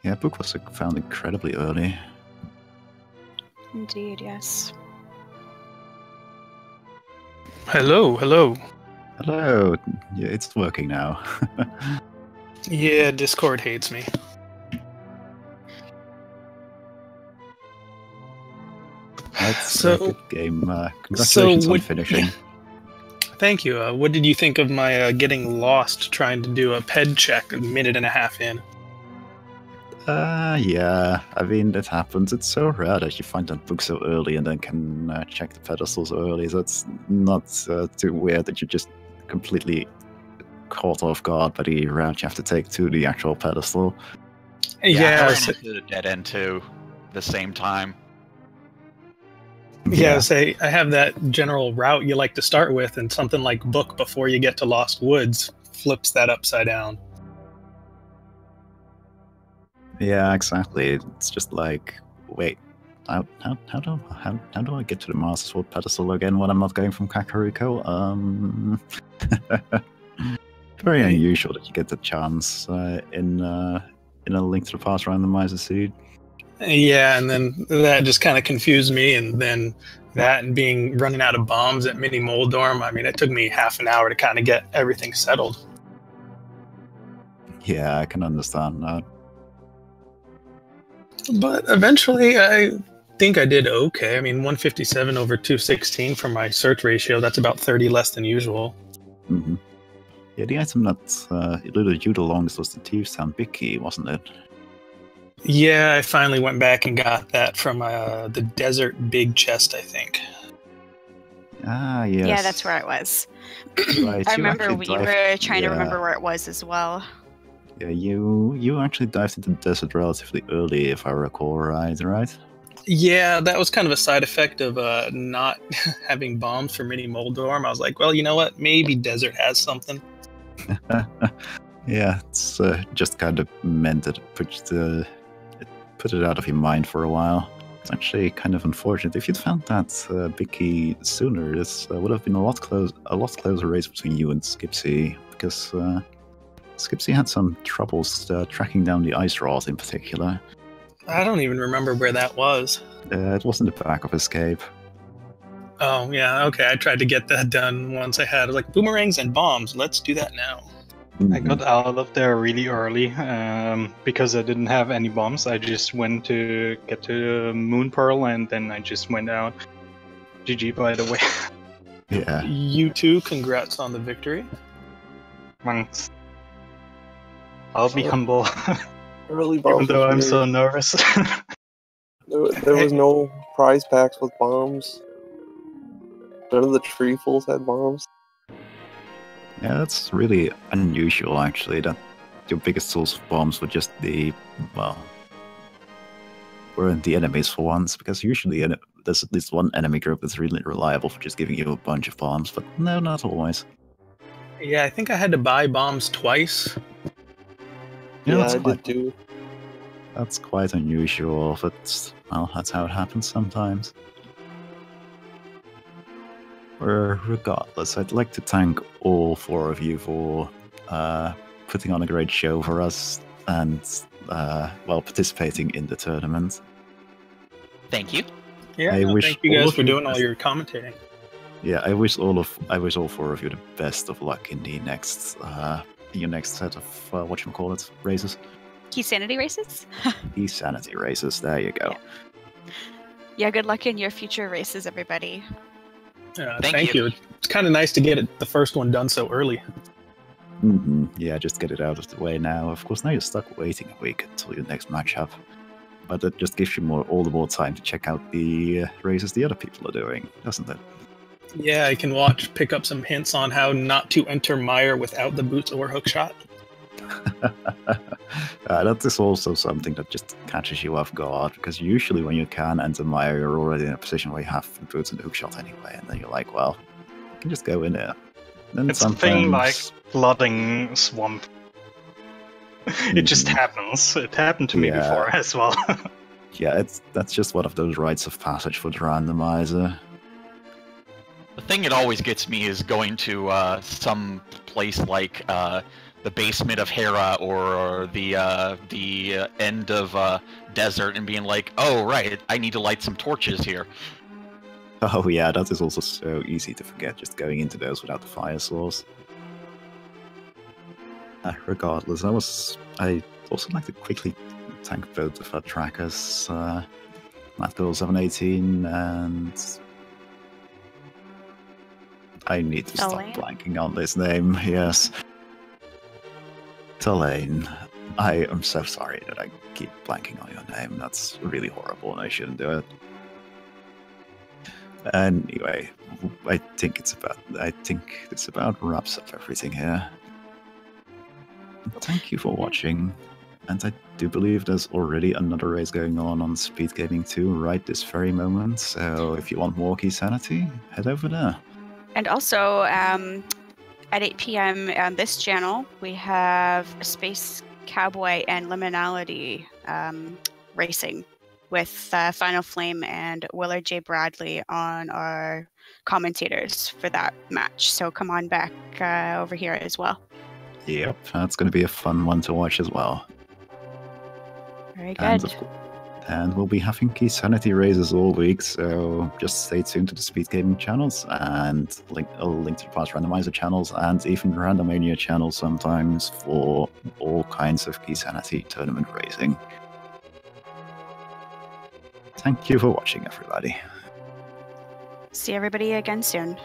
Yeah, book was found incredibly early. Indeed, yes. Hello, hello. Hello. Yeah, it's working now. Yeah, Discord hates me. That's So- a good game. Congratulations on finishing. Thank you. What did you think of my getting lost trying to do a ped check a minute and a half in? Yeah. I mean, it happens. It's so rare that you find that book so early and then can check the pedestal so early. So it's not too weird that you just completely caught off guard by the route you have to take to the actual pedestal. Yeah, I ran so- into the dead end too, the same time. yeah. Say I have that general route you like to start with, and something like book before you get to Lost Woods flips that upside down. Yeah, exactly. It's just like, wait, how do I get to the Master Sword pedestal again when I'm not going from Kakariko? Very unusual that you get the chance in a Link to the Past randomizer seed. Yeah, and then that just kind of confused me, and then that and being running out of bombs at Mini Moldorm. I mean, it took me half an hour to kind of get everything settled. Yeah, I can understand that. But eventually, I think I did okay. I mean, 157 over 216 for my search ratio. That's about 30 less than usual. Hmm. Yeah, the item that eluded you the longest was the Thieves' Town Big Key, wasn't it? Yeah, I finally went back and got that from the Desert Big Chest, I think. Ah, yes. Yeah, that's where it was. Right, I you remember actually we dived- were trying to yeah. remember where it was as well. Yeah, you actually dived into the desert relatively early, if I recall right? Yeah, that was kind of a side effect of not having bombs for Mini Moldorm. I was like, well, you know what? Maybe Desert has something. Yeah, it's just kind of meant that it put it out of your mind for a while. It's actually kind of unfortunate. If you'd found that big key sooner, this would have been a lot closer race between you and Skipsy, because Skipsy had some troubles tracking down the ice rod in particular. I don't even remember where that was. It wasn't the back of Escape. Oh, yeah, okay. I tried to get that done once I had like boomerangs and bombs. Let's do that now. I got out of there really early because I didn't have any bombs. I just went to get to Moon Pearl and then I just went out. GG, by the way. Yeah. You too, congrats on the victory. Thanks. I'll be humble, Early even bombs. though was I'm weird. so nervous. There was no prize packs with bombs. None of the treefuls had bombs. Yeah, that's really unusual, actually, that your biggest source of bombs would just be, well, weren't the enemies for once, because usually there's at least one enemy group that's really reliable for just giving you a bunch of bombs, but no, not always. Yeah, I think I had to buy bombs twice. Yeah, Yeah, I did too. That's quite unusual, but, well, that's how it happens sometimes. Regardless, I'd like to thank all four of you for putting on a great show for us and, well, participating in the tournament. Thank you. Yeah, I wish thank you all guys of for you doing all best. your commentating. Yeah, I wish all four of you the best of luck in the next your next set of whatchamacallit races. Keysanity races? Keysanity races. There you go. Yeah, good luck in your future races, everybody. Thank Thank you. you. It's kind of nice to get the first one done so early. Yeah, just get it out of the way now. Of course, now you're stuck waiting a week until your next matchup. But it just gives you all the more time to check out the races the other people are doing, doesn't it? Yeah, I can pick up some hints on how not to enter mire without the boots or hookshot. That is also something that just catches you off guard, because usually when you can enter mire, you're already in a position where you have the boots and the hookshot anyway, and then you're like, well, you can just go in there. Then It's a thing like sometimes- flooding swamp. It just happens. It happened to me Yeah. before as well. Yeah, that's just one of those rites of passage for the randomizer. The thing that always gets me is going to some place like the basement of Hera or the end of Desert and being like, oh right, I need to light some torches here. Oh yeah, that is also so easy to forget, just going into those without the fire source. Regardless, I also like to quickly tank both of our trackers, Matgirl 718 and I need to stop Tulane? blanking on this name, yes. Tulane. I am so sorry that I keep blanking on your name. That's really horrible and I shouldn't do it. Anyway, I think this about wraps up everything here. Thank you for watching, and I do believe there's already another race going on Speed Gaming 2 right this very moment, so if you want more Keysanity, head over there. And also, at 8 p.m. on this channel, we have Space Cowboy and Liminality racing with Final Flame and Willard J. Bradley on our commentators for that match. So come on back over here as well. Yep, that's going to be a fun one to watch as well. Very good. And we'll be having Keysanity races all week, so just stay tuned to the Speed Gaming channels and a link to the past Randomizer channels and even Randomania channels sometimes for all kinds of Keysanity tournament racing. Thank you for watching, everybody. See everybody again soon.